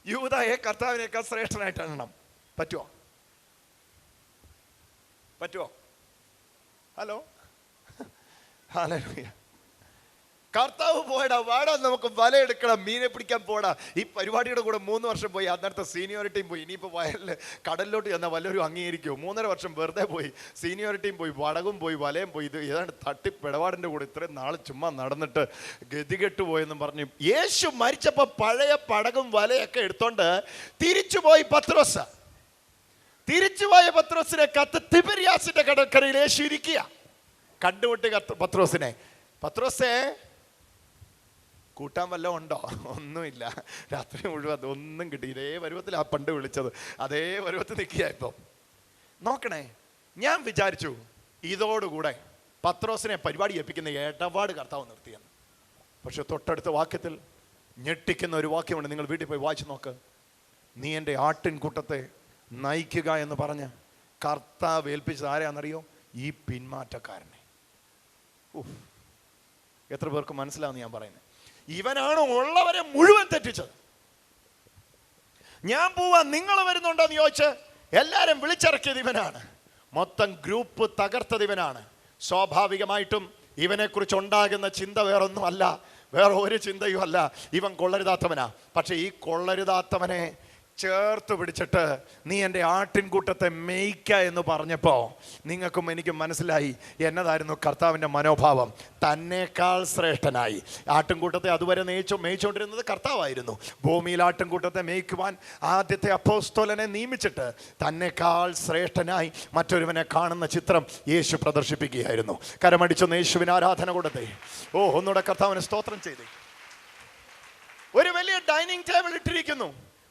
യൂദയെ കർത്താവിനേക്കാൾ ശ്രേഷ്ഠനായിട്ട് എണ്ണണം. പറ്റുമോ? Hello, hallelujah. കർത്താവ് പോയടാ, വാടാ നമുക്ക് വലയെടുക്കണം, മീനെ പിടിക്കാൻ പോടാ. ഈ പരിപാടിയുടെ കൂടെ 3 വർഷം പോയി, അന്നേരത്തെ സീനിയോറിറ്റിയും പോയി. ഇനിയിപ്പോൾ വയലിൽ കടലിലോട്ട് ചെന്നാൽ വല്ലവരും അംഗീകരിക്കുമോ? 3.5 വർഷം വെറുതെ പോയി, സീനിയോറിറ്റിയും പോയി, വടകും പോയി, വലയും പോയി. ഇത് ഏതാണ്ട് തട്ടിപ്പിടപാടിൻ്റെ കൂടെ ഇത്രയും നാൾ ചുമ്മാ നടന്നിട്ട് ഗതികെട്ട് പോയെന്നും പറഞ്ഞു. യേശു മരിച്ചപ്പോൾ പഴയ പടകും വലയൊക്കെ എടുത്തോണ്ട് തിരിച്ചുപോയി പത്രോസ്. തിരിച്ചുപോയ പത്രോസിനെ തിബെരിയാസിന്റെ കടൽക്കരയിൽ യേശു ഇരിക്കുക. കണ്ടുമുട്ടി പത്രോസിനെ. പത്രോസേ, കൂട്ടാൻ വല്ലതും ഉണ്ടോ? ഒന്നുമില്ല. രാത്രി മുഴുവൻ അതൊന്നും കിട്ടി. ഇതേ പരുവത്തിൽ ആ പണ്ട് വിളിച്ചത്, അതേ പരുവത്തിൽ നിൽക്കുക. ഇപ്പം നോക്കണേ, ഞാൻ വിചാരിച്ചു ഇതോടുകൂടെ പത്രോസിനെ പരിപാടി ഏൽപ്പിക്കുന്ന ഇടപാട് കർത്താവ് നിർത്തിയെന്ന്. പക്ഷെ തൊട്ടടുത്ത വാക്യത്തിൽ ഞെട്ടിക്കുന്ന ഒരു വാക്യമുണ്ട്. നിങ്ങൾ വീട്ടിൽ പോയി വായിച്ചു നോക്ക്. നീ എൻ്റെ ആട്ടിൻകൂട്ടത്തെ നയിക്കുക എന്ന് പറഞ്ഞ് കർത്താവ് ഏൽപ്പിച്ചത് ആരെയാണെന്നറിയോ? ഈ പിന്മാറ്റക്കാരനെ. എത്ര പേർക്ക് മനസ്സിലാവുന്ന ഞാൻ പറയുന്നത്? ഇവനാണ് ഉള്ളവരെ മുഴുവൻ തെറ്റിച്ചത്. ഞാൻ പോവാ, നിങ്ങൾ വരുന്നുണ്ടോന്ന് ചോദിച്ച് എല്ലാരും വിളിച്ചിറക്കിയത് ഇവനാണ്. മൊത്തം ഗ്രൂപ്പ് തകർത്തത് ഇവനാണ്. സ്വാഭാവികമായിട്ടും ഇവനെക്കുറിച്ച് ഉണ്ടാകുന്ന ചിന്ത വേറൊന്നും അല്ല, വേറെ ഒരു ചിന്തയും അല്ല. ഇവൻ കൊള്ളരുതാത്തവനാ. പക്ഷെ ഈ കൊള്ളരുതാത്തവനെ ചേർത്ത് പിടിച്ചിട്ട് നീ എൻ്റെ ആട്ടിൻകൂട്ടത്തെ മേയ്ക്ക എന്ന് പറഞ്ഞപ്പോൾ നിങ്ങൾക്കും എനിക്കും മനസ്സിലായി എന്നതായിരുന്നു കർത്താവിൻ്റെ മനോഭാവം. തന്നേക്കാൾ ശ്രേഷ്ഠനായി. ആട്ടിൻകൂട്ടത്തെ അതുവരെ മേയിച്ചുകൊണ്ടിരുന്നത് കർത്താവായിരുന്നു. ഭൂമിയിൽ ആട്ടിൻകൂട്ടത്തെ മേയ്ക്കുവാൻ ആദ്യത്തെ അപ്പോസ്തലനെ നിയമിച്ചിട്ട് തന്നേക്കാൾ ശ്രേഷ്ഠനായി മറ്റൊരുവനെ കാണുന്ന ചിത്രം യേശു പ്രദർശിപ്പിക്കുകയായിരുന്നു. കരമടിച്ചൊന്ന് യേശുവിന് ആരാധന കൊടുത്തേ. ഒന്നുകൂടെ കർത്താവിന് സ്തോത്രം ചെയ്തേ. ഒരു വലിയ ഡൈനിങ് ടേബിൾ ഇട്ടിരിക്കുന്നു.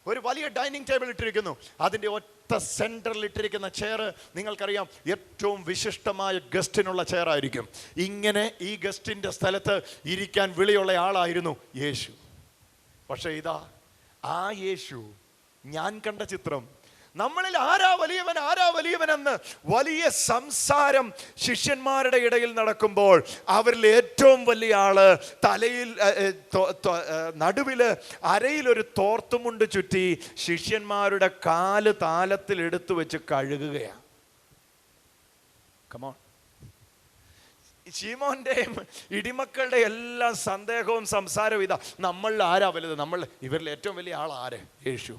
ഒരു വലിയ ഡൈനിങ് ടേബിൾ ഇട്ടിരിക്കുന്നു. അതിൻ്റെ ഒറ്റ സെൻറ്ററിൽ ഇട്ടിരിക്കുന്ന ചെയർ നിങ്ങൾക്കറിയാം, ഏറ്റവും വിശിഷ്ടമായ ഗസ്റ്റിനുള്ള ചെയറായിരിക്കും. ഇങ്ങനെ ഈ ഗസ്റ്റിൻ്റെ സ്ഥലത്ത് ഇരിക്കാൻ വിളിയുള്ള ആളായിരുന്നു യേശു. പക്ഷേ ഇതാ ആ യേശു, ഞാൻ കണ്ട ചിത്രം, നമ്മളിൽ ആരാ വലിയവനെന്ന് വലിയ സംസാരം ശിഷ്യന്മാരുടെ ഇടയിൽ നടക്കുമ്പോൾ അവരിൽ ഏറ്റവും വലിയ ആള് തലയിൽ നടുവില് അരയിലൊരു തോർത്തുമുണ്ട് ചുറ്റി ശിഷ്യന്മാരുടെ കാല് താലത്തിൽ എടുത്തു വെച്ച് കഴുകുകയാണ്. കമോൺ. ശീമോന്റെയും ഇടിമക്കളുടെ എല്ലാം സന്ദേഹവും സംസാരവും ഇതാ, നമ്മളിൽ ആരാ വലുത്? ഇവരിൽ ഏറ്റവും വലിയ ആൾ ആര്? യേശു.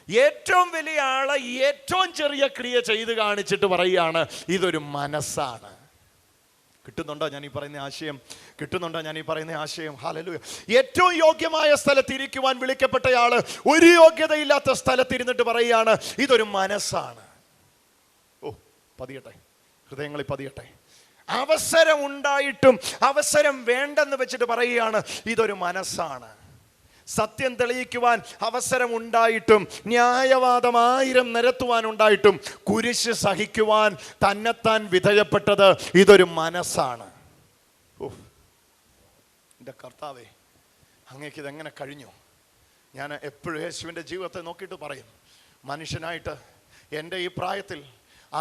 ഏറ്റവും വലിയ ആളെ ഏറ്റവും ചെറിയ ക്രിയ ചെയ്ത് കാണിച്ചിട്ട് പറയുകയാണ് ഇതൊരു മനസ്സാണ്. കിട്ടുന്നുണ്ടോ ഞാൻ ഈ പറയുന്ന ആശയം? ഹല്ലേലൂയ. ഏറ്റവും യോഗ്യമായ സ്ഥലത്ത് ഇരിക്കുവാൻ വിളിക്കപ്പെട്ടയാള് ഒരു യോഗ്യതയില്ലാത്ത സ്ഥലത്തിരുന്നിട്ട് പറയുകയാണ് ഇതൊരു മനസ്സാണ്. പതിയട്ടെ, ഹൃദയങ്ങളിൽ പതിയട്ടെ. അവസരം ഉണ്ടായിട്ടും അവസരം വേണ്ടെന്ന് വെച്ചിട്ട് പറയുകയാണ് ഇതൊരു മനസ്സാണ്. സത്യം തെളിയിക്കുവാൻ അവസരം ഉണ്ടായിട്ടും ന്യായവാദം 1000 നിരത്തുവാനുണ്ടായിട്ടും കുരിശ് സഹിക്കുവാൻ തന്നെത്താൻ വിധേയപ്പെട്ടത് ഇതൊരു മനസ്സാണ്. എൻ്റെ കർത്താവേ, അങ്ങേക്ക് ഇതെങ്ങനെ കഴിഞ്ഞു? ഞാൻ എപ്പോഴും യേശുവിൻ്റെ ജീവിതത്തെ നോക്കിയിട്ട് പറയും, മനുഷ്യനായിട്ട് എൻ്റെ ഈ പ്രായത്തിൽ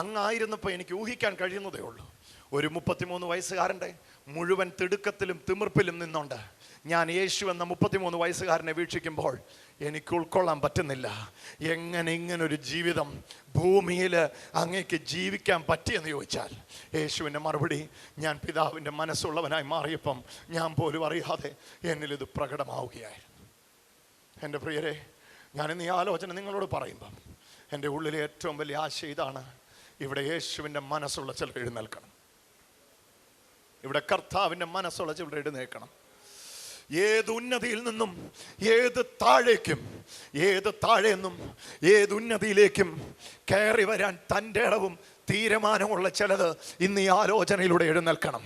അങ്ങായിരുന്നപ്പോൾ എനിക്ക് ഊഹിക്കാൻ കഴിയുന്നതേ ഉള്ളൂ. ഒരു 33 വയസ്സുകാരൻ്റെ മുഴുവൻ തിടുക്കത്തിലും തിമിർപ്പിലും നിന്നുകൊണ്ട് ഞാൻ യേശു എന്ന 33 വയസ്സുകാരനെ വീക്ഷിക്കുമ്പോൾ എനിക്ക് ഉൾക്കൊള്ളാൻ പറ്റുന്നില്ല. എങ്ങനെ ഇങ്ങനൊരു ജീവിതം ഭൂമിയിൽ അങ്ങേക്ക് ജീവിക്കാൻ പറ്റിയെന്ന് ചോദിച്ചാൽ യേശുവിൻ്റെ മറുപടി, ഞാൻ പിതാവിൻ്റെ മനസ്സുള്ളവനായി മാറിയപ്പം ഞാൻ പോലും അറിയാതെ എന്നിലിത് പ്രകടമാവുകയായിരുന്നു. എൻ്റെ പ്രിയരെ, ഞാനിന്ന് ഈ ആലോചന നിങ്ങളോട് പറയുമ്പം എൻ്റെ ഉള്ളിലെ ഏറ്റവും വലിയ ആശയം ഇതാണ്. ഇവിടെ യേശുവിൻ്റെ മനസ്സുള്ള ചിലർ എഴുന്നേൽക്കണം. ഇവിടെ കർത്താവിൻ്റെ മനസ്സുള്ള ചിലർ എഴുന്നേൽക്കണം. ഏത് ഉന്നതിയിൽ നിന്നും ഏത് താഴെന്നും ഏത് ഉന്നതിയിലേക്കും കയറി വരാൻ തൻ്റെ ഇടവും തീരുമാനമുള്ള ചിലത് ഇന്ന് ഈ ആലോചനയിലൂടെ എഴുന്നേൽക്കണം.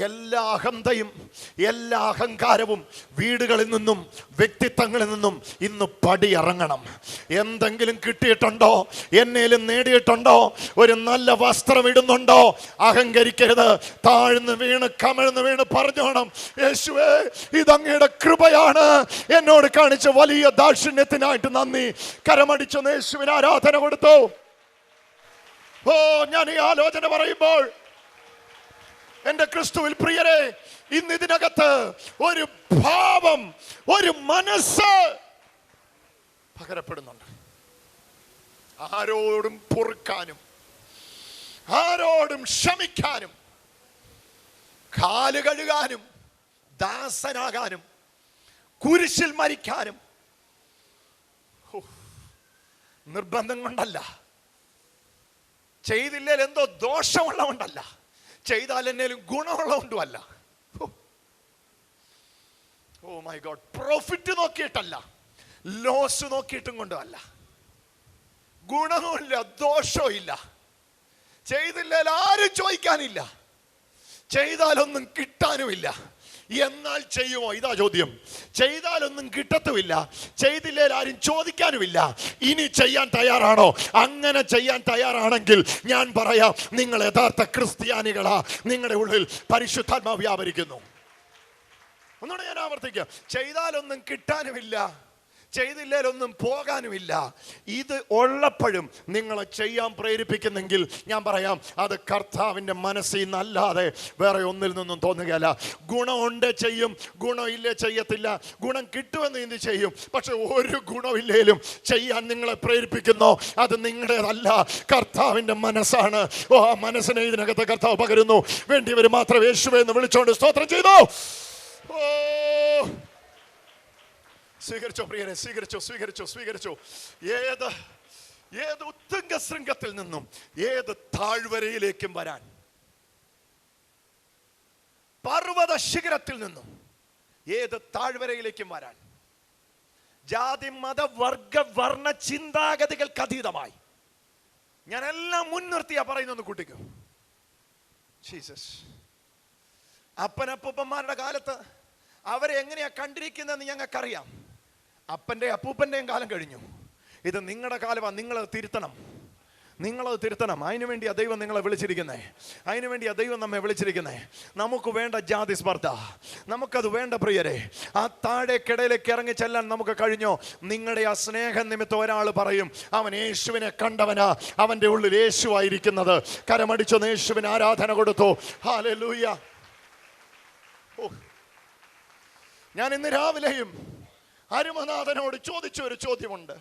എല്ലാ അഹന്തയും എല്ലാ അഹങ്കാരവും വീടുകളിൽ നിന്നും വ്യക്തിത്വങ്ങളിൽ നിന്നും ഇന്ന് പടിയിറങ്ങണം. എന്തെങ്കിലും കിട്ടിയിട്ടുണ്ടോ? എന്നേലും നേടിയിട്ടുണ്ടോ? ഒരു നല്ല വസ്ത്രം ഇടുന്നുണ്ടോ? അഹങ്കരിക്കരുത്. താഴ്ന്ന് വീണ് കമിഴ്ന്ന് വീണ് പറഞ്ഞോണം, യേശുവേ ഇതങ്ങയുടെ കൃപയാണ്, എന്നോട് കാണിച്ച വലിയ ദാക്ഷിണ്യത്തിനായിട്ട് നന്ദി. കരമടിച്ചൊന്ന് യേശുവിന് ആരാധന കൊടുത്തു. ഞാൻ ഈ ആലോചന പറയുമ്പോൾ എൻ്റെ ക്രിസ്തുവിൽ പ്രിയരെ, ഇന്ന് ഇതിനകത്ത് ഒരു ഭാവം, ഒരു മനസ്സ് പകരപ്പെടുന്നുണ്ട്. ആരോടും പൊറുക്കാനും ആരോടും ക്ഷമിക്കാനും കാല് കഴുകാനും ദാസനാകാനും കുരിശിൽ മരിക്കാനും നിർബന്ധം കൊണ്ടല്ല, ചെയ്തില്ലേൽ എന്തോ ദോഷമുള്ള കൊണ്ടല്ല, ചെയ്താൽ എന്നേലും ഗുണമുള്ള കൊണ്ടുമല്ല. ഓ മൈ ഗോഡ്, പ്രോഫിറ്റ് നോക്കിയിട്ടല്ല, ലോസ് നോക്കിയിട്ടും കൊണ്ടുമല്ല. ഗുണവുമില്ല, ദോഷവും ഇല്ല. ചെയ്തില്ലേൽ ആരും ചോദിക്കാനില്ല, ചെയ്താലൊന്നും കിട്ടാനുമില്ല. എന്നാൽ ചെയ്യുമോ? ഇതാ ചോദ്യം. ചെയ്താലൊന്നും കിട്ടത്തുമില്ല, ചെയ്തില്ലേൽ ആരും ചോദിക്കാനുമില്ല. ഇനി ചെയ്യാൻ തയ്യാറാണോ? അങ്ങനെ ചെയ്യാൻ തയ്യാറാണെങ്കിൽ ഞാൻ പറയാം, നിങ്ങൾ യഥാർത്ഥ ക്രിസ്ത്യാനികളാ. നിങ്ങളുടെ ഉള്ളിൽ പരിശുദ്ധാത്മാവ് വ്യാപരിക്കുന്നു. ഒന്നുകൂടെ ഞാൻ ആവർത്തിക്കാം. ചെയ്താലൊന്നും കിട്ടാനുമില്ല, ചെയ്തില്ലേലൊന്നും പോകാനുമില്ല. ഇത് ഉള്ളപ്പോഴും നിങ്ങളെ ചെയ്യാൻ പ്രേരിപ്പിക്കുന്നെങ്കിൽ ഞാൻ പറയാം, അത് കർത്താവിൻ്റെ മനസ്സിൽ നിന്നല്ലാതെ വേറെ ഒന്നിൽ നിന്നും തോന്നുകയല്ല. ഗുണമുണ്ട് ചെയ്യും, ഗുണമില്ലേ ചെയ്യത്തില്ല. ഗുണം കിട്ടുമെന്ന് എന്ത് ചെയ്യും, പക്ഷെ ഒരു ഗുണമില്ലേലും ചെയ്യാൻ നിങ്ങളെ പ്രേരിപ്പിക്കുന്നോ അത് നിങ്ങളുടേതല്ല, കർത്താവിൻ്റെ മനസ്സാണ്. ഓ, ആ മനസ്സിനെ ഇതിനകത്ത് കർത്താവ് പകരുന്നു. വേണ്ടിയവർ മാത്രം യേശുവേ എന്ന് വിളിച്ചോണ്ട് സ്തോത്രം ചെയ്തു. ഓ, സ്വീകരിച്ചോ പ്രിയരെ, സ്വീകരിച്ചോ, സ്വീകരിച്ചോ, സ്വീകരിച്ചോ. ഏത് ഉത്തുംഗ ശൃംഗത്തിൽ നിന്നും ഏത് താഴ്വരയിലേക്കും വരാൻ, പർവ്വത ശിഖരത്തിൽ നിന്നും ഏത് താഴ്വരയിലേക്കും വരാൻ, ജാതി മത വർഗ വർണ്ണ ചിന്താഗതികൾക്ക് അതീതമായി ഞാൻ എല്ലാം മുൻനിർത്തിയാ പറയുന്നു. കൂട്ടിക്കോ. ജീസസ് അപ്പനപ്പൂപ്പന്മാരുടെ കാലത്ത് അവരെ എങ്ങനെയാ കണ്ടിരിക്കുന്നതെന്ന് ഞങ്ങൾക്കറിയാം. അപ്പൻ്റെ അപ്പൂപ്പൻ്റെയും കാലം കഴിഞ്ഞു. ഇത് നിങ്ങളുടെ കാലമാണ്. നിങ്ങളത് തിരുത്തണം, നിങ്ങളത് തിരുത്തണം. അതിനു വേണ്ടിയാണ് ദൈവം നിങ്ങളെ വിളിച്ചിരിക്കുന്നത്, അതിനു വേണ്ടിയാണ് ദൈവം നമ്മെ വിളിച്ചിരിക്കുന്നത്. നമുക്ക് വേണ്ട ജാതി സ്പർദ്ധ, നമുക്കത് വേണ്ട പ്രിയരെ. ആ താഴേക്കിടയിലേക്ക് ഇറങ്ങി ചെല്ലാൻ നമുക്ക് കഴിഞ്ഞോ? നിങ്ങളുടെ ആ സ്നേഹം നിമിത്തം ഒരാൾ പറയും, അവൻ യേശുവിനെ കണ്ടവനാ, അവൻ്റെ ഉള്ളിൽ യേശുവായിരിക്കുന്നത്. കരമടിച്ചൊന്ന് യേശുവിന് ആരാധന കൊടുത്തു. ഹല്ലേലൂയ. ഞാൻ ഇന്ന് രാവിലെയും അരുമനാഥനോട് ചോദിച്ച ഒരു ചോദ്യമുണ്ട്.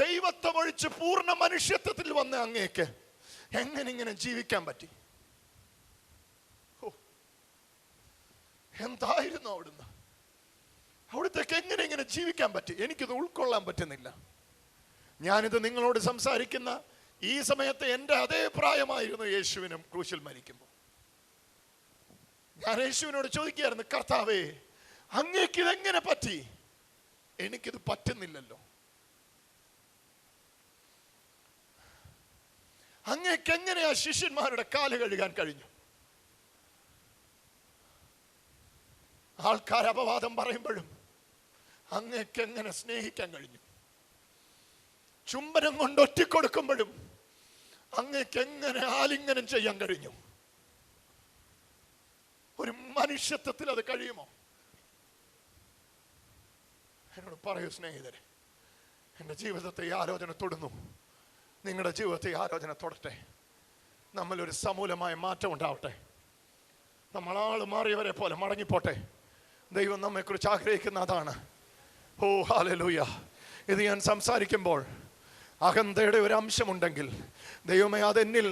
ദൈവത്വമൊഴിച്ച് പൂർണ്ണ മനുഷ്യത്വത്തിൽ വന്ന അങ്ങേക്ക് എങ്ങനെ ഇങ്ങനെ ജീവിക്കാൻ പറ്റി? എന്തായിരുന്നു അവിടുന്ന്? അവിടുത്തേക്ക് എങ്ങനെ ഇങ്ങനെ ജീവിക്കാൻ പറ്റി? എനിക്കിത് ഉൾക്കൊള്ളാൻ പറ്റുന്നില്ല. ഞാനിത് നിങ്ങളോട് സംസാരിക്കുന്ന ഈ സമയത്ത് എൻ്റെ അതേ പ്രായമായിരുന്നു യേശുവിനും ക്രൂശിൽ മരിക്കുമ്പോൾ. ഞാൻ യേശുവിനോട് ചോദിക്കുകയായിരുന്നു, കർത്താവേ, അങ്ങേക്ക് ഇതെങ്ങനെ പറ്റി? എനിക്കിത് പറ്റുന്നില്ലല്ലോ. അങ്ങേക്ക് എങ്ങനെയാ ശിഷ്യന്മാരുടെ കാല് കഴുകാൻ കഴിഞ്ഞു? ആൾക്കാർ അപവാദം പറയുമ്പോഴും അങ്ങേക്ക് എങ്ങനെ സ്നേഹിക്കാൻ കഴിഞ്ഞു? ചുംബനം കൊണ്ട് ഒറ്റിക്കൊടുക്കുമ്പോഴും അങ്ങേക്ക് എങ്ങനെ ആലിംഗനം ചെയ്യാൻ കഴിഞ്ഞു? ഒരു മനുഷ്യത്വത്തിൽ അത് കഴിയുമോ? എന്നോട് പറയൂ സ്നേഹിതരെ. എൻ്റെ ജീവിതത്തെ ഈ ആലോചന തൊടുന്നു. നിങ്ങളുടെ ജീവിതത്തെ ഈ ആലോചന തൊടട്ടെ. നമ്മളൊരു സമൂലമായ മാറ്റം ഉണ്ടാവട്ടെ. നമ്മളാൾ മാറിയവരെ പോലെ മടങ്ങിപ്പോട്ടെ. ദൈവം നമ്മെക്കുറിച്ച് ആഗ്രഹിക്കുന്ന അതാണ്. ഓ ഹല്ലേലൂയ. ഇത് ഞാൻ സംസാരിക്കുമ്പോൾ അഹന്തയുടെ ഒരു അംശമുണ്ടെങ്കിൽ ദൈവമേ, അതെന്നിൽ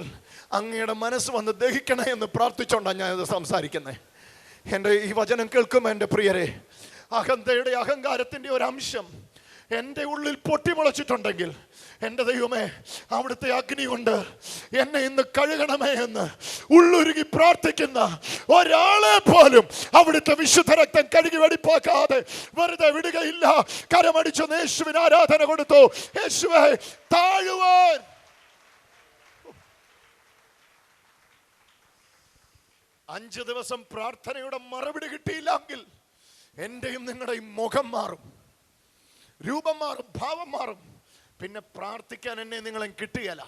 അങ്ങയുടെ മനസ്സ് വന്ന് ദഹിക്കണേ എന്ന് പ്രാർത്ഥിച്ചുകൊണ്ടാണ് ഞാനിത് സംസാരിക്കുന്നത്. എൻ്റെ ഈ വചനം കേൾക്കുമ്പോൾ എൻ്റെ പ്രിയരെ, അഹന്തയുടെ അഹങ്കാരത്തിൻ്റെ ഒരു അംശം എൻ്റെ ഉള്ളിൽ പൊട്ടിമുളച്ചിട്ടുണ്ടെങ്കിൽ എൻ്റെ ദൈവമേ, അവിടുത്തെ അഗ്നി കൊണ്ട് എന്നെ ഇന്ന് കഴുകണമേ എന്ന് ഉള്ളുരുകി പ്രാർത്ഥിക്കുന്ന ഒരാളെ പോലും അവിടുത്തെ വിശുദ്ധ രക്തം കഴുകി വെടിപ്പാക്കാതെ വെറുതെ വിടുകയില്ല. കരമടിച്ചു യേശുവിന് ആരാധന കൊടുത്തു. യേശുവേ, താഴുവാൻ. അഞ്ച് ദിവസം പ്രാർത്ഥനയുടെ മറുപടി കിട്ടിയില്ലെങ്കിൽ എൻ്റെയും നിങ്ങളുടെയും മുഖം മാറും, രൂപം മാറും, ഭാവം മാറും. പിന്നെ പ്രാർത്ഥിക്കാൻ എന്നെ നിങ്ങളെ കിട്ടുകയില്ല.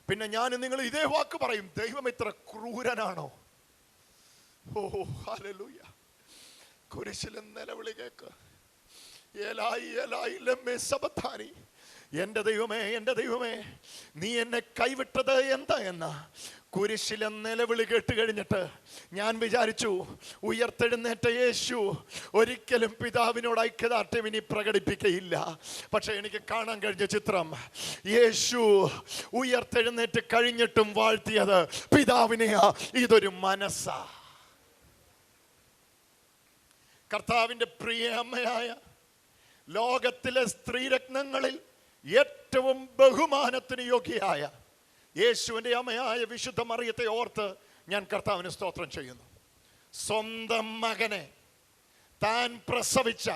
പിന്നെ ഞാൻ നിങ്ങൾ ഇതേ വാക്ക് പറയും, ദൈവം ഇത്ര ക്രൂരനാണോ? ഓ ഹല്ലേലൂയ. കുരിശിലെ നിലവിളി കേക്ക്. ഏലായി ഏലായി ലമ്മേ സബത്താനി. എൻ്റെ ദൈവമേ, എൻ്റെ ദൈവമേ, നീ എന്നെ കൈവിട്ടത് എന്താ എന്ന കുരിശിലെ നിലവിളി കേട്ട് കഴിഞ്ഞിട്ട് ഞാൻ വിചാരിച്ചു, ഉയർത്തെഴുന്നേറ്റ യേശു ഒരിക്കലും പിതാവിനോട് ഐക്യദാർഢ്യം ഇനി പ്രകടിപ്പിക്കുകയില്ല. പക്ഷെ എനിക്ക് കാണാൻ കഴിഞ്ഞ ചിത്രം, യേശു ഉയർത്തെഴുന്നേറ്റ് കഴിഞ്ഞിട്ടും വാഴ്ത്തിയത് പിതാവിനെയാ. ഇതൊരു മനസ്സാ. കർത്താവിൻ്റെ പ്രിയ അമ്മയായ ലോകത്തിലെ സ്ത്രീരത്നങ്ങളിൽ ഏറ്റവും ബഹുമാനത്തിന് യോഗ്യയായ യേശുവിൻ്റെ അമ്മയായ വിശുദ്ധ മറിയത്തെ ഓർത്ത് ഞാൻ കർത്താവിന് സ്തോത്രം ചെയ്യുന്നു. സ്വന്തം മകനെ താൻ പ്രസവിച്ച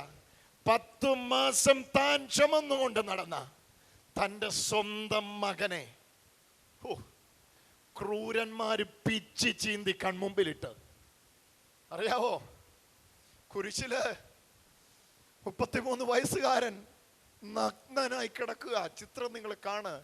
10 മാസം താൻ ചുമന്നുകൊണ്ട് നടന്ന തൻ്റെ സ്വന്തം മകനെ ക്രൂരന്മാര് പിച്ചി ചീന്തി കൺമുമ്പിലിട്ട്, അറിയാവോ, കുരിശില് 33 വയസ്സുകാരൻ നഗ്നനായി കിടക്കുക. ചിത്രം നിങ്ങൾ കാണ്.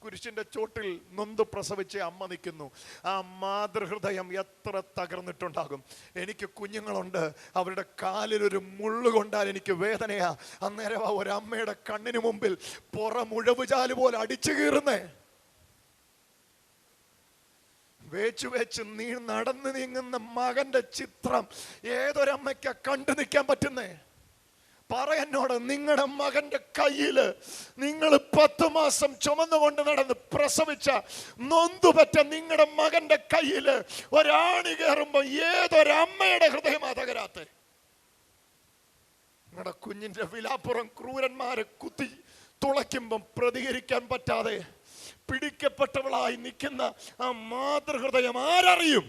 കുരിശിന്റെ ചോട്ടിൽ നൊന്ത് പ്രസവിച്ച അമ്മ നിൽക്കുന്നു. ആ മാതൃഹൃദയം എത്ര തകർന്നിട്ടുണ്ടാകും. എനിക്ക് കുഞ്ഞുങ്ങളുണ്ട്, അവരുടെ കാലിലൊരു മുള്ളു കൊണ്ടാൽ എനിക്ക് വേദനയാ. അന്നേരം ആ ഒരമ്മയുടെ കണ്ണിന് മുമ്പിൽ പുറമുഴവുചാല് പോലെ അടിച്ചു കീറുന്നേ. വേച്ച് നടന്നു നീങ്ങുന്ന മകന്റെ ചിത്രം ഏതൊരമ്മയ്ക്കാ കണ്ടു നിൽക്കാൻ പറ്റുന്നേ? പറ എന്നോട്, നിങ്ങളുടെ മകന്റെ കയ്യില് നിങ്ങൾ 10 മാസം ചുമന്നുകൊണ്ട് നടന്ന് പ്രസവിച്ച നൊന്തുപറ്റ നിങ്ങളുടെ മകന്റെ കയ്യില് ഒരാണി കയറുമ്പോ ഏതൊരമ്മയുടെ ഹൃദയമാ തകരാത്തെ? നിങ്ങളുടെ കുഞ്ഞിന്റെ വിലാപ്പുറം ക്രൂരന്മാരെ കുത്തി തുളയ്ക്കുമ്പം പ്രതികരിക്കാൻ പറ്റാതെ പിടിക്കപ്പെട്ടവളായി നിൽക്കുന്ന ആ മാതൃഹൃദയം ആരറിയും?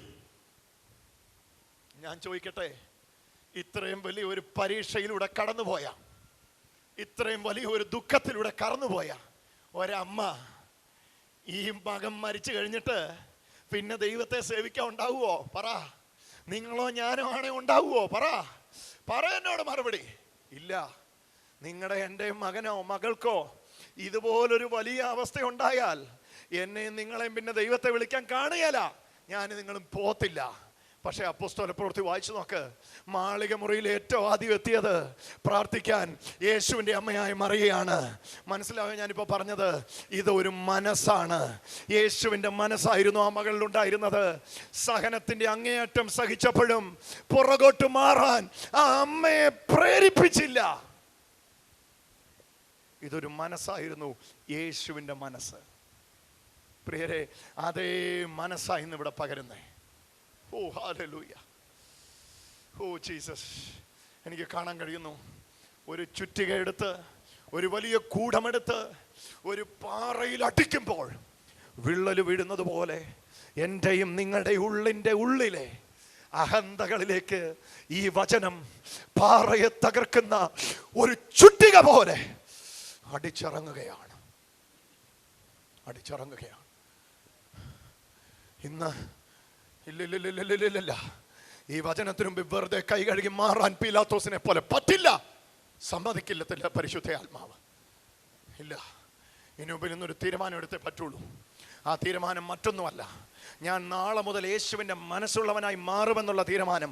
ഞാൻ ചോദിക്കട്ടെ, ഇത്രയും വലിയ ഒരു പരീക്ഷയിലൂടെ കടന്നുപോയ, ഇത്രയും വലിയ ഒരു ദുഃഖത്തിലൂടെ കടന്നുപോയ ഒരമ്മ ഈ മകൻ മരിച്ചു കഴിഞ്ഞിട്ട് പിന്നെ ദൈവത്തെ സേവിക്കാൻ ഉണ്ടാവുമോ? പറ. നിങ്ങളോ ഞാനോ ആണേ ഉണ്ടാവുമോ? പറ എന്നോട് മറുപടി. ഇല്ല. നിങ്ങളുടെ എൻ്റെ മകനോ മകൾക്കോ ഇതുപോലൊരു വലിയ അവസ്ഥ ഉണ്ടായാൽ എന്നെയും നിങ്ങളെയും പിന്നെ ദൈവത്തെ വിളിക്കാൻ കാണുകയില്ല. ഞാൻ നിങ്ങളും പോത്തില്ല. പക്ഷെ അപ്പോസ്തല പ്രവൃത്തി വായിച്ചു നോക്ക്. മാളിക മുറിയിൽ ഏറ്റവും ആദ്യം എത്തിയത് പ്രാർത്ഥിക്കാൻ യേശുവിൻ്റെ അമ്മയായി മറിയയാണ്. മനസ്സിലായോ ഞാനിപ്പോൾ പറഞ്ഞത്? ഇത് ഒരു മനസ്സാണ്. യേശുവിൻ്റെ മനസ്സായിരുന്നു ആ മകളിലുണ്ടായിരുന്നത്. സഹനത്തിൻ്റെ അങ്ങേയറ്റം സഹിച്ചപ്പോഴും പുറകോട്ട് മാറാൻ ആ അമ്മയെ പ്രേരിപ്പിച്ചില്ല. ഇതൊരു മനസ്സായിരുന്നു, യേശുവിൻ്റെ മനസ്സ്. പ്രിയരെ, അതേ മനസ്സായി ഇന്ന് ഇവിടെ പകരുന്നേ. ഓ ഹല്ലേലൂയ, ഓ ജീസസ്. എനിക്ക് കാണാൻ കഴിയുന്നു, ഒരു ചുറ്റിക എടുത്ത്, ഒരു വലിയ കൂടമെടുത്ത് ഒരു പാറയിൽ അടിക്കുമ്പോൾ വിള്ളല് വീഴുന്നത് പോലെ എൻ്റെയും നിങ്ങളുടെ ഉള്ളിലെ അഹന്തകളിലേക്ക് ഈ വചനം പാറയെ തകർക്കുന്ന ഒരു ചുറ്റിക പോലെ അടിച്ചിറങ്ങുകയാണ്. ഇന്ന് ഇല്ല, ഈ വചനത്തിനു മുമ്പ് വെറുതെ കൈ കഴുകി മാറാൻ പീലാത്തോസിനെ പോലെ പറ്റില്ല, സമ്മതിക്കില്ല പരിശുദ്ധ ആത്മാവ്. ഇല്ല, ഇനി മുമ്പിൽ ഇന്നൊരു തീരുമാനം എടുത്തേ പറ്റുള്ളൂ. ആ തീരുമാനം മറ്റൊന്നുമല്ല, ഞാൻ നാളെ മുതൽ യേശുവിൻ്റെ മനസ്സുള്ളവനായി മാറുമെന്നുള്ള തീരുമാനം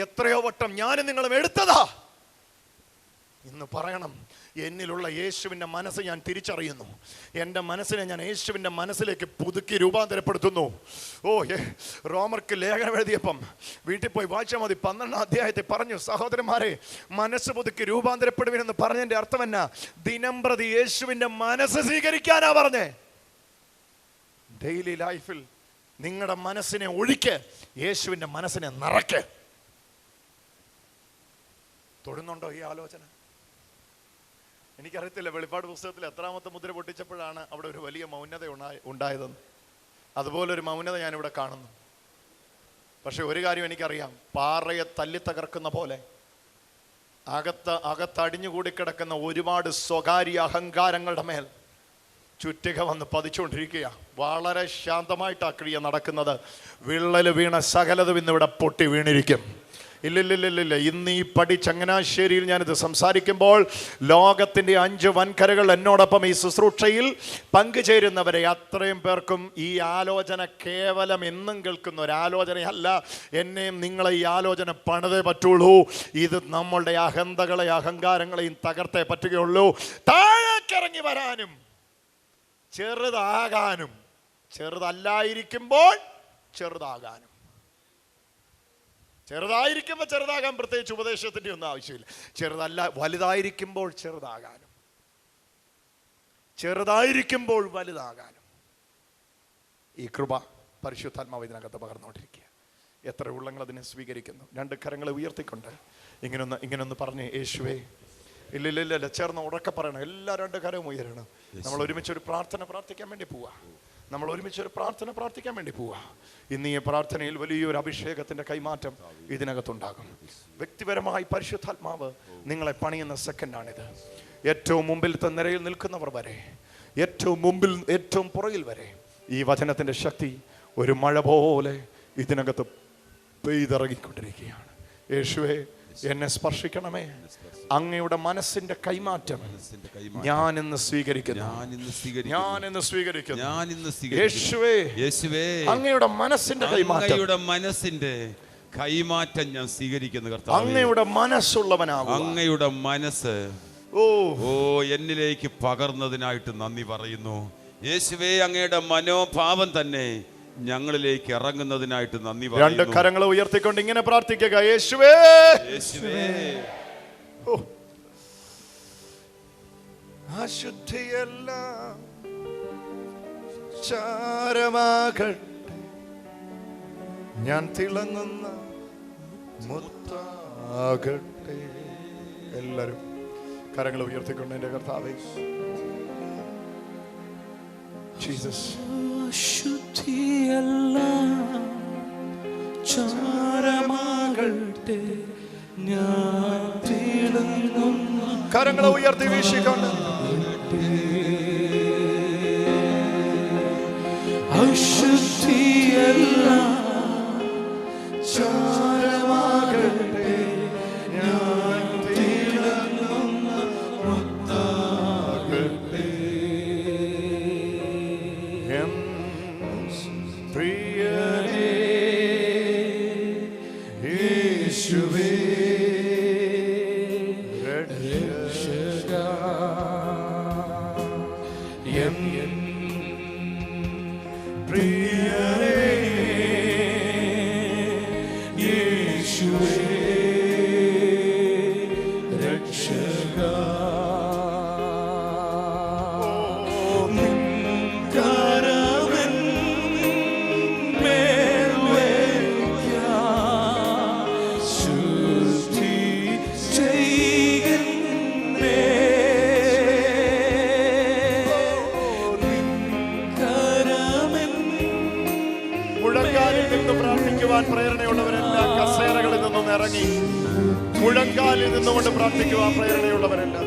എത്രയോ വട്ടം ഞാനും നിങ്ങളും എടുത്തതാ. ഇന്ന് പറയണം, എന്നിലുള്ള യേശുവിൻ്റെ മനസ്സ് ഞാൻ തിരിച്ചറിയുന്നു. എൻ്റെ മനസ്സിനെ ഞാൻ യേശുവിൻ്റെ മനസ്സിലേക്ക് പുതുക്കി രൂപാന്തരപ്പെടുത്തുന്നു. റോമർക്ക് ലേഖനം എഴുതിയപ്പം വീട്ടിൽ പോയി വായിച്ചാൽ മതി. 12-ാം അധ്യായത്തിൽ പറഞ്ഞു, സഹോദരന്മാരെ, മനസ്സ് പുതുക്കി രൂപാന്തരപ്പെടുവിനെന്ന് പറഞ്ഞതിൻ്റെ അർത്ഥം എന്നാ? ദിനം പ്രതി യേശുവിൻ്റെ മനസ്സ് സ്വീകരിക്കാനാ പറഞ്ഞേ. ഡെയിലി ലൈഫിൽ നിങ്ങളുടെ മനസ്സിനെ ഒഴിക്ക്, യേശുവിൻ്റെ മനസ്സിനെ നിറയ്ക്ക്. തൊടുന്നുണ്ടോ ഈ ആലോചന? എനിക്കറിയത്തില്ല വെളിപ്പാട് പുസ്തകത്തിൽ എത്രാമത്തെ മുദ്ര പൊട്ടിച്ചപ്പോഴാണ് അവിടെ ഒരു വലിയ മൗനത ഉണ്ടായതെന്ന്. അതുപോലൊരു മൗനത ഞാനിവിടെ കാണുന്നു. പക്ഷെ ഒരു കാര്യം എനിക്കറിയാം, പാറയെ തല്ലി തകർക്കുന്ന പോലെ അകത്തടിഞ്ഞുകൂടി കിടക്കുന്ന ഒരുപാട് സ്വകാര്യ അഹങ്കാരങ്ങളുടെ മേൽ ചുറ്റിക വന്ന് പതിച്ചുകൊണ്ടിരിക്കുക. വളരെ ശാന്തമായിട്ട് ആ ക്രിയ നടക്കുന്നത്. വിള്ളല് വീണ സകലതും ഇന്നിവിടെ പൊട്ടി വീണിരിക്കും. ഇല്ലില്ലില്ലില്ല, ഇന്ന് ഈ പടി ചങ്ങനാശ്ശേരിയിൽ ഞാനിത് സംസാരിക്കുമ്പോൾ ലോകത്തിൻ്റെ 5 വൻകരകൾ എന്നോടൊപ്പം ഈ ശുശ്രൂഷയിൽ പങ്കുചേരുന്നവരെ അത്രയും പേർക്കും ഈ ആലോചന കേവലം എന്നും കേൾക്കുന്ന ഒരു ആലോചനയല്ല. എന്നെയും നിങ്ങളെ ഈ ആലോചന പണിതേ പറ്റുള്ളൂ. ഇത് നമ്മളുടെ അഹന്തകളെ അഹങ്കാരങ്ങളെയും തകർത്തേ പറ്റുകയുള്ളൂ. താഴേക്കിറങ്ങി വരാനും ചെറുതാകാനും, ചെറുതല്ലായിരിക്കുമ്പോൾ ചെറുതാകാനും. ചെറുതായിരിക്കുമ്പോൾ ചെറുതാകാൻ പ്രത്യേകിച്ച് ഉപദേശത്തിൻ്റെ ഒന്നും ആവശ്യമില്ല. ചെറുതല്ല, വലുതായിരിക്കുമ്പോൾ ചെറുതാകാനും, ചെറുതായിരിക്കുമ്പോൾ വലുതാകാനും ഈ കൃപ പരിശുദ്ധാത്മാവ് ഇതിനകത്ത് പകർന്നുകൊണ്ടിരിക്കുക. എത്ര ഉള്ളങ്ങൾ അതിനെ സ്വീകരിക്കുന്നു? രണ്ട് കരങ്ങളെ ഉയർത്തിക്കൊണ്ട് ഇങ്ങനൊന്ന് പറഞ്ഞ് യേശുവേ. ഇല്ല, ചേർന്ന് ഉറക്കെ പറയണം. എല്ലാ രണ്ട് കരവും ഉയരണം. നമ്മൾ ഒരുമിച്ചൊരു പ്രാർത്ഥന പ്രാർത്ഥിക്കാൻ വേണ്ടി പോവാ. ഇന്ന് ഈ പ്രാർത്ഥനയിൽ വലിയൊരു അഭിഷേകത്തിന്റെ കൈമാറ്റം ഇതിനകത്തുണ്ടാകും. വ്യക്തിപരമായി പരിശുദ്ധാത്മാവ് നിങ്ങളെ പണിയുന്ന സെക്കൻഡാണിത്. ഏറ്റവും മുമ്പിലത്തെ നിരയിൽ നിൽക്കുന്നവർ വരെ, ഏറ്റവും മുമ്പിൽ ഏറ്റവും പുറകിൽ വരെ ഈ വചനത്തിന്റെ ശക്തി ഒരു മഴ പോലെ ഇതിനകത്ത് പെയ്തിറങ്ങിക്കൊണ്ടിരിക്കുകയാണ്. യേശുവേ, എന്നെ സ്പർശിക്കണമേ. അങ്ങയുടെ മനസ്സിന്റെ കൈമാറ്റം ഞാൻ ഇന്ന് സ്വീകരിക്കുന്നു. യേശുവേ, അങ്ങയുടെ മനസ്സിന്റെ കൈമാറ്റം ഞാൻ സ്വീകരിക്കുന്നു കർത്താവേ. അങ്ങയുടെ മനസ്സുള്ളവനാകും. അങ്ങയുടെ മനസ്സ് എന്നിലേക്ക് പകർന്നതിനായിട്ട് നന്ദി പറയുന്നു യേശുവേ. അങ്ങയുടെ മനോഭാവം തന്നെ ഞങ്ങളിലേക്ക് ഇറങ്ങുന്നതിനായിട്ട് നന്ദി പറയുന്നു. രണ്ട് കരങ്ങൾ ഉയർത്തിക്കൊണ്ട് ഇങ്ങനെ പ്രാർത്ഥിക്കുക. യേശുവേ, അശുദ്ധിയെല്ലാം ചാരമാകട്ടെ, ഞാൻ തിളങ്ങുന്ന മുത്താകട്ടെ. എല്ലാരും കരങ്ങൾ ഉയർത്തിക്കൊണ്ട് എൻ്റെ കർത്താവേ, ജീസസ്. ശുദ്ധിയെല്ലാം ചാരമാകട്ടെ, ഞാൻ തിളങ്ങുന്ന. കരങ്ങളെ ഉയർത്തി വീശിക്കൊണ്ട് അശുദ്ധിയെല്ലാം ചാരമാകട്ടെ, ഞാൻ തിളങ്ങുന്ന മുത്താകട്ടെ. പ്രിയനേ യേശുവേ, പ്രിയനേ യേശുവേ, രക്ഷക. കരവൻ മേൽ വയ്ക്കാം, ശുദ്ധി ചെയ്യുന്നേ. മുഴങ്കാലിൽ നിന്ന് പ്രാർത്ഥിക്കുവാൻ പ്രേരണയുള്ളവരെല്ലാം കസേരകളിൽ നിന്നും ഇറങ്ങി മുഴങ്കാലിൽ നിന്നുകൊണ്ട് പ്രാർത്ഥിക്കുവാൻ പ്രേരണയുള്ളവരെല്ലാം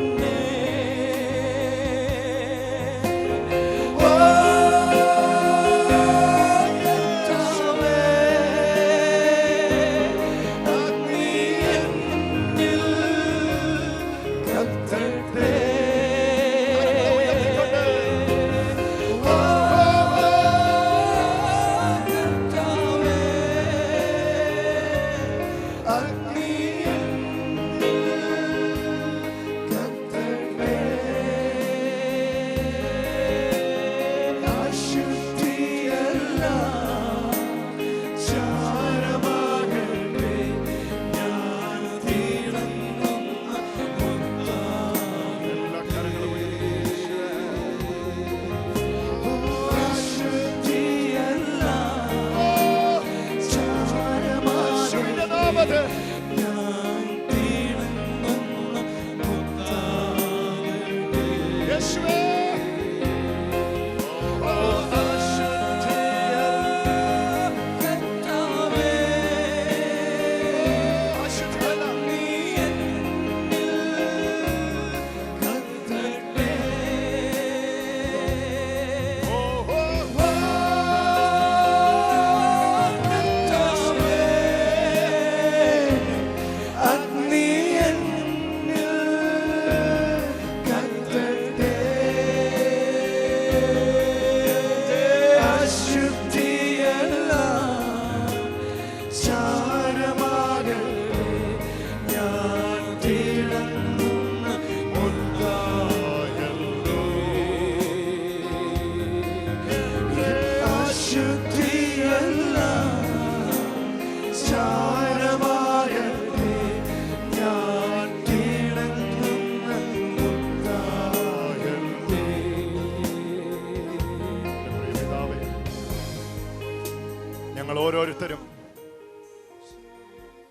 ഞങ്ങൾ ഓരോരുത്തരും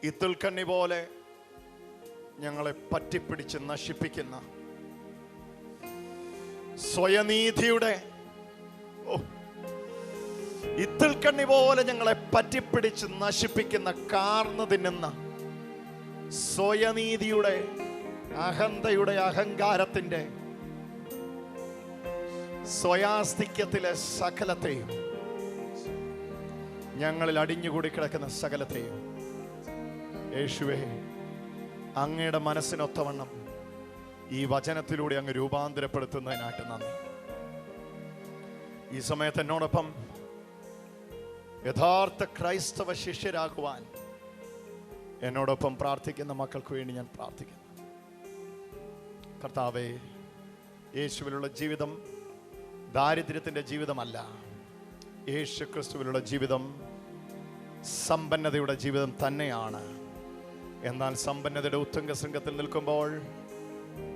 ഇത്തിൽക്കണ്ണി പോലെ ഞങ്ങളെ പറ്റിപ്പിടിച്ച് നശിപ്പിക്കുന്ന സ്വയനീതിയുടെ ഇത്തിൽക്കണ്ണി പോലെ ഞങ്ങളെ പറ്റിപ്പിടിച്ച് നശിപ്പിക്കുന്ന കാർന്നു തിന്നുന്ന സ്വയനീതിയുടെ, അഹന്തയുടെ, അഹങ്കാരത്തിന്റെ, സ്വയാസ്തിക്യത്തിലെ സകലത്തെയും, ഞങ്ങളിൽ അടിഞ്ഞുകൂടി കിടക്കുന്ന സകലത്തെയും യേശുവേ അങ്ങയുടെ മനസ്സിനൊത്തവണ്ണം ഈ വചനത്തിലൂടെ അങ്ങ് രൂപാന്തരപ്പെടുത്തുന്നതിനായിട്ട് നന്ദി. ഈ സമയത്ത് എന്നോടൊപ്പം യഥാർത്ഥ ക്രൈസ്തവ ശിഷ്യരാകുവാൻ എന്നോടൊപ്പം പ്രാർത്ഥിക്കുന്ന മക്കൾക്ക് വേണ്ടി ഞാൻ പ്രാർത്ഥിക്കുന്നു. കർത്താവേ, യേശുവിലുള്ള ജീവിതം ദാരിദ്ര്യത്തിൻ്റെ ജീവിതമല്ല. യേശു ക്രിസ്തുവിലുള്ള ജീവിതം സമ്പന്നതയുടെ ജീവിതം തന്നെയാണ്. എന്നാൽ സമ്പന്നതയുടെ ഉത്തുംഗ ശൃംഗത്തിൽ നിൽക്കുമ്പോൾ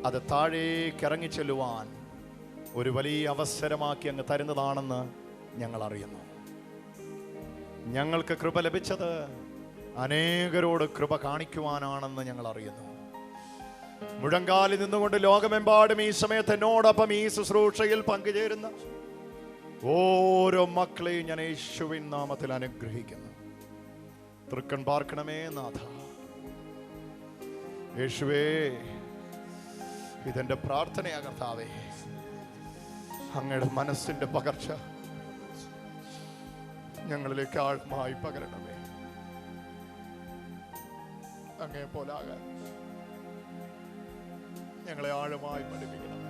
അത് താഴേക്ക് ഇറങ്ങിച്ചെല്ലുവാൻ ഒരു വലിയ അവസരമാക്കി അങ്ങ് തരുന്നതാണെന്ന് ഞങ്ങൾ അറിയുന്നു. ഞങ്ങൾക്ക് കൃപ ലഭിച്ചത് അനേകരോട് കൃപ കാണിക്കുവാനാണെന്ന് ഞങ്ങൾ അറിയുന്നു. മുഴങ്കാലിൽ നിന്നുകൊണ്ട് ലോകമെമ്പാടും ഈ സമയത്ത് എന്നോടൊപ്പം ഈ ശുശ്രൂഷയിൽ പങ്കുചേരുന്ന ഓരോ മക്കളെയും ഞാൻ യേശുവിൻ നാമത്തിൽ അനുഗ്രഹിക്കുന്നു. തൃക്കൺ പാർക്കണമേ നാഥ. യേശുവേ, ഇതെന്റെ പ്രാർത്ഥനയാ കർത്താവേ. അങ്ങയുടെ മനസ്സിന്റെ പകർച്ച ഞങ്ങളിലേക്ക് ആഴമായി പകരണമേ. അങ്ങേ പോലാകാൻ ഞങ്ങളെ ആഴമായി പഠിപ്പിക്കണം.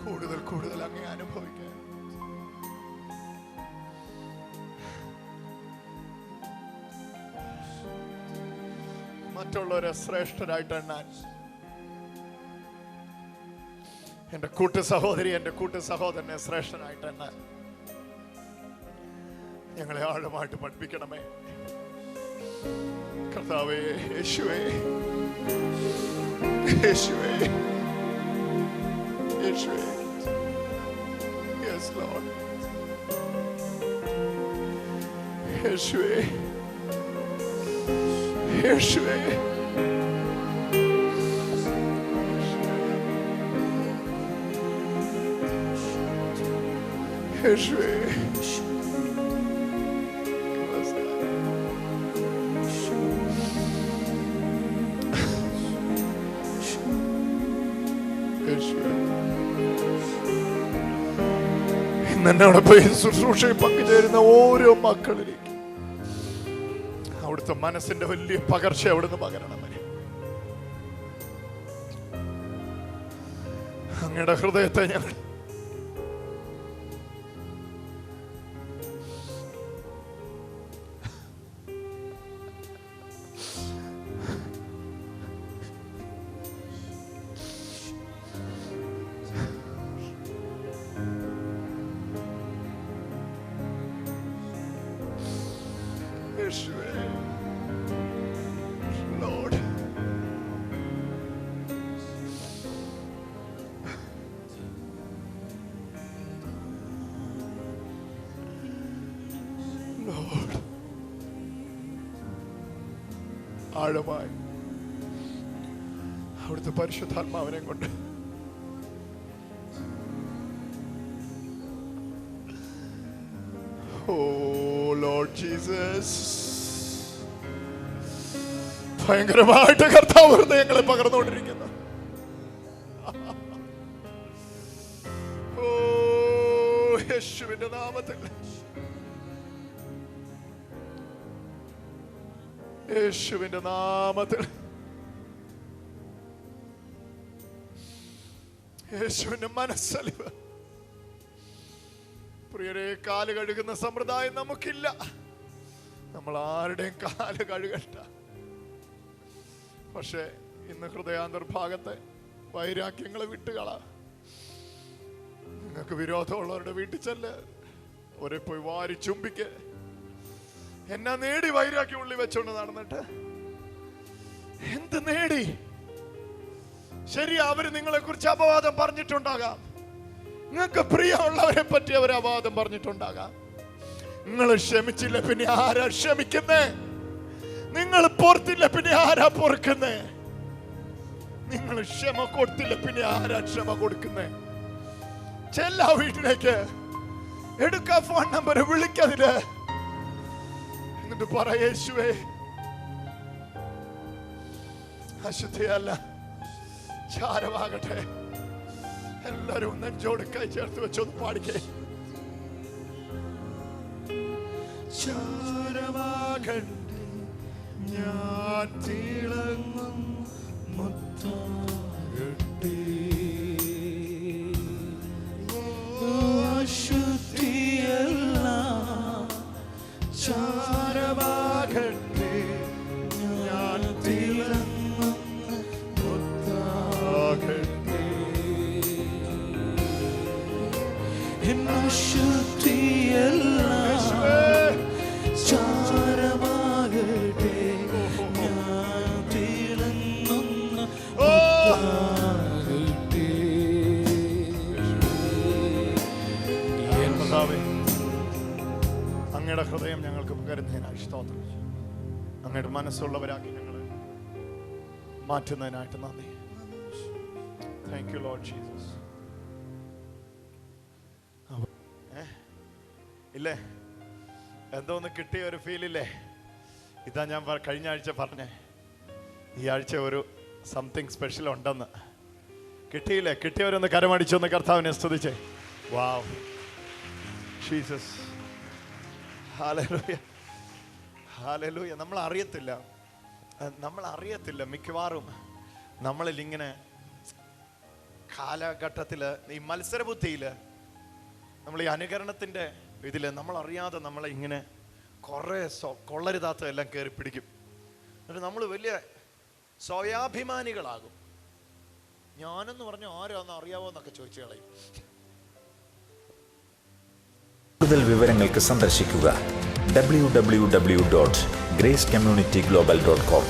കൂടുതൽ കൂടുതൽ അങ്ങേ അനുഭവിക്കാൻ മറ്റുള്ളവരെ ശ്രേഷ്ഠരായിട്ട് എണ്ണാൻ എന്റെ കൂട്ടു സഹോദരി, എന്റെ കൂട്ടു സഹോദരനെ ശ്രേഷ്ഠനായിട്ട് എണ്ണാൻ ഞങ്ങളെ ആഴമായിട്ട് പഠിപ്പിക്കണമേ കർത്താവേ. യേശുവേ, യേശുവേ, യേശുവേ. Yes, Lord. യേശുവേ, യേശുവേ, യേശുവേ. എന്നോടൊപ്പം ഈ ശുശ്രൂഷയിൽ പങ്കുചേരുന്ന ഓരോ മക്കളിലേക്ക് അവിടുത്തെ മനസ്സിന്റെ വലിയ പകർച്ച അവിടുന്ന് പകരണമേ. അങ്ങയുടെ ഹൃദയത്തെ ഞങ്ങൾ Lord, Lord, ആഴമായി അവിടുത്തെ പരിശുദ്ധാത്മാവിനെ കൊണ്ട് Lord Jesus, ഭയങ്കരമായിട്ട് കർത്താവ് ഹൃദയങ്ങളെ പകർന്നുകൊണ്ടിരിക്കുന്നു. യേശുവിന്റെ നാമത്തിൽ, യേശുവിന്റെ നാമത്തിൽ, യേശുവിന്റെ മനസ്സലിവ്. പ്രിയരെ, കാല് കഴുകുന്ന സമ്പ്രദായം നമുക്കില്ല. നമ്മൾ ആരുടെയും കാല് കഴുകണ്ട. പക്ഷെ ഇന്ന് ഹൃദയാന്തർഭാഗത്തെ വൈരാഗ്യങ്ങളെ വിട്ടുകള. നിങ്ങൾക്ക് വിരോധമുള്ളവരുടെ വീട്ടിൽ ചെല്ല്, ഒരേ പോയി വാരി ചുംബിക്ക്. എന്നാ നേടി വൈരാഗ്യം ഉള്ളി വെച്ചോണ്ട് നടന്നിട്ട് എന്ത് നേടി? ശരി, അവര് നിങ്ങളെ കുറിച്ച് അപവാദം പറഞ്ഞിട്ടുണ്ടാകാം. നിങ്ങൾക്ക് പ്രിയമുള്ളവരെ പറ്റി അവർ അവാദം പറഞ്ഞിട്ടുണ്ടാകാം. നിങ്ങൾ ക്ഷമിച്ചില്ല പിന്നെ ആരാ ക്ഷമിക്കുന്നേ? നിങ്ങൾ പൊറുത്തില്ല പിന്നെ ആരാ പൊറുക്കുന്നേ? നിങ്ങൾ ക്ഷമ കൊടുത്തില്ല പിന്നെ ആരാ ക്ഷമ കൊടുക്കുന്നേ? ചെല്ലാ വീട്ടിലേക്ക്, എടുക്ക ഫോൺ നമ്പർ, വിളിക്കതില്, എന്നിട്ട് പറ, യേശുവേ അശുദ്ധിയല്ല, ചാരമാകട്ടെ. എല്ലാരും നെഞ്ചോട് കൈ ചേർത്ത് വെച്ചൊന്ന് പാടിക്കേ. ചാരമാകട്ടെ ഞാൻ തിളങ്ങും മുത്താകട്ടെ. അശുദ്ധിയല്ല ചാരമാകട്ടെ ഞാൻ തിളങ്ങും മുത്താകട്ടെ. അശുദ്ധിയല്ല ചാരമാകട്ടെ ഞാൻ തിളങ്ങുന്ന മുത്താകട്ടെ. അങ്ങയുടെ ഹൃദയം ഞങ്ങൾക്ക് പകരുന്നതിനായി സ്തോത്രം. അങ്ങയുടെ മനസ്സുള്ളവരാക്കി ഞങ്ങളെ മാറ്റുന്നതിനായിട്ട് നന്ദി. Thank you Lord Jesus. ഇല്ലേ, എന്തോ ഒന്ന് കിട്ടിയ ഒരു ഫീലില്ലേ? ഇതാ ഞാൻ കഴിഞ്ഞ ആഴ്ച പറഞ്ഞേ, ഈ ആഴ്ച ഒരു സംതിങ് സ്പെഷ്യൽ ഉണ്ടെന്ന്. കിട്ടിയില്ലേ? കിട്ടിയവരൊന്ന് കരമടിച്ചൊന്ന് കർത്താവിനെ സ്തുതിച്ചേ. വാവ് ജീസസ്, ഹല്ലേലൂയ, ഹല്ലേലൂയ. നമ്മൾ അറിയത്തില്ല മിക്കവാറും നമ്മളിൽ ഇങ്ങനെ കാലഘട്ടത്തിൽ ഈ മത്സരബുദ്ധിയിൽ, നമ്മൾ ഈ അനുകരണത്തിൻ്റെ ഇതിൽ നമ്മൾ അറിയാതെ നമ്മളെ ഇങ്ങനെ കുറേ കൊള്ളരുതാത്തതെല്ലാം കയറി പിടിക്കും. എന്നിട്ട് നമ്മൾ വലിയ സ്വയാഭിമാനികളാകും. ഞാനെന്ന് പറഞ്ഞ ആരാന്ന് അറിയാവോ എന്നൊക്കെ ചോദിച്ചു കളയും. കൂടുതൽ വിവരങ്ങൾക്ക് സന്ദർശിക്കുക www.gracecommunityglobal.com.